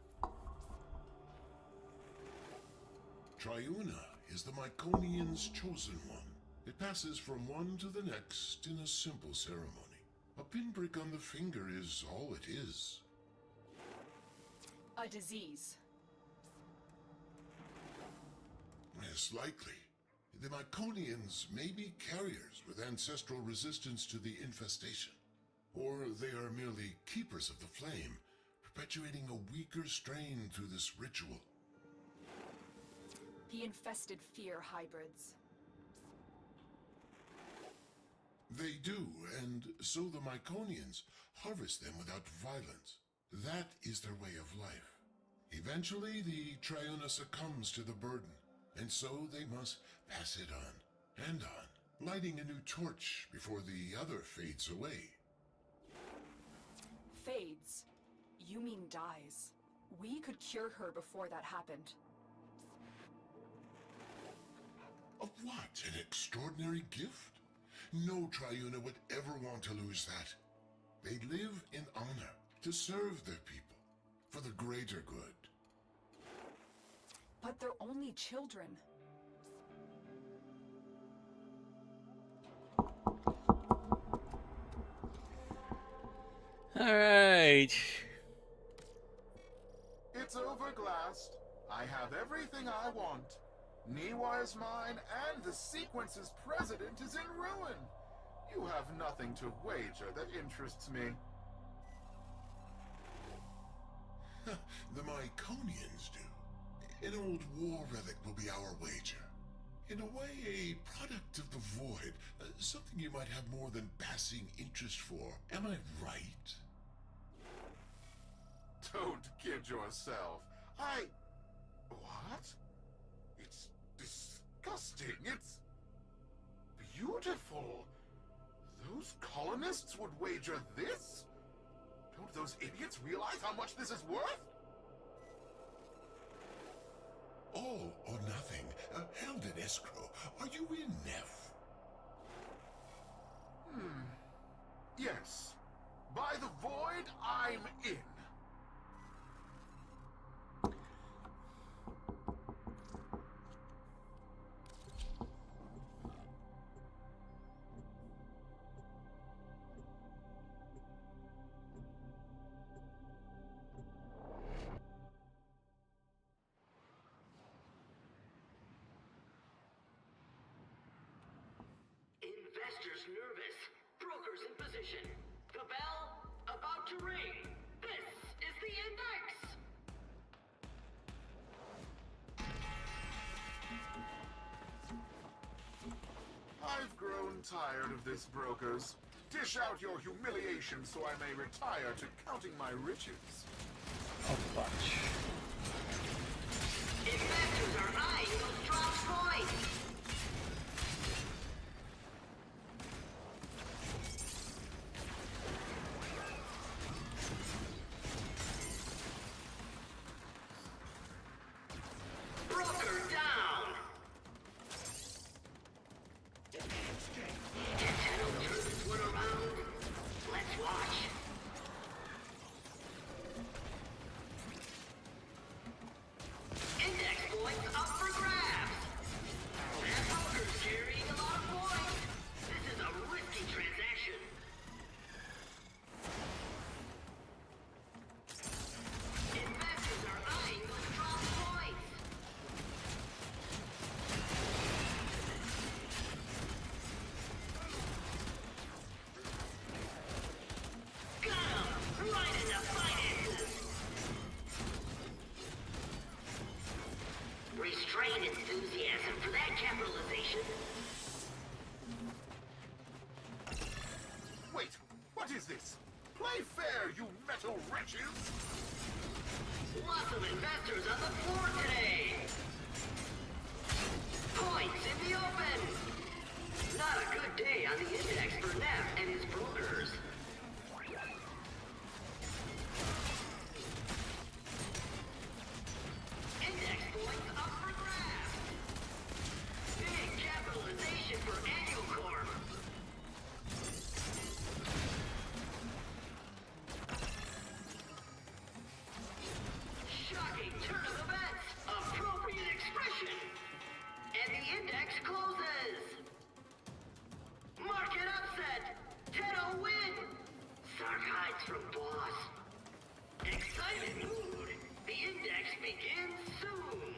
Triuna is the Myconian's chosen one. It passes from one to the next in a simple ceremony. A pinprick on the finger is all it is. A disease. Yes, likely. The Myconians may be carriers with ancestral resistance to the infestation. Or they are merely keepers of the flame, perpetuating a weaker strain through this ritual. The infested fear hybrids. They do, and so the Myconians harvest them without violence. That is their way of life. Eventually, the Triuna succumbs to the burden, and so they must pass it on, and on, lighting a new torch before the other fades away. Fades? You mean dies. We could cure her before that happened. Of what? An extraordinary gift? No Triuna would ever want to lose that. They live in honor, to serve their people, for the greater good. But they're only children. All right. It's overglassed. I have everything I want. Niwa is mine, and the Sequence's president is in ruin. You have nothing to wager that interests me. The Myconians do. An old war relic will be our wager. In a way, a product of the void. Something you might have more than passing interest for. Am I right? Don't kid yourself. What? It's disgusting. It's beautiful. Those colonists would wager this? Don't those idiots realize how much this is worth? All or nothing. Held in escrow. Are you in, Neff? Yes. By the void, I'm in. Investors nervous. Brokers in position. The bell about to ring. This is the index. I've grown tired of this, brokers. Dish out your humiliation so I may retire to counting my riches. Oh, fudge. Investors are eyeing those drop points. Broker down. Nintendo turn this one around. Let's watch. Index points up for grabs. That broker's carrying a lot of points. This is a risky transaction. Investors are eyeing those drop points. Got him! Right in the finances! Restrain enthusiasm for that capitalization. Wait, what is this? Play fair, you metal wretches! Lots of investors on the floor today. points in the open. Not a good day on the index for Neff and his brokers. Index points up for grabs. Big capitalization for Annual Corp. Shocking turn of events. Appropriate expression. And the index closes. Market upset. 10-0 win. Sark hides from boss. Excited mood. The index begins soon.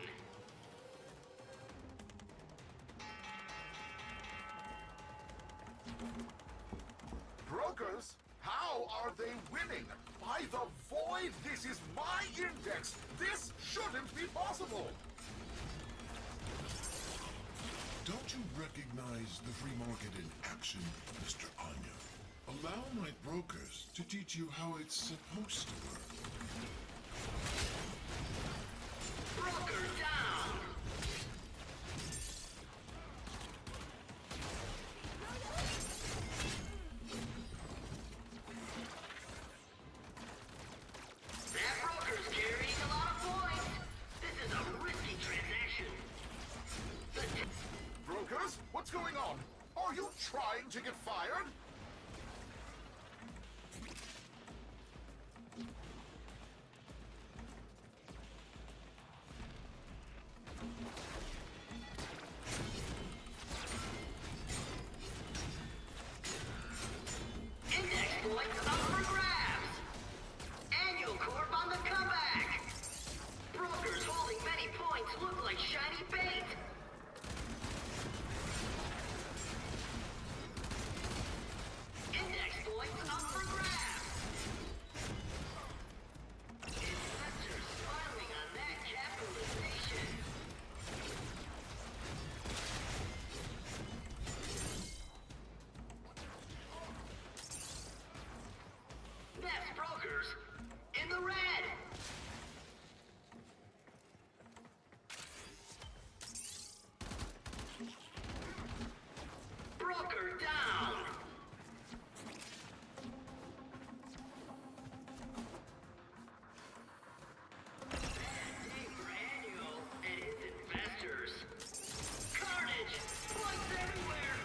Brokers? How are they winning? By the void, this is my index! This shouldn't be possible! Don't you recognize the free market in action, Mr. Anya? Allow my brokers to teach you how it's supposed to work. Broker down. That broker's carrying a lot of points. This is a risky transaction. Brokers? What's going on? Are you trying to get fired? Index points up for grabs. Annual Corp on the comeback. Brokers holding many points look like shiny bait. Index points up for grabs. Investors smiling on that capitalization. Next brokers in the red. Broker down. Bad day for Annual and his investors. Carnage, points everywhere.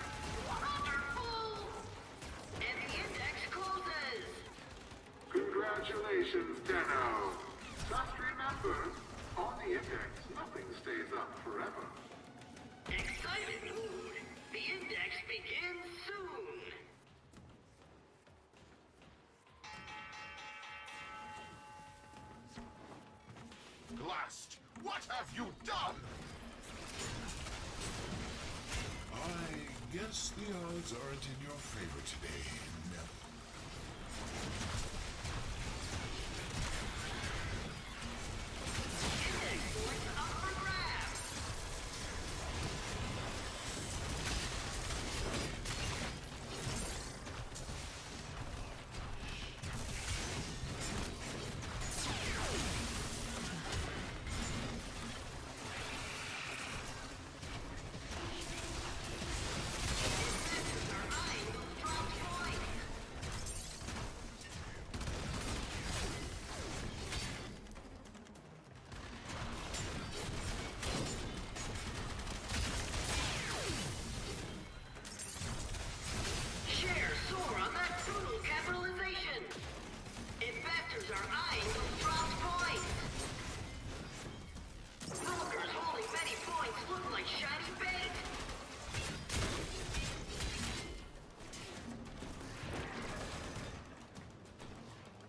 Wonderful. And the index closes. Congratulations, Deno. Just remember, on the index, nothing stays up forever. Excited mood. The index begins soon. Blast! What have you done? I guess the odds aren't in your favor today, Neville. Index points up for grabs. Investors are eyeing those dropped points. Shares soar on that brutal capitalization. Investors are eyeing those dropped points. Brokers holding many points look like shiny bait.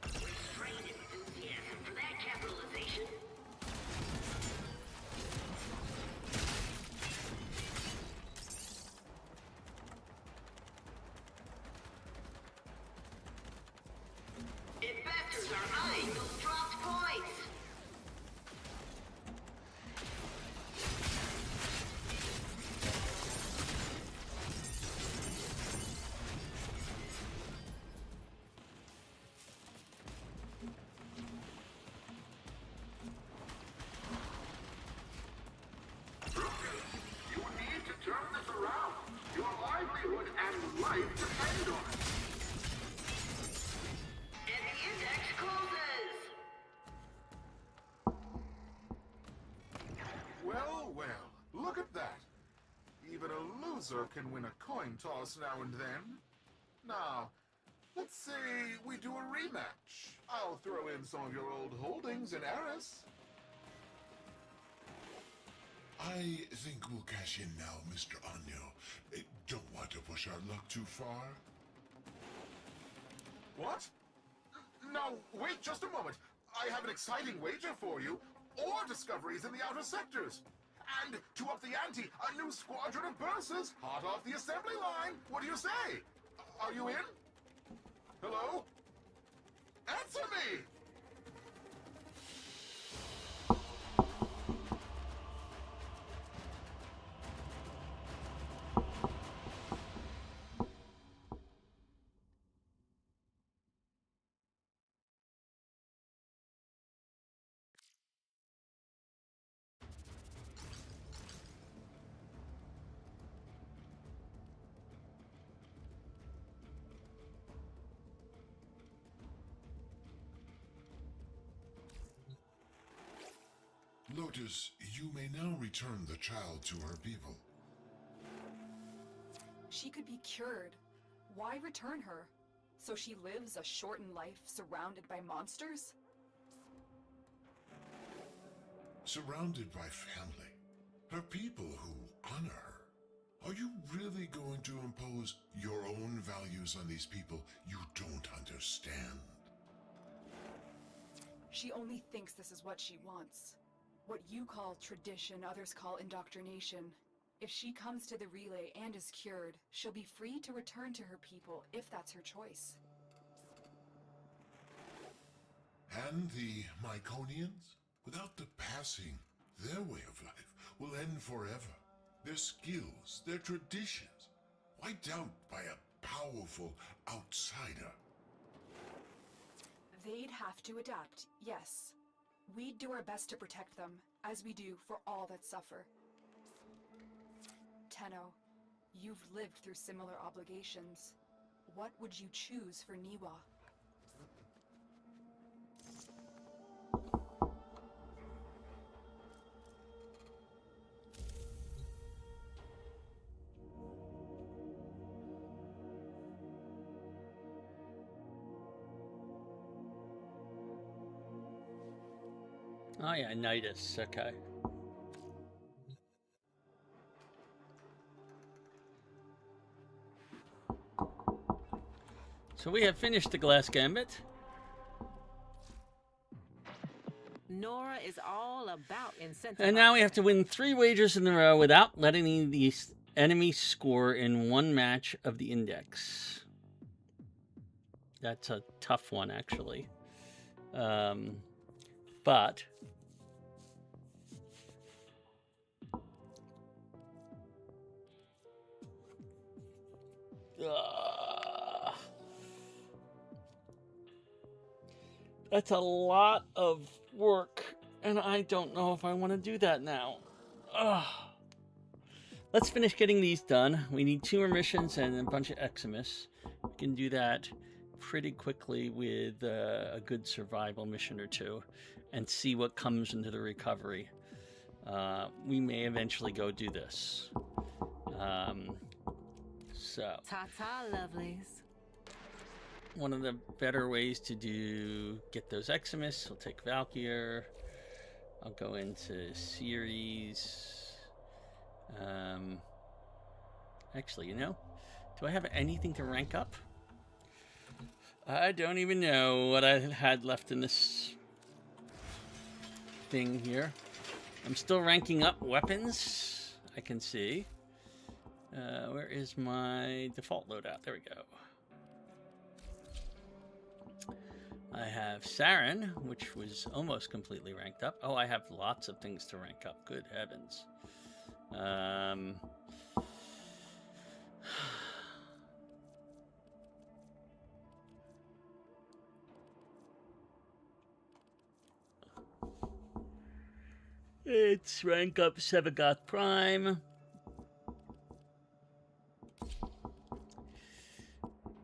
Restrained enthusiasm for that capitalization. Investors are eyeing those dropped points. can win a coin toss now and then. Now, let's say we do a rematch. I'll throw in some of your old holdings in Eris. I think we'll cash in now, Mr. Anyo. Don't want to push our luck too far. What? Now, wait just a moment. I have an exciting wager for you. Ore discoveries in the outer sectors. And to up the ante, a new squadron of bursars hot off the assembly line. What do you say? Are you in? Hello? Answer me! Lotus, you may now return the child to her people. She could be cured. Why return her? So she lives a shortened life surrounded by monsters? Surrounded by family. Her people who honor her. Are you really going to impose your own values on these people you don't understand? She only thinks this is what she wants. What you call tradition, others call indoctrination. If she comes to the relay and is cured, she'll be free to return to her people if that's her choice. And the Myconians? Without the passing, their way of life will end forever. Their skills, their traditions, wiped out by a powerful outsider. They'd have to adapt, yes. We'd do our best to protect them, as we do for all that suffer. Tenno, you've lived through similar obligations. What would you choose for Niwa? Oh yeah, Nidus, okay. So we have finished the Glass Gambit. Nora is all about incentive. And now we have to win 3 wagers in a row without letting the enemy score in one match of the index. That's a tough one, actually. But that's a lot of work, and I don't know if I want to do that now. Let's finish getting these done. We need 2 more missions and a bunch of Eximus. We can do that pretty quickly with a good survival mission or 2 and see what comes into the recovery. We may eventually go do this. So Ta-ta, lovelies. one of the better ways to get those Eximus, we'll take Valkyr. I'll go into series. Actually, you know, do I have anything to rank up? I don't even know what I had left in this thing here. I'm still ranking up weapons, I can see. Where is my default loadout? There we go. I have Saren, which was almost completely ranked up. Oh, I have lots of things to rank up. Good heavens. It's rank up Sevagoth Prime.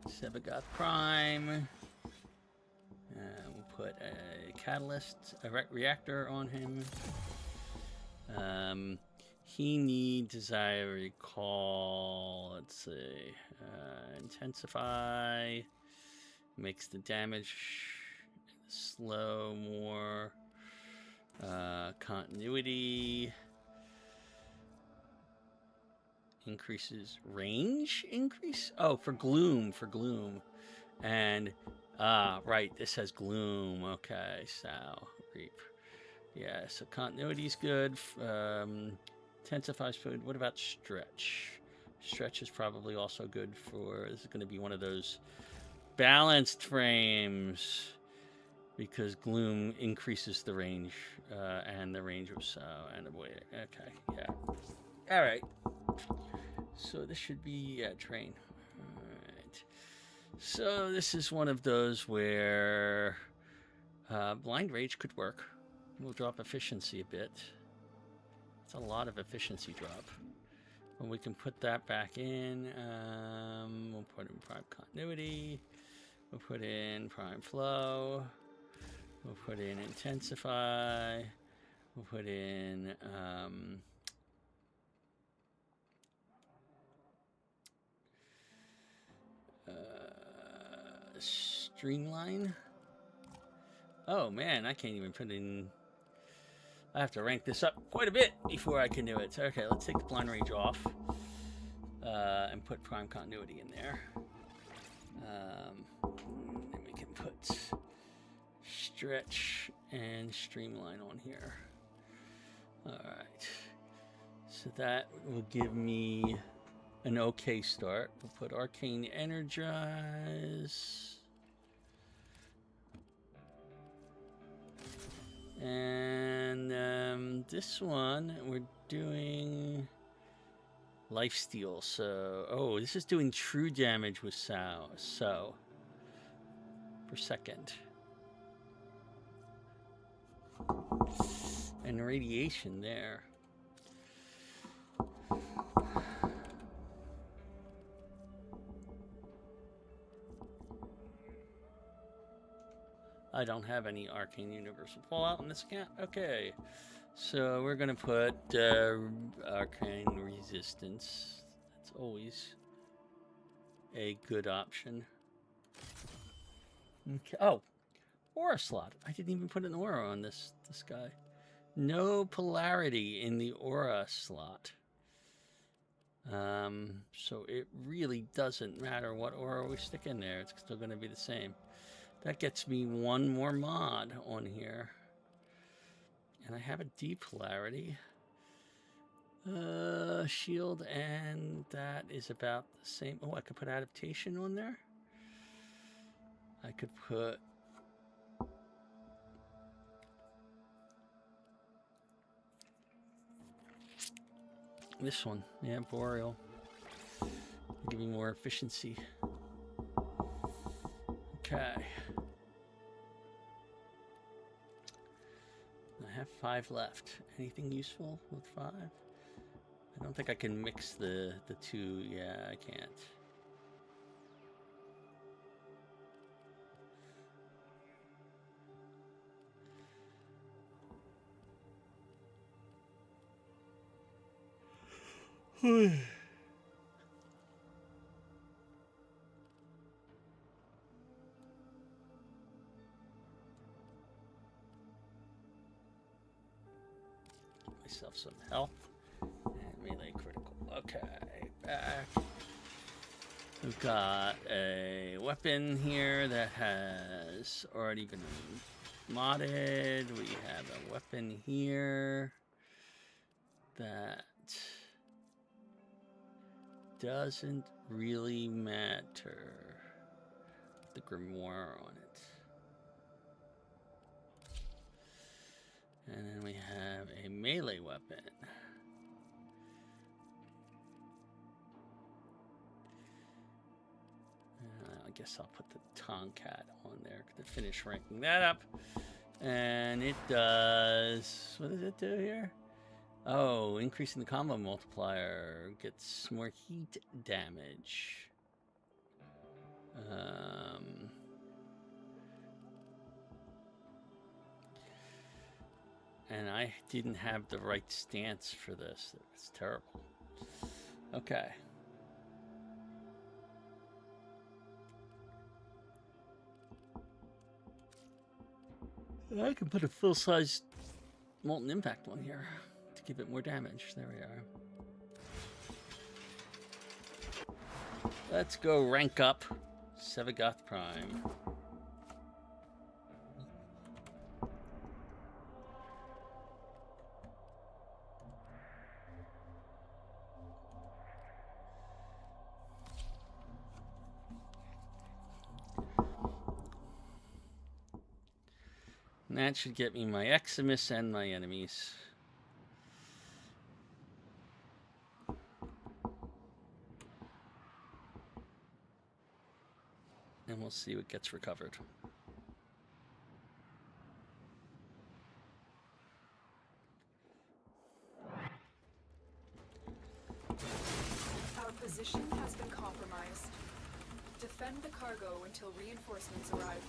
Sevagoth Prime. We'll put a catalyst, a reactor on him. He needs, as I recall, let's see, intensify, makes the damage slow more, continuity, increases range increase? Oh, for gloom, And, right, this has gloom, okay, so, reap. Yeah, so continuity's good, intensifies food. What about stretch? Stretch is probably also good for, this is going to be one of those balanced frames because gloom increases the range and the range of and the way. Okay, yeah. All right. So this should be train. All right. So this is one of those where blind rage could work. We'll drop efficiency a bit. It's a lot of efficiency drop. But we can put that back in. We'll put in prime continuity. We'll put in prime flow. We'll put in intensify. We'll put in streamline. Oh man, I can't even put in. I have to rank this up quite a bit before I can do it. So, okay, let's take the blind range off and put prime continuity in there. Then we can put stretch and streamline on here. All right. So that will give me an okay start. We'll put arcane energize. And this one, we're doing lifesteal. So, oh, this is doing true damage with so per second. And radiation there. I don't have any arcane universal fallout in this account. Okay, so we're gonna put arcane resistance. That's always a good option. Okay. Oh, aura slot. I didn't even put an aura on this guy. No polarity in the aura slot. So it really doesn't matter what aura we stick in there. It's still gonna be the same. That gets me one more mod on here. And I have a depolarity. Shield, and that is about the same. Oh, I could put adaptation on there. I could put this one. Yeah, boreal. Give me more efficiency. Okay. I have 5 left. Anything useful with 5? I don't think I can mix the two. Yeah, I can't. Myself some health and melee critical. Okay, back. We've got a weapon here that has already been modded. We have a weapon here that doesn't really matter. The grimoire on it. And then we have a melee weapon. I guess I'll put the Tomcat on there to finish ranking that up. And it does... What does it do here? Oh, increasing the combo multiplier. Gets more heat damage. And I didn't have the right stance for this. It's terrible. Okay. I can put a full-size Molten Impact one here to give it more damage. There we are. Let's go rank up Sevagoth Prime. And that should get me my Eximus and my enemies. And we'll see what gets recovered. Our position has been compromised. Defend the cargo until reinforcements arrive.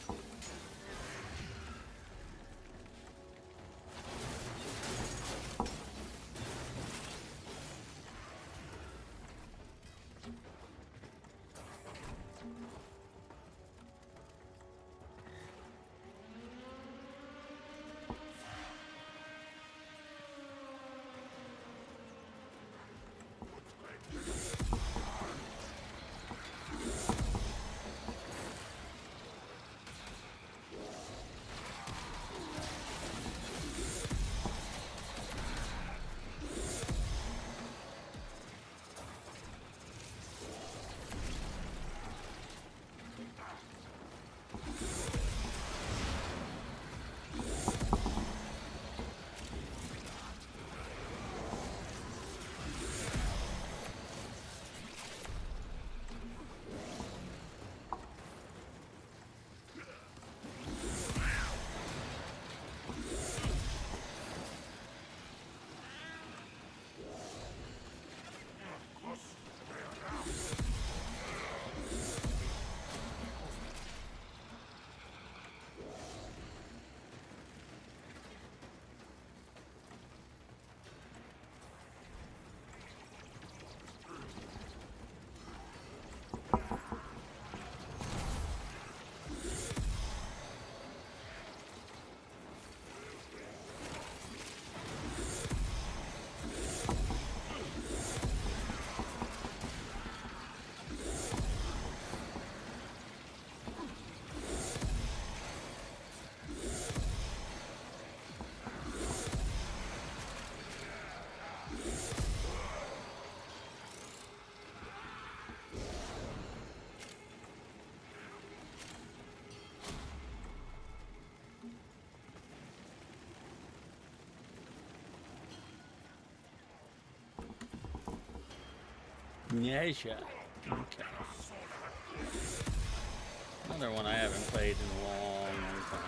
Nisha. Okay. Another one I haven't played in a long time.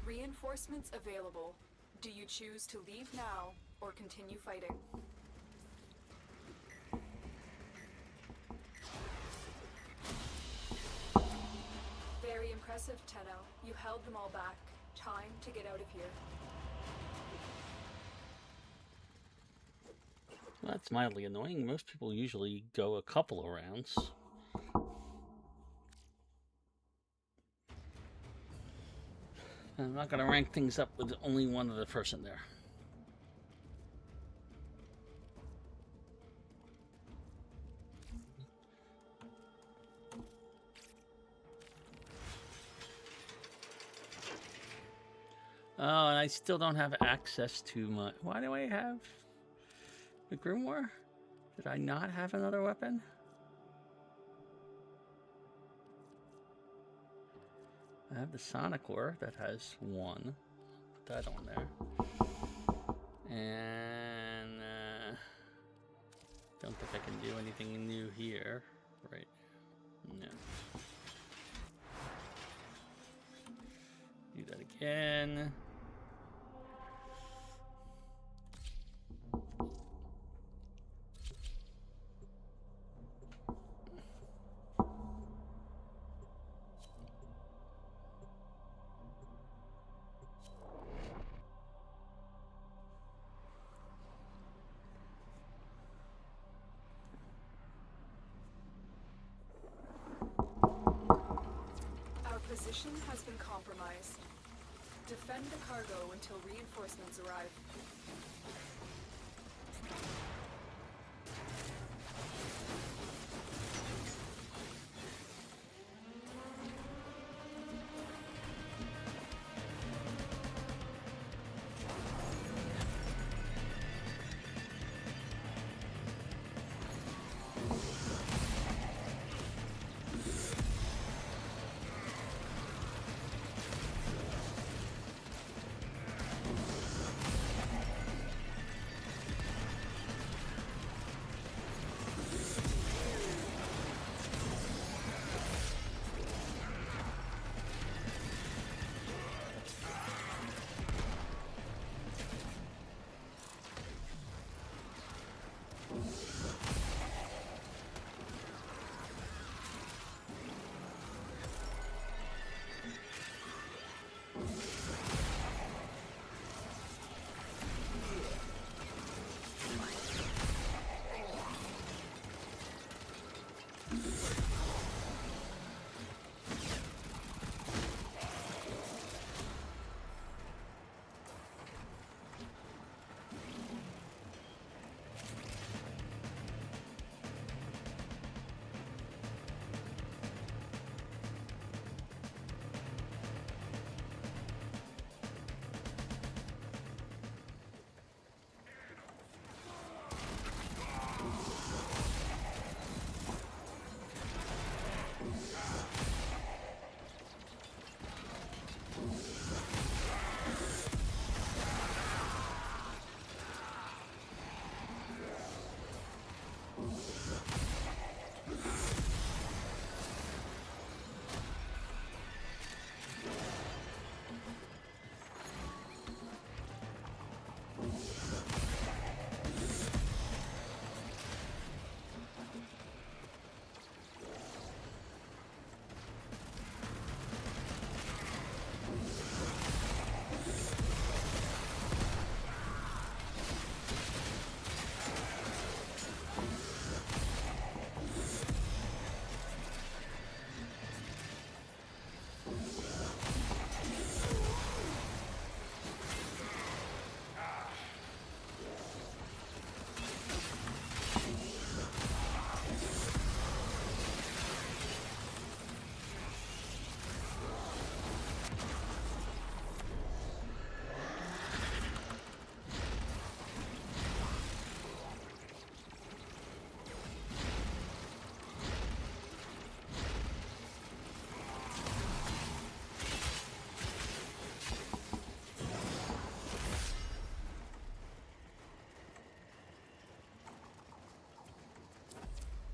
Reinforcements available. Do you choose to leave now or continue fighting? Very impressive, Tenno. You held them all back. Time to get out of here. Well, that's mildly annoying. Most people usually go a couple of rounds. I'm not going to rank things up with only one other person there. Oh, and I still don't have access to my... Why do I have the Grimoire? Did I not have another weapon? I have the Sonicor that has one. Put that on there. And don't think I can do anything new here. Right. No. Do that again. Our position has been compromised. Defend the cargo until reinforcements arrive.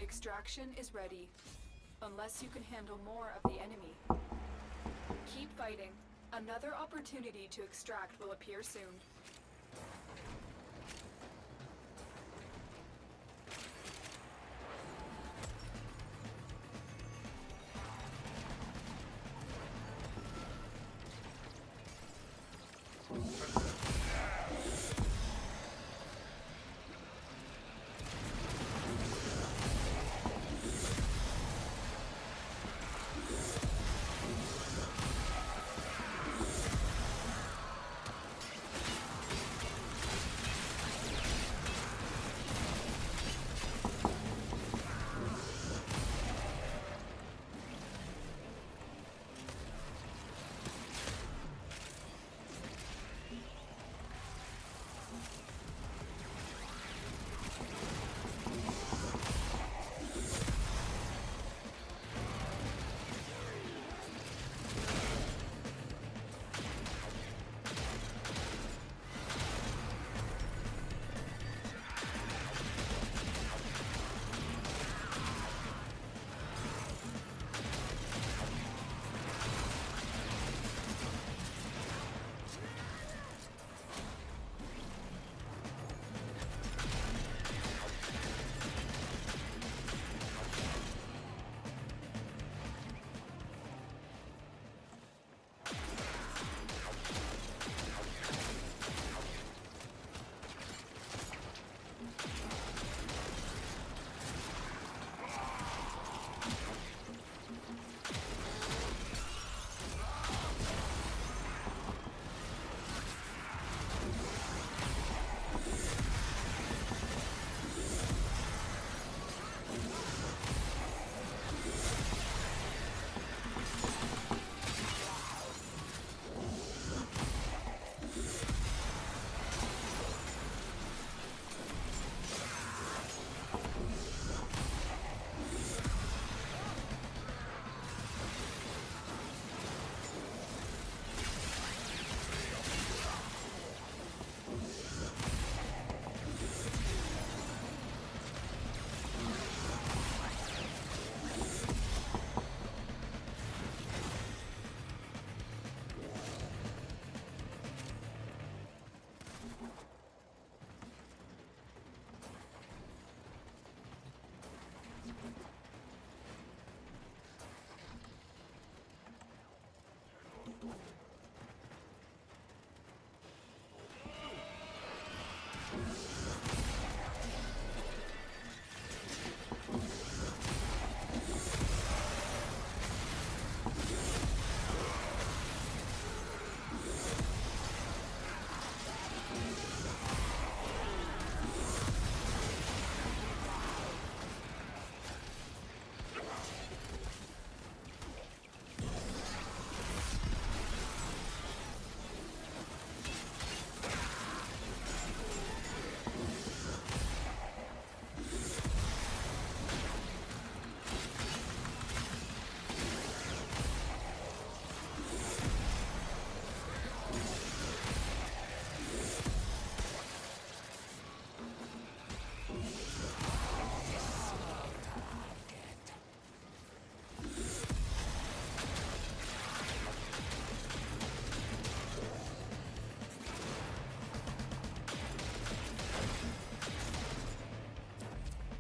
Extraction is ready, unless you can handle more of the enemy. Keep fighting. Another opportunity to extract will appear soon.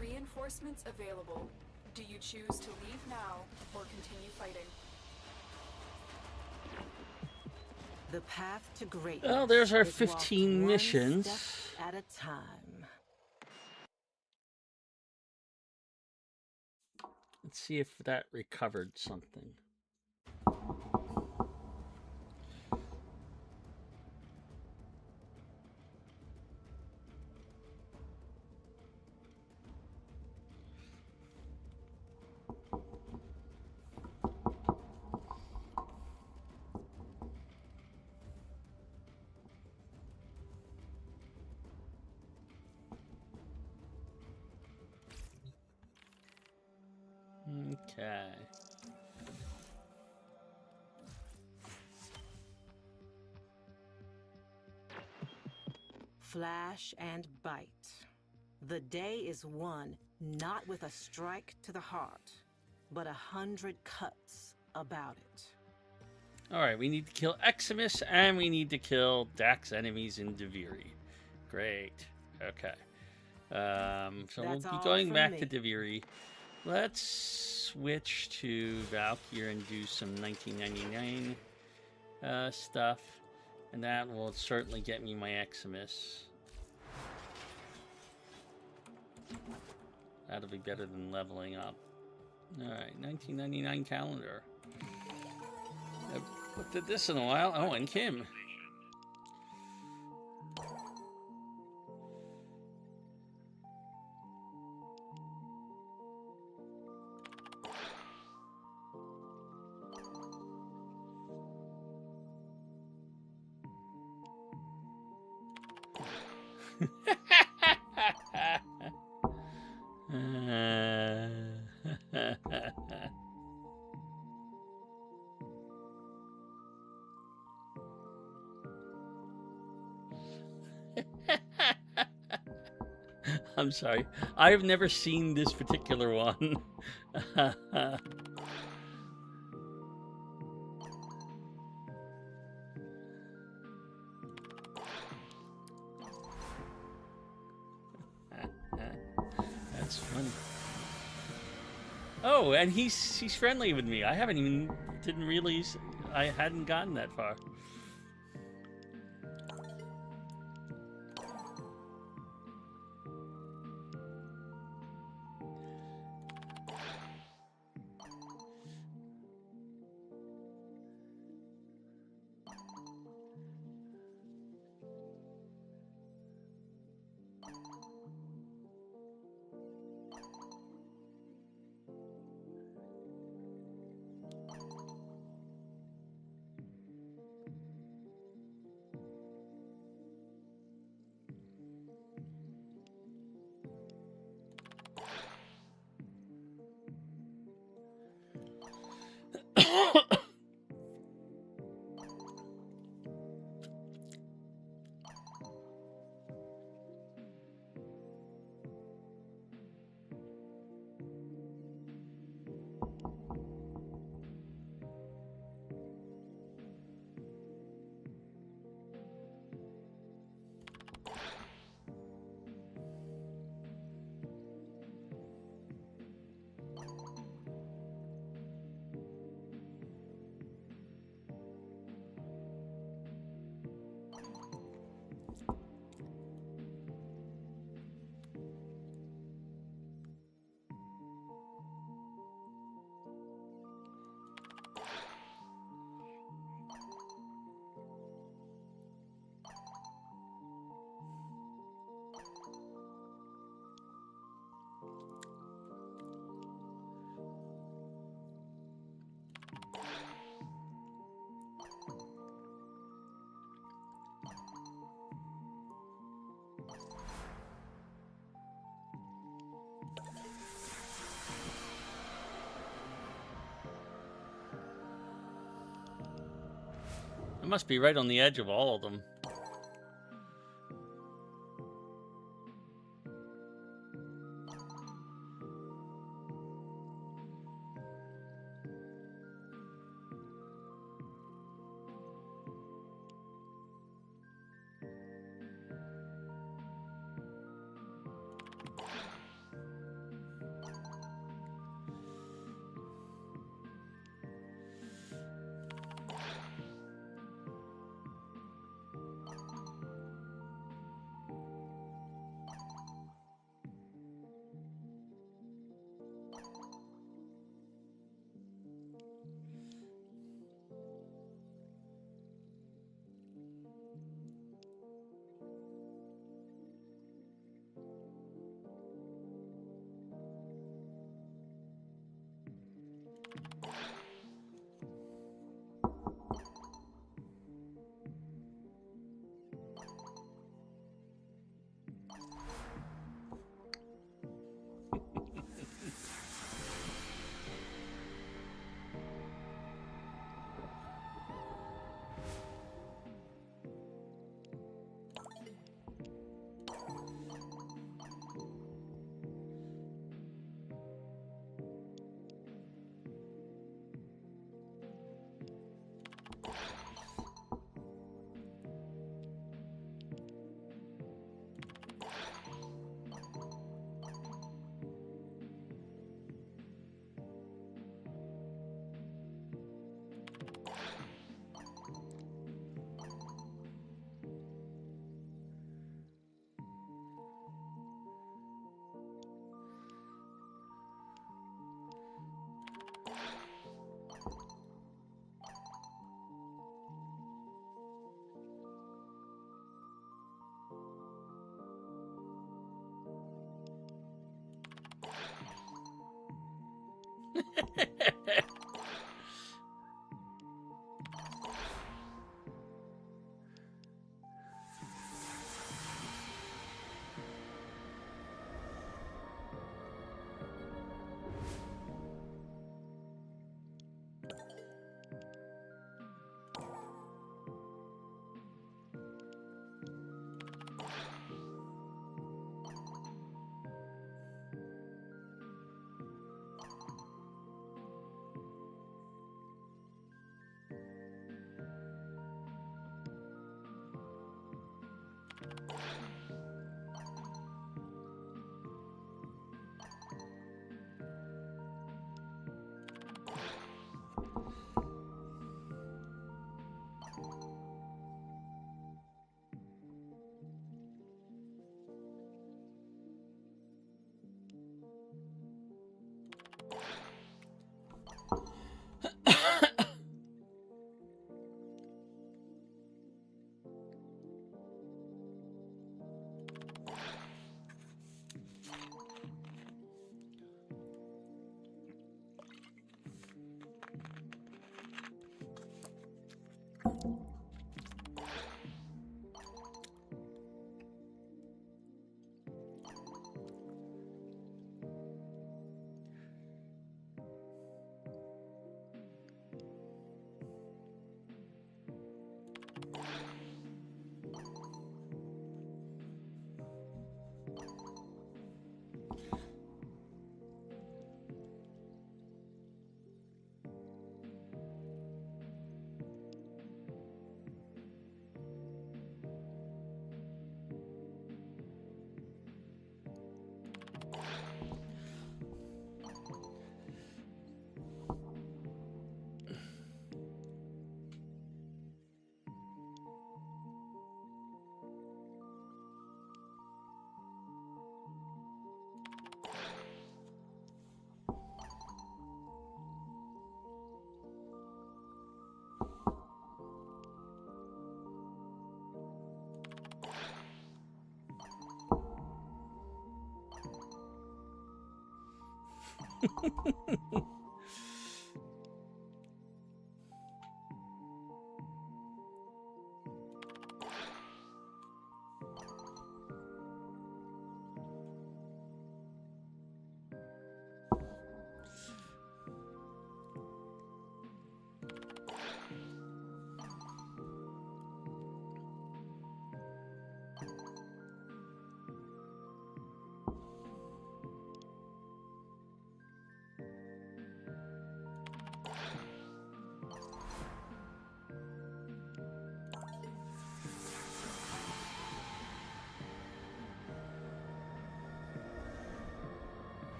Reinforcements available. Do you choose to leave now or continue fighting? The path to greatness. Well, there's our is walked 15 one missions. step at a time. Let's see if that recovered something. Okay. Flash and bite. The day is won not with a strike to the heart, but 100 cuts about it. All right, we need to kill Eximus, and we need to kill Dax enemies in Deviri. Great. Okay. So That's we'll all be going from back me. to Deviri. Let's switch to Valkyr and do some 1999 stuff. And that will certainly get me my Eximus. That'll be better than leveling up. Alright, 1999 calendar. I've looked at this in a while. Oh, and Kim. I'm sorry. I've never seen this particular one. That's funny. Oh, and he's friendly with me. I didn't realize I hadn't gotten that far. It must be right on the edge of all of them.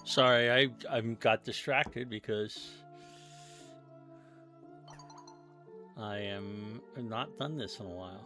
Sorry, I got distracted because I've not done this in a while.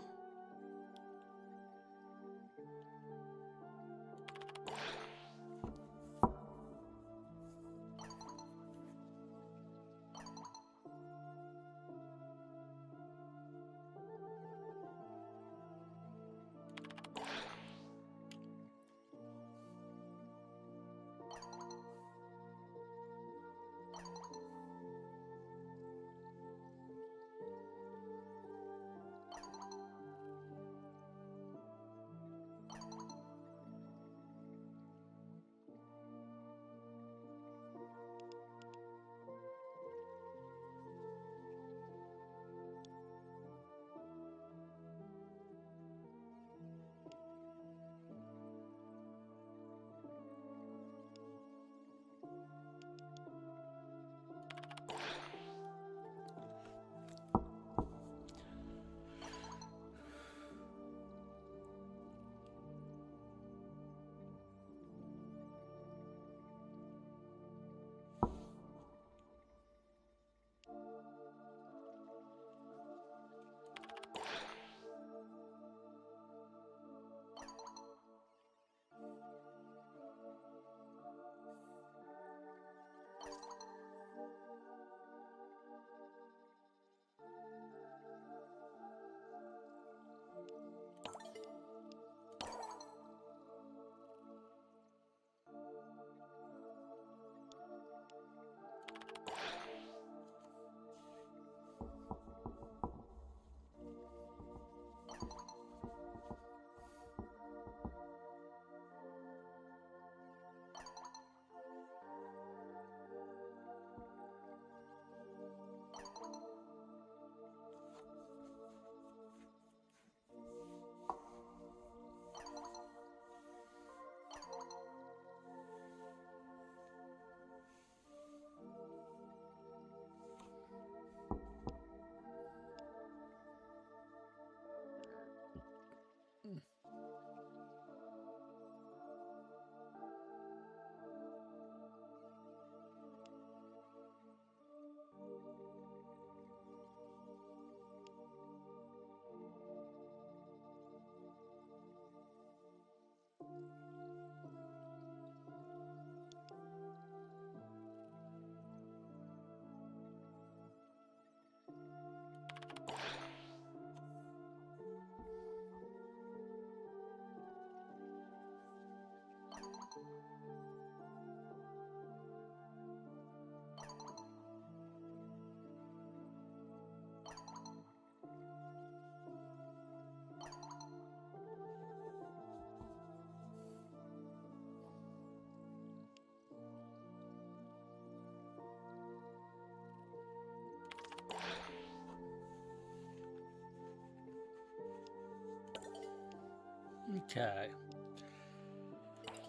Okay.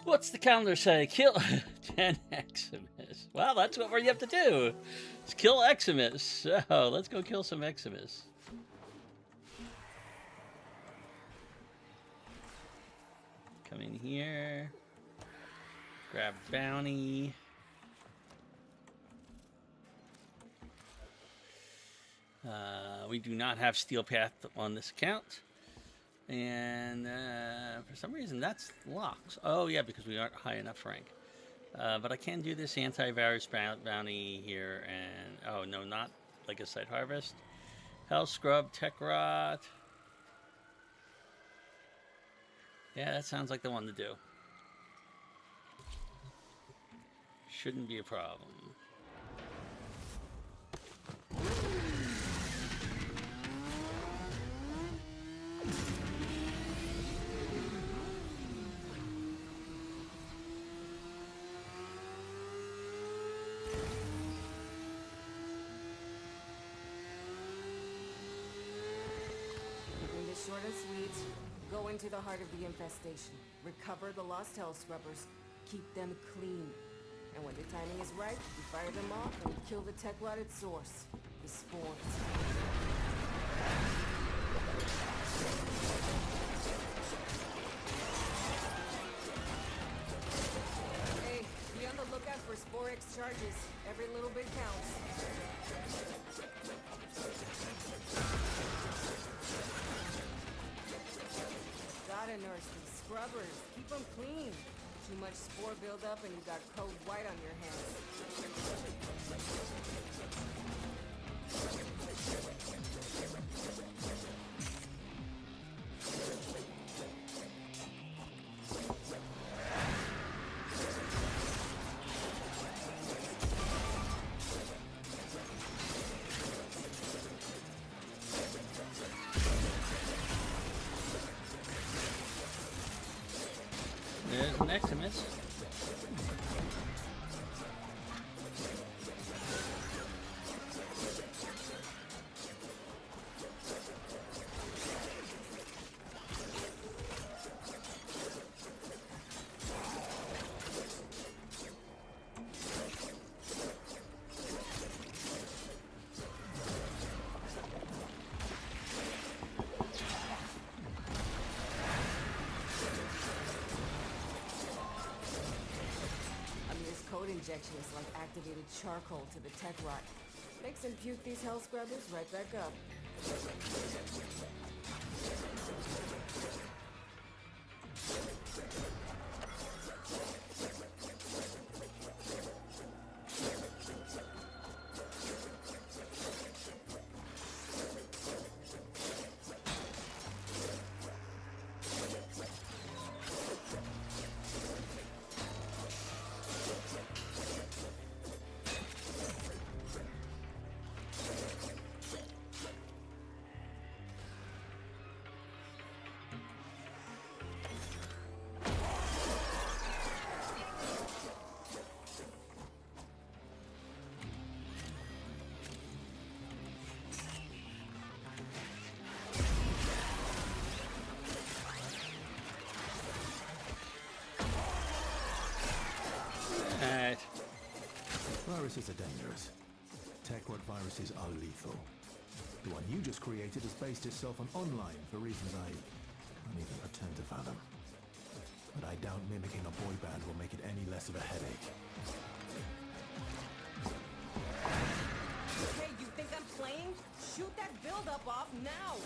What's the calendar say? Kill 10 Eximus. Well, that's what we have to do. Is kill Eximus. So let's go kill some Eximus. Come in here. Grab bounty. We do not have Steel Path on this account. And for some reason that's locked. Oh yeah, because we aren't high enough rank. But I can do this antivirus bounty here, and oh no, not like a site harvest. Hell Scrub, Tech Rot. Yeah, that sounds like the one to do. Shouldn't be a problem. Short and sweet. Go into the heart of the infestation. Recover the lost hell scrubbers. Keep them clean. And when the timing is right, you fire them off and kill the tech rot at source. The spores. Hey, be on the lookout for Spore X charges. Every little bit counts. Gotta nurse these scrubbers. Keep them clean. Too much spore buildup and you got code white on your hands. There's an Eximus. Injection is like activated charcoal to the tech rot. Makes them puke these hell scrubbers right back up. Viruses are dangerous. Tech-rot viruses are lethal. The one you just created has based itself on online for reasons I can't even pretend to fathom. But I doubt mimicking a boy band will make it any less of a headache. Hey, you think I'm playing? Shoot that buildup off now!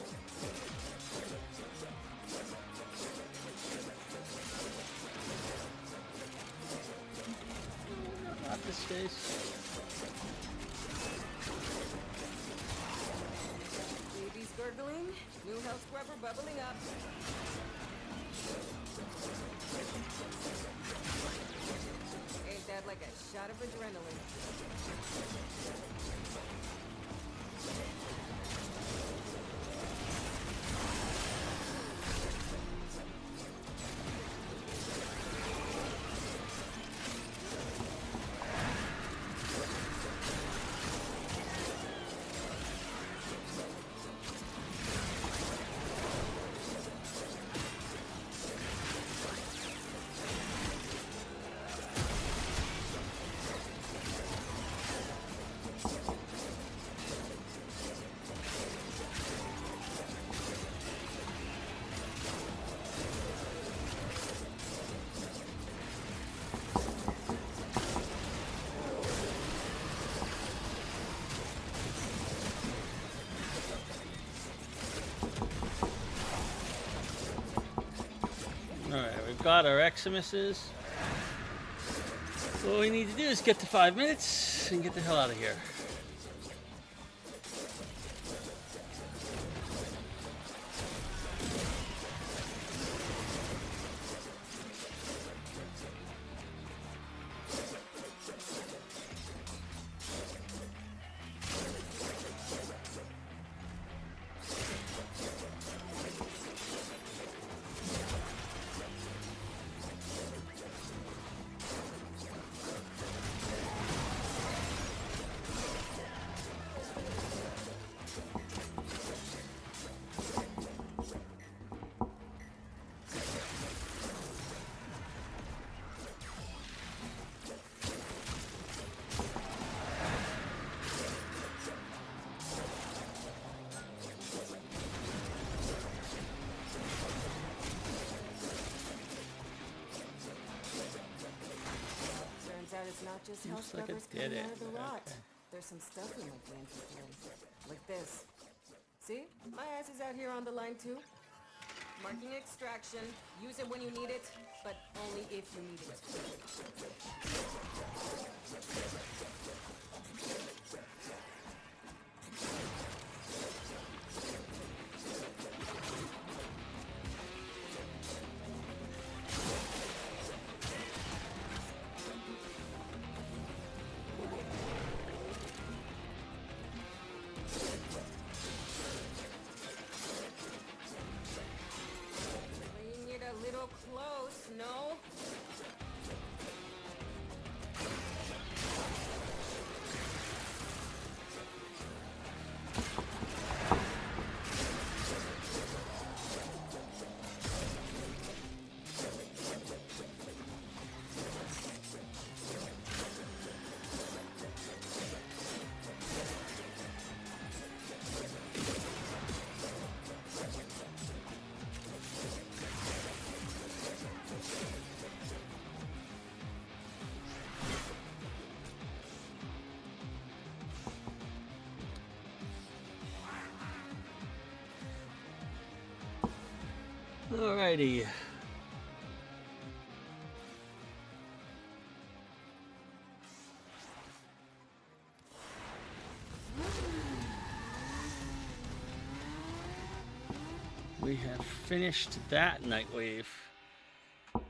Not this space. Baby's gurgling, new health scrubber bubbling up. Ain't that like a shot of adrenaline? got our Eximuses. All we need to do is get to 5 minutes and get the hell out of here. It's not just house like rubbers it did coming it. out of the lot. Okay. There's some stuff we might be interested in. Like this. See? My ass is out here on the line too. Marking extraction. Use it when you need it, but only if you need it. Close, no? Alrighty. We have finished that Nightwave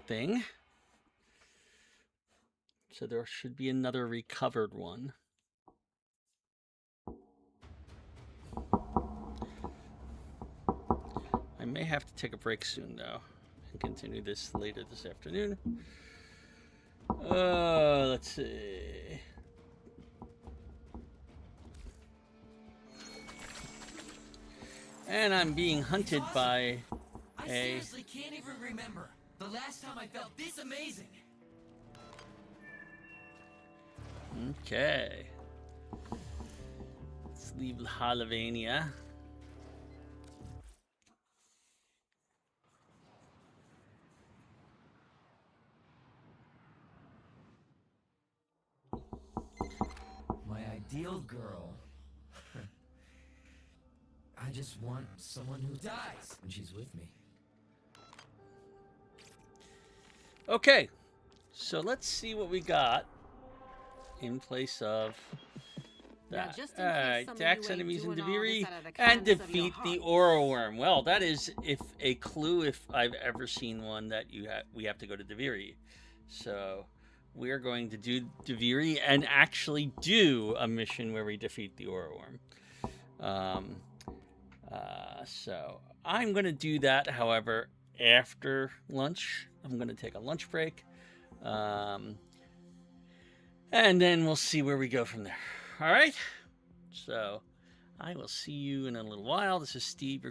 thing. So there should be another recovered one. I may have to take a break soon, though, and continue this later this afternoon. Let's see. And I'm being hunted by I seriously can't even remember the last time I felt this amazing. Okay. Let's leave Halavania. My ideal girl. I just want someone who dies when she's with me. Okay, so let's see what we got in place of that. Alright, tax enemies in Deviri and defeat the Aura Worm. Well, that is a clue if I've ever seen one that we have to go to Deviri. So we're going to do Deviri and actually do a mission where we defeat the Aura Worm. So I'm going to do that, however, after lunch. I'm going to take a lunch break. And then we'll see where we go from there. All right? So I will see you in a little while. This is Steve.